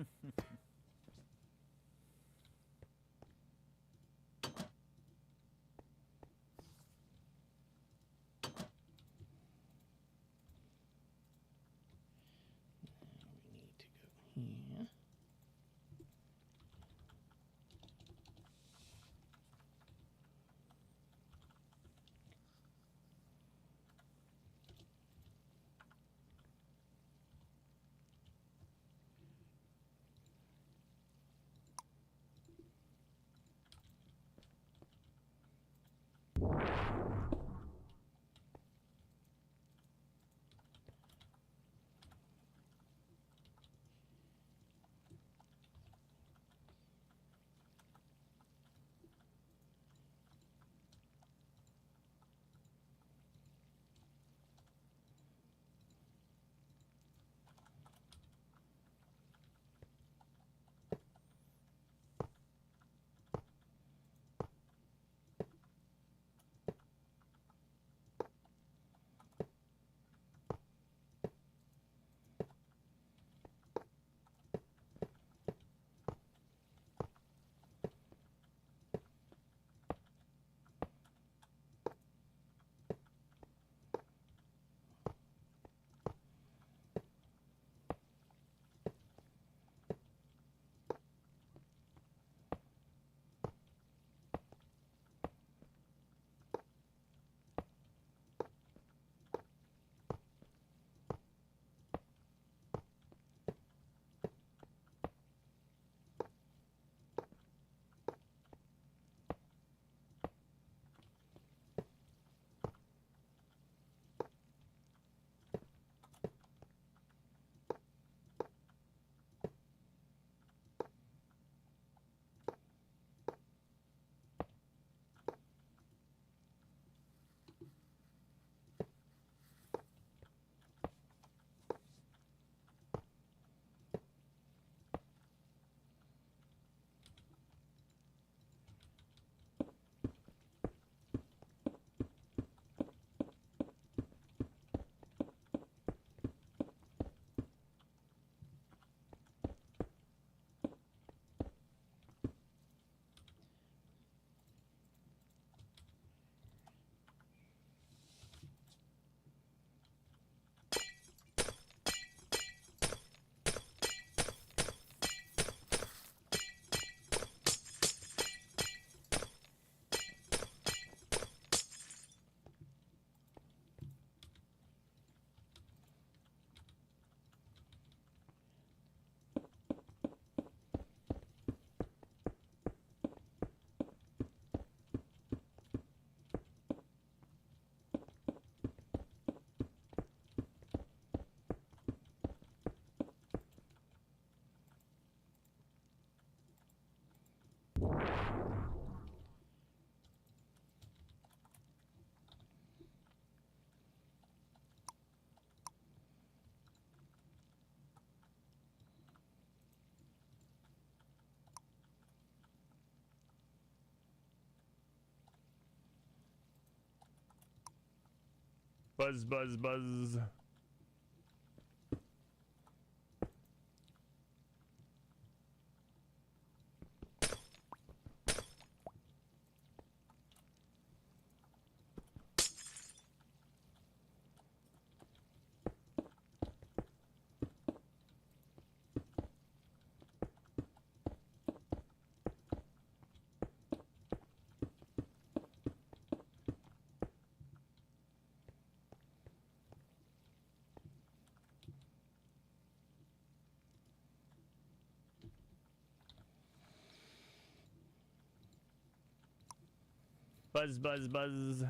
We need to go here. Buzz, buzz, buzz. Buzz, buzz, buzz.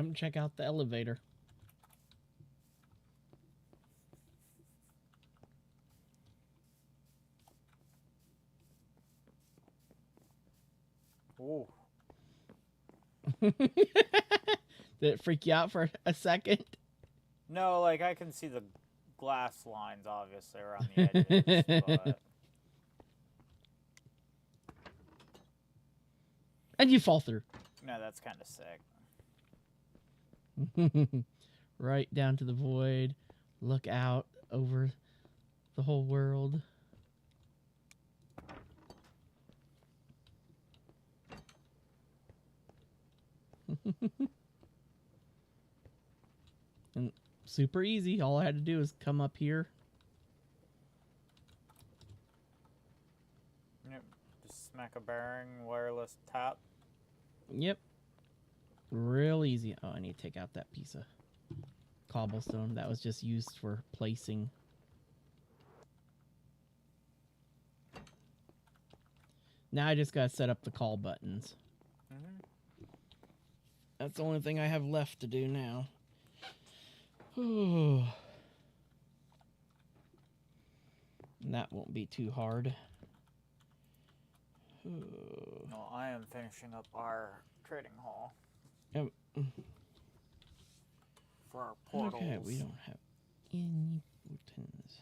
Come check out the elevator. Ooh. Did it freak you out for a second? No, like, I can see the glass lines, obviously, around the edges, but... And you fall through. No, that's kind of sick. Right down to the void. Look out over the whole world. And super easy. All I had to do is come up here. Yep. Just smack a bearing, wireless tap. Yep. Real easy. Oh, I need to take out that piece of cobblestone that was just used for placing. Now I just gotta set up the call buttons. That's the only thing I have left to do now. And that won't be too hard. Well, I am finishing up our trading hall for our portals. Okay, we don't have any buttons.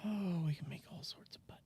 Oh, we can make all sorts of buttons.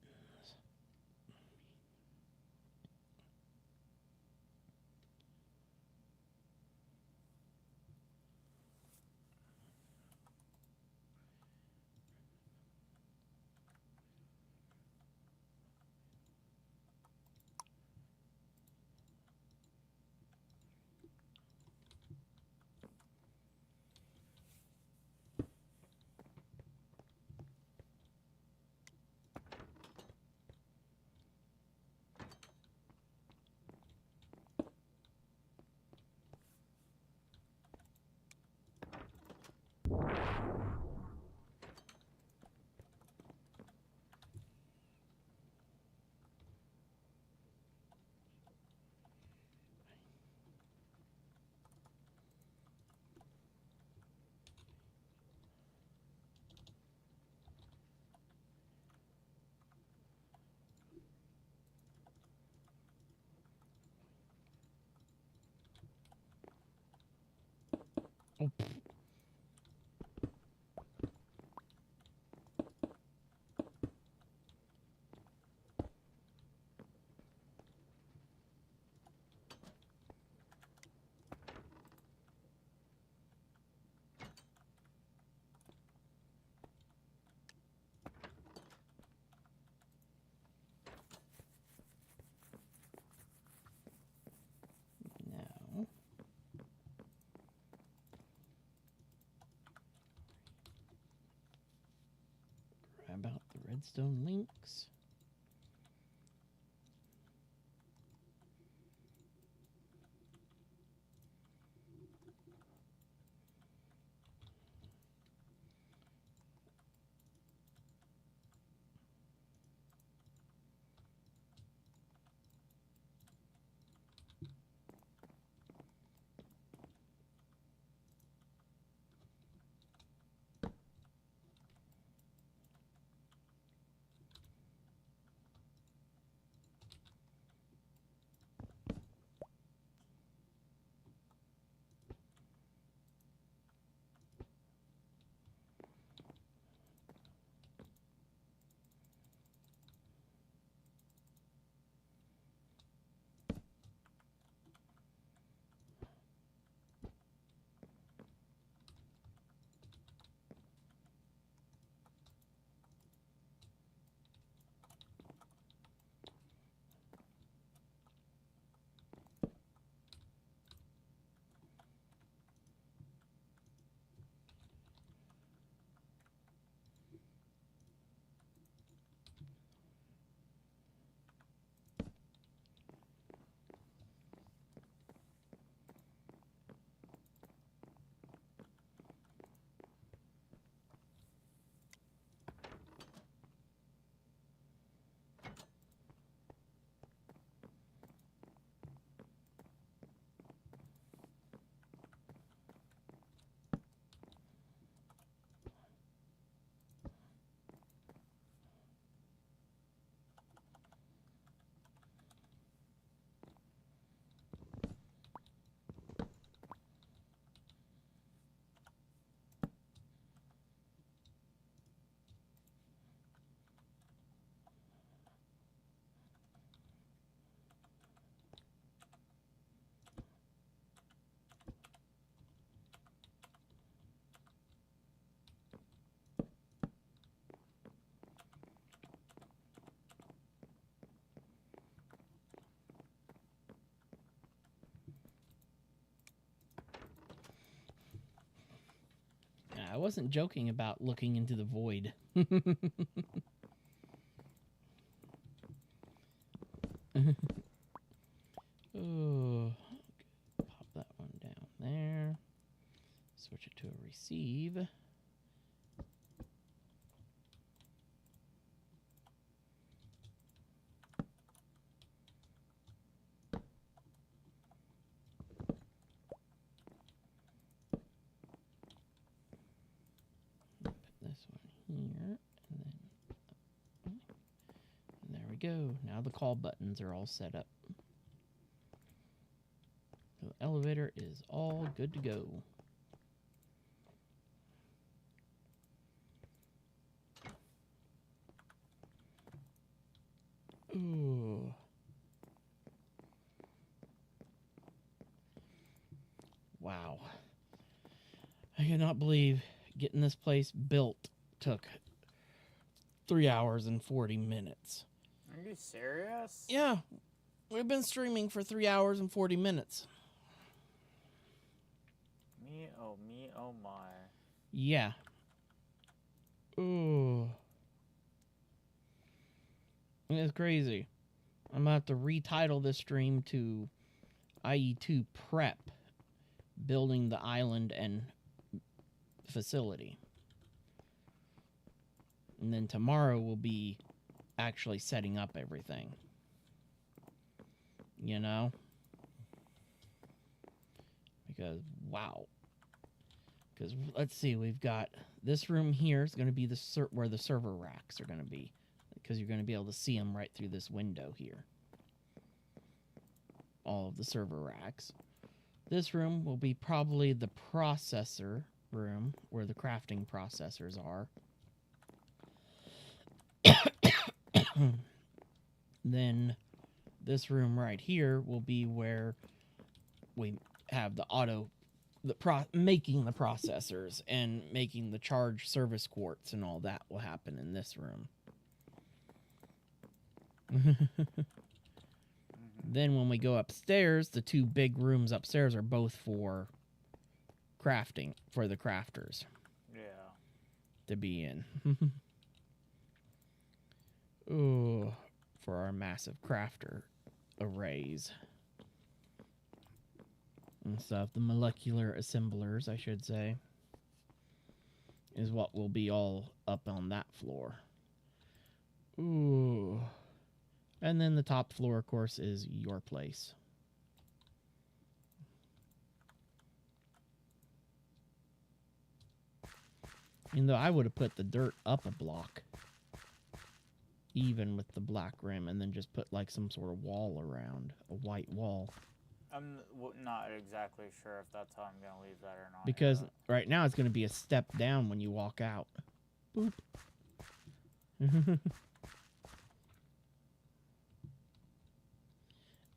Oh. Now, grab out the redstone links. wasn't joking about looking into the void. Oh, pop that one down there. Switch it to a receive. Put this one here, and then and there we go. Now the call buttons are all set up. The elevator is all good to go. Ooh. Wow. I cannot believe getting this place built took 3 hours and 40 minutes. Are you serious? Yeah. We've been streaming for 3 hours and 40 minutes. Me, oh my. Yeah. Ooh. It's crazy. I'm gonna have to retitle this stream to AE2 Prep, building the island and facility. And then tomorrow will be actually setting up everything. You know? Because, wow. Because, let's see, we've got this room here is going to be where the server racks are going to be. Because you're going to be able to see them right through this window here. All of the server racks. This room will be probably the processor room, where the crafting processors are. Then this room right here will be where we have making the processors and making the charge service quartz, and all that will happen in this room. Then when we go upstairs, the two big rooms upstairs are both for crafting, for the crafters. Yeah. To be in. Ooh, for our massive crafter arrays and stuff. The molecular assemblers, I should say, is what will be all up on that floor. Ooh. And then the top floor, of course, is your place. Even though I would have put the dirt up a block, even with the black rim, and then just put like some sort of wall around, a white wall. I'm not exactly sure if that's how I'm going to leave that or not. Because right now it's going to be a step down when you walk out. Boop.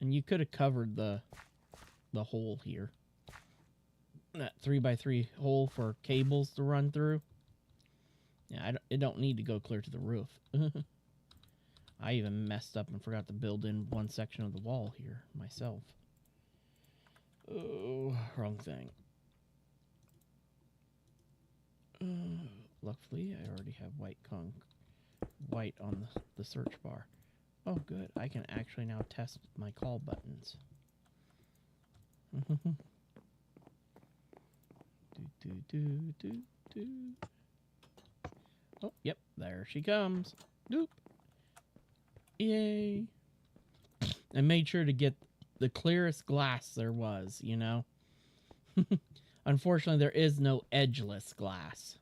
And you could have covered the hole here. That 3x3 hole for cables to run through. Yeah, it don't need to go clear to the roof. I even messed up and forgot to build in one section of the wall here myself. Oh, wrong thing. Luckily, I already have white on the search bar. Oh, good. I can actually now test my call buttons. Oh, yep. There she comes. Doop. Yay. I made sure to get the clearest glass there was, you know. Unfortunately, there is no edgeless glass.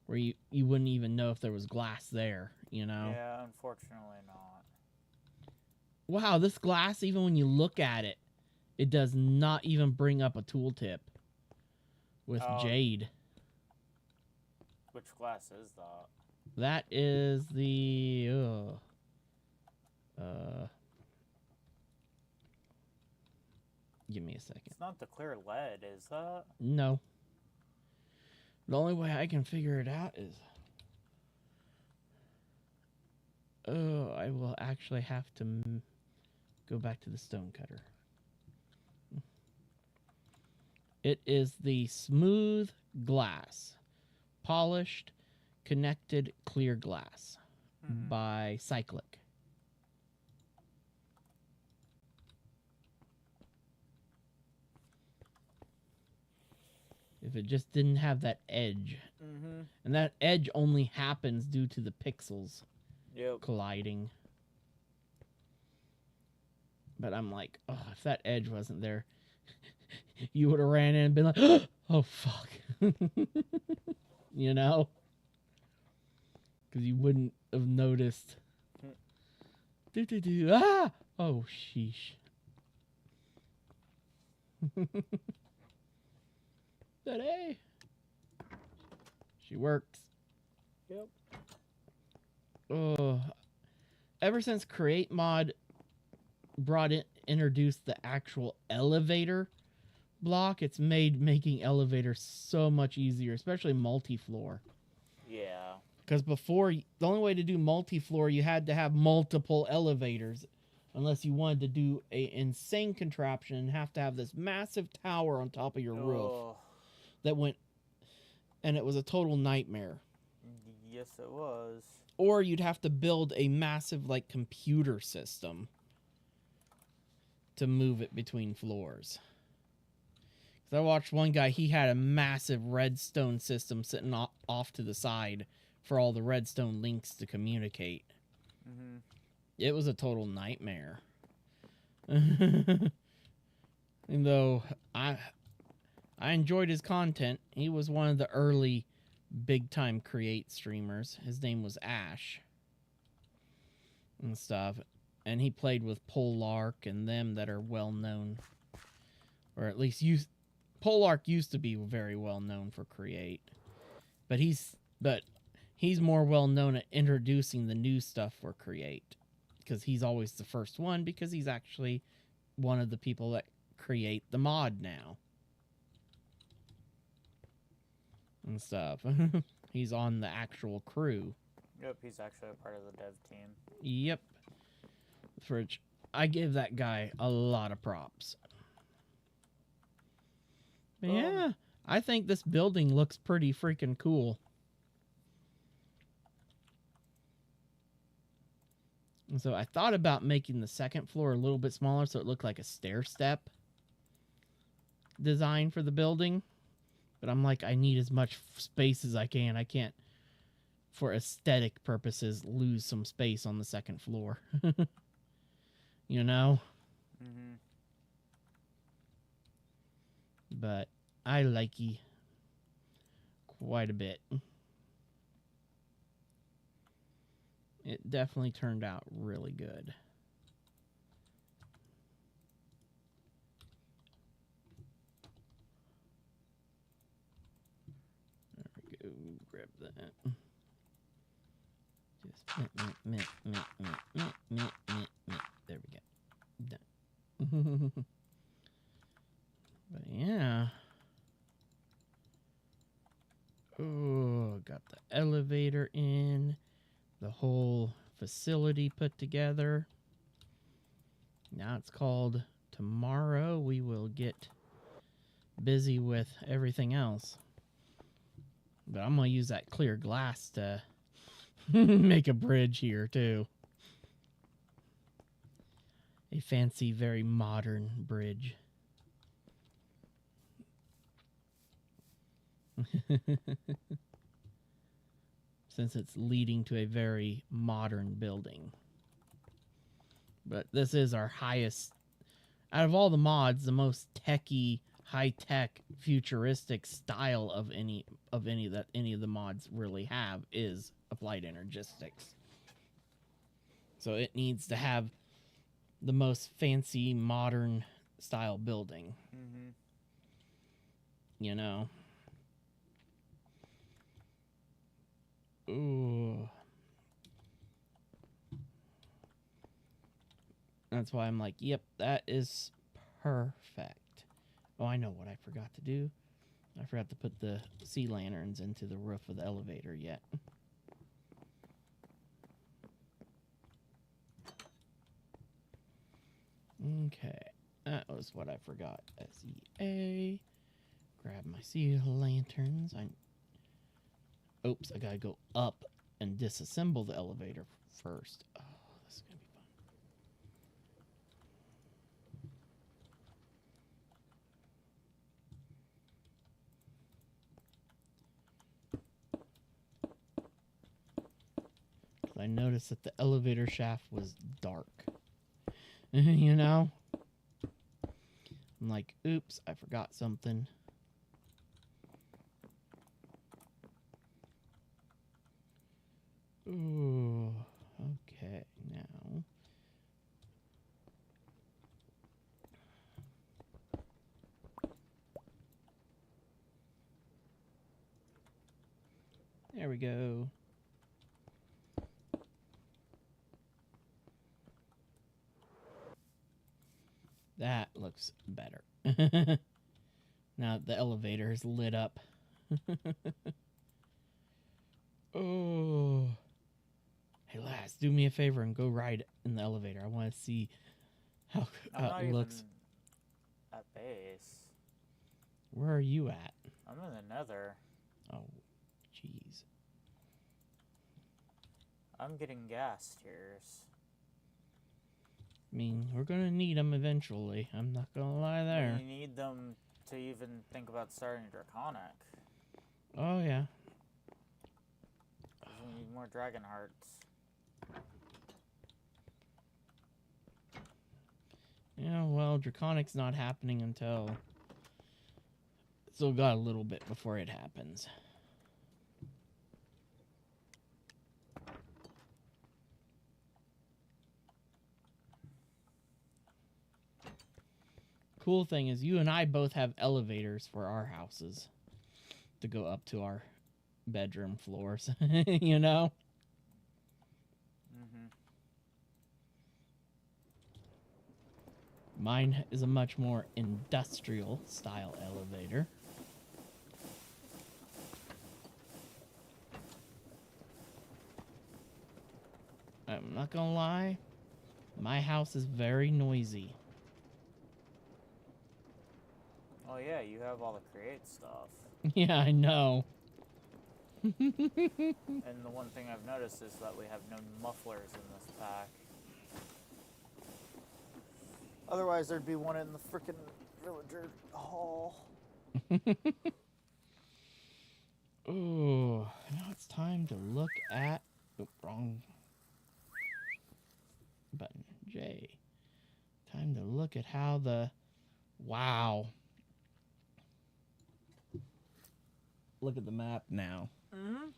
Where you wouldn't even know if there was glass there, you know. Yeah, unfortunately not. Wow, this glass, even when you look at it, it does not even bring up a tooltip with jade. Which glass is that? That is the... give me a second. It's not the clear lead, is that? No. The only way I can figure it out is... Oh, I will actually have to go back to the stone cutter. It is the smooth glass, polished, connected clear glass by Cyclic. If it just didn't have that edge. And that edge only happens due to the pixels colliding. But I'm like, oh, if that edge wasn't there, you would have ran in and been like, oh, fuck. You know? Because you wouldn't have noticed. Ah! Oh, sheesh. That A. She works. Yep. Oh, ever since Create Mod introduced the actual elevator block, it's made making elevators so much easier, especially multi-floor. Yeah. Because before, the only way to do multi-floor, you had to have multiple elevators, unless you wanted to do a insane contraption and have to have this massive tower on top of your roof that went, and it was a total nightmare. Yes, it was. Or you'd have to build a massive, like, computer system to move it between floors. Because I watched one guy, he had a massive redstone system sitting off to the side for all the redstone links to communicate. It was a total nightmare. And though I enjoyed his content, he was one of the early big-time Create streamers. His name was Ash and stuff. And he played with Polark and them that are well-known. Or at least Polark used to be very well-known for Create. But he's more well-known at introducing the new stuff for Create. Because he's always the first one, because he's actually one of the people that create the mod now. And stuff. He's on the actual crew. Yep, he's actually a part of the dev team. Yep. For which I give that guy a lot of props. But yeah, I think this building looks pretty freaking cool. And so I thought about making the second floor a little bit smaller so it looked like a stair step design for the building. But I'm like, I need as much space as I can. I can't, for aesthetic purposes, lose some space on the second floor. You know? But I like ye quite a bit. It definitely turned out really good. There we go. Grab that. Just there we go. Done. But yeah. Oh, got the elevator in. The whole facility put together. Now it's called tomorrow. We will get busy with everything else. But I'm going to use that clear glass to make a bridge here, too. A fancy, very modern bridge. Since it's leading to a very modern building. But this is our highest, out of all the mods, the most techy, high-tech, futuristic style of any that any of the mods really have is Applied Energistics. So it needs to have the most fancy, modern style building. You know? Ooh. That's why I'm like, yep, that is perfect. Oh, I know what I forgot to do. I forgot to put the sea lanterns into the roof of the elevator yet. Okay, that was what I forgot. SEA. Grab my sea lanterns. Oops, I gotta go up and disassemble the elevator first. Oh, this is gonna be fun. I noticed that the elevator shaft was dark. You know? I'm like, oops, I forgot something. Ooh, okay, now. There we go. That looks better. Now the elevator is lit up. Oh. Hey, lass, do me a favor and go ride in the elevator. I want to see how it looks. At base. Where are you at? I'm in the nether. Oh, jeez. I'm getting gas tiers. I mean, we're going to need them eventually. I'm not going to lie there. You need them to even think about starting Draconic. Oh, yeah. 'Cause we need more Dragon Hearts. Yeah, well, Draconic's not happening until... Still got a little bit before it happens. Cool thing is you and I both have elevators for our houses to go up to our bedroom floors, you know? Mm-hmm. Mine is a much more industrial style elevator. I'm not gonna lie, my house is very noisy. Oh yeah, you have all the create stuff. Yeah, I know. And the one thing I've noticed is that we have no mufflers in this pack. Otherwise, there'd be one in the frickin' villager hall. Ooh, now it's time to look at... Oh, wrong button. J. Time to look at how the... Wow. Look at the map now. Mm-hmm.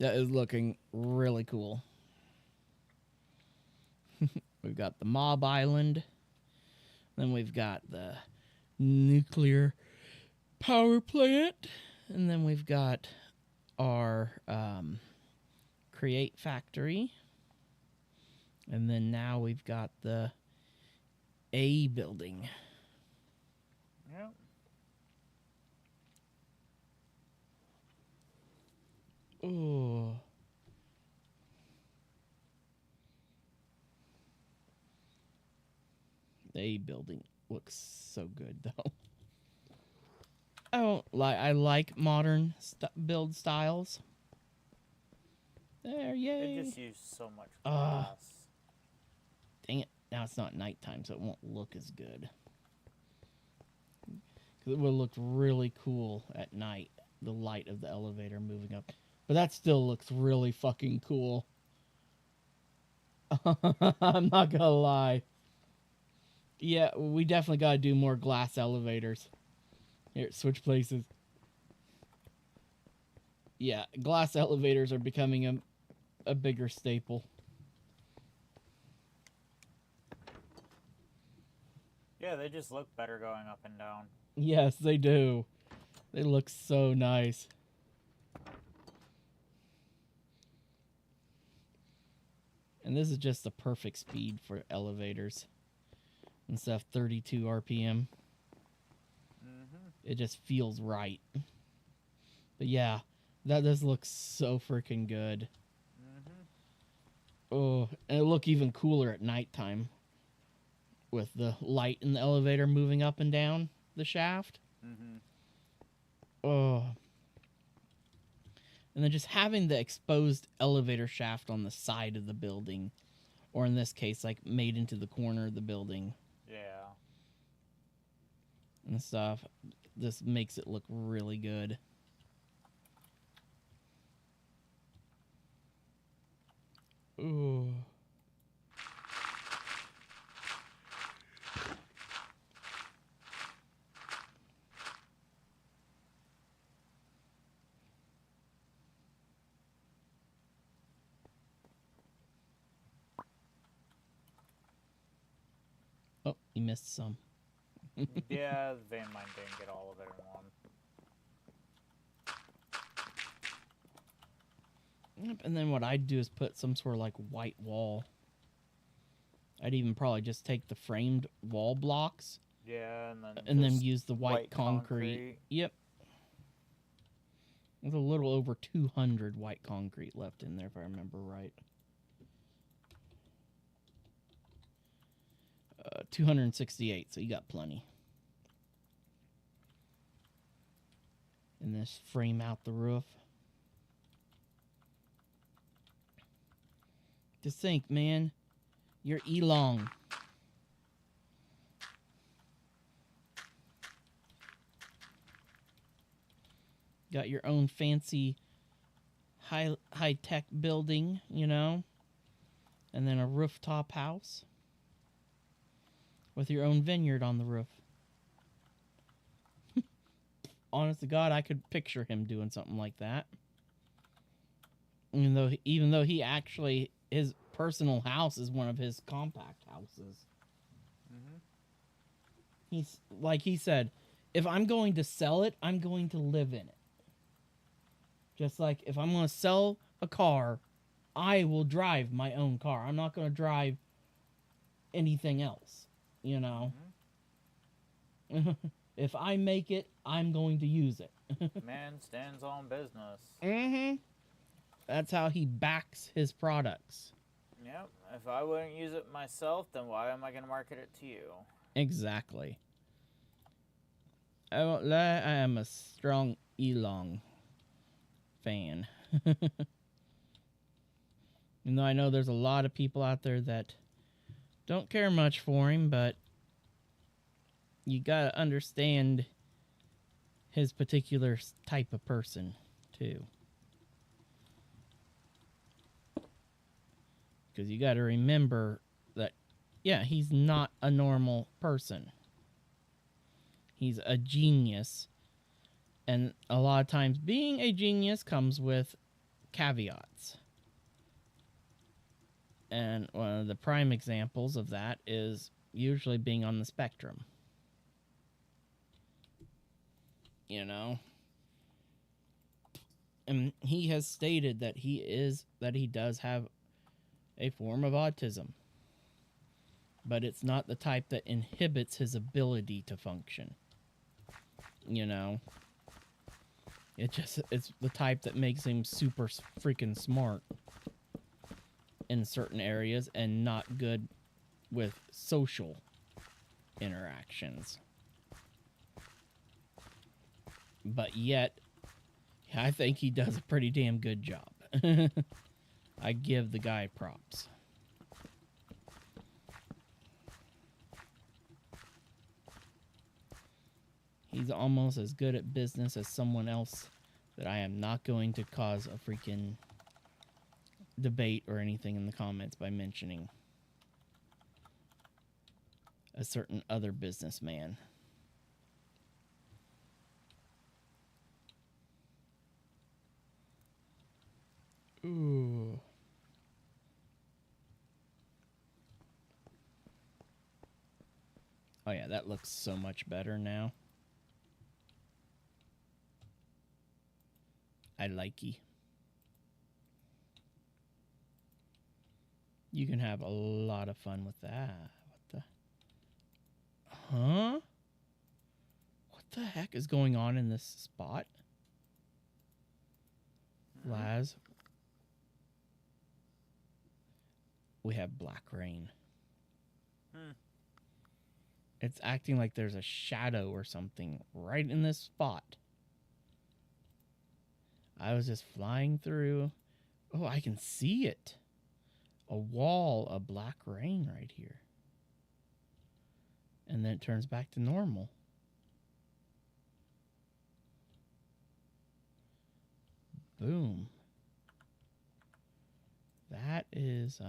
That is looking really cool. We've got the Mob Island. Then we've got the nuclear power plant. And then we've got our Create Factory. And then now we've got the AE building. Yep. Oh. The AE building looks so good, though. I like modern build styles. There, yay. They just use so much glass. Dang it. Now it's not nighttime, so it won't look as good. Because it would look really cool at night, the light of the elevator moving up. But that still looks really fucking cool. I'm not gonna lie. Yeah, we definitely gotta do more glass elevators. Here, switch places. Yeah, glass elevators are becoming a bigger staple. Yeah, they just look better going up and down. Yes, they do. They look so nice. And this is just the perfect speed for elevators. Instead of 32 RPM. Mm-hmm. It just feels right. But yeah, that does look so freaking good. Mm-hmm. Oh, and it'll look even cooler at nighttime. With the light in the elevator moving up and down the shaft. Mm-hmm. Oh. And then just having the exposed elevator shaft on the side of the building, or in this case, like made into the corner of the building. Yeah. And stuff. This makes it look really good. Ooh. Oh, you missed some. Yeah, the vein mine didn't get all of it in one. Yep, and then what I'd do is put some sort of like white wall. I'd even probably just take the framed wall blocks Yeah, and then just use the white concrete. Yep. There's a little over 200 white concrete left in there, if I remember right. 268, so you got plenty. And this frame out the roof. Just think, man, you're Elong. Got your own fancy high-tech building, you know, and then a rooftop house with your own vineyard on the roof. Honest to God, I could picture him doing something like that. Even though he actually, his personal house is one of his compact houses. Mm-hmm. He's like he said, if I'm going to sell it, I'm going to live in it. Just like if I'm going to sell a car, I will drive my own car. I'm not going to drive anything else, you know. Mm-hmm. If I make it, I'm going to use it. Man stands on business. Mm-hmm. That's how he backs his products. Yep. If I wouldn't use it myself, then why am I going to market it to you? Exactly. I won't lie, I am a strong Elong fan. Even though I know there's a lot of people out there that don't care much for him, but you gotta understand his particular type of person, too. Because you gotta remember that, yeah, he's not a normal person. He's a genius. And a lot of times being a genius comes with caveats. And one of the prime examples of that is usually being on the spectrum. You know? And he has stated that he does have a form of autism. But it's not the type that inhibits his ability to function. You know? It's the type that makes him super freaking smart in certain areas and not good with social interactions. But yet, I think he does a pretty damn good job. I give the guy props. He's almost as good at business as someone else that I am not going to cause a freaking debate or anything in the comments by mentioning. A certain other businessman. Ooh. Oh yeah, that looks so much better now. I likey. You can have a lot of fun with that. What the? Huh? What the heck is going on in this spot? Laz. We have black rain. It's acting like there's a shadow or something right in this spot. I was just flying through. Oh, I can see it. A wall of black rain right here. And then it turns back to normal. Boom. That is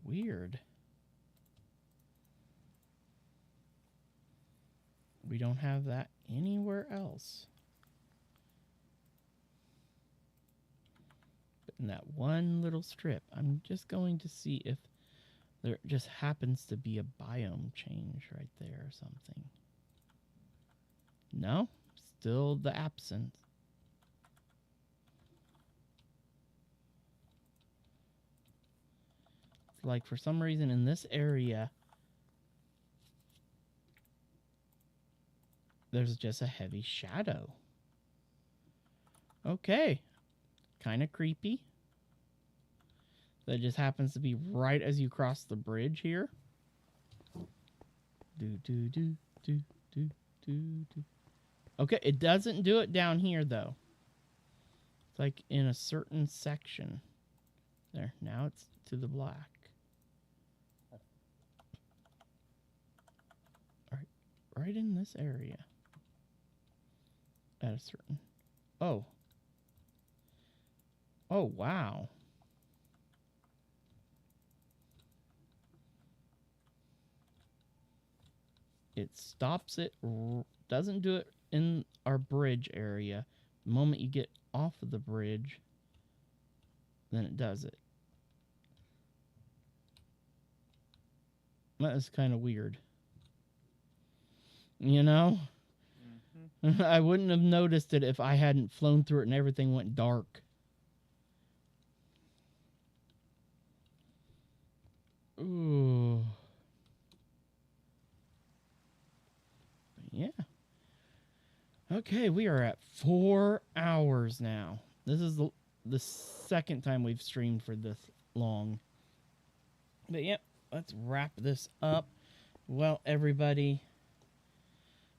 weird. We don't have that anywhere else. But in that one little strip, I'm just going to see if there just happens to be a biome change right there or something. No, still the absence. It's like for some reason in this area, there's just a heavy shadow. Okay. Kind of creepy. That just happens to be right as you cross the bridge here. Okay, it doesn't do it down here, though. It's like in a certain section. There, now it's to the black. Right in this area. At a certain... Oh. Oh, wow. It stops it, doesn't do it in our bridge area. The moment you get off of the bridge, then it does it. That is kind of weird. You know? Mm-hmm. I wouldn't have noticed it if I hadn't flown through it and everything went dark. Ooh. Yeah. Okay, we are at 4 hours now. This is the second time we've streamed for this long. But yep, let's wrap this up. Well, everybody,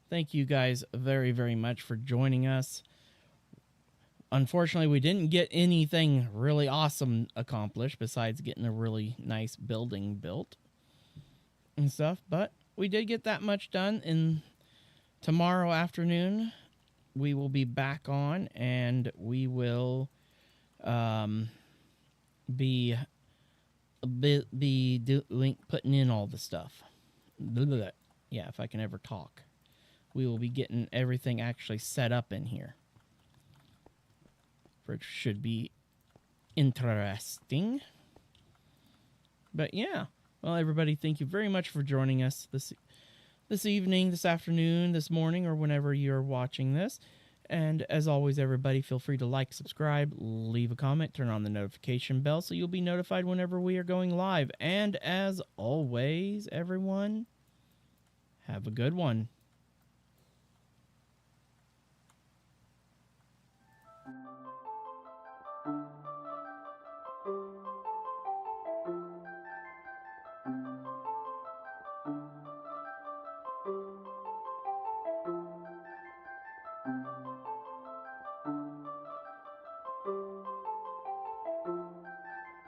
thank you guys very, very much for joining us. Unfortunately, we didn't get anything really awesome accomplished besides getting a really nice building built and stuff, but we did get that much done. In tomorrow afternoon, we will be back on, and we will be putting in all the stuff. Yeah, if I can ever talk. We will be getting everything actually set up in here. Which should be interesting. But yeah. Well, everybody, thank you very much for joining us this evening, this afternoon, this morning, or whenever you're watching this. And as always, everybody, feel free to like, subscribe, leave a comment, turn on the notification bell so you'll be notified whenever we are going live. And as always, everyone, have a good one.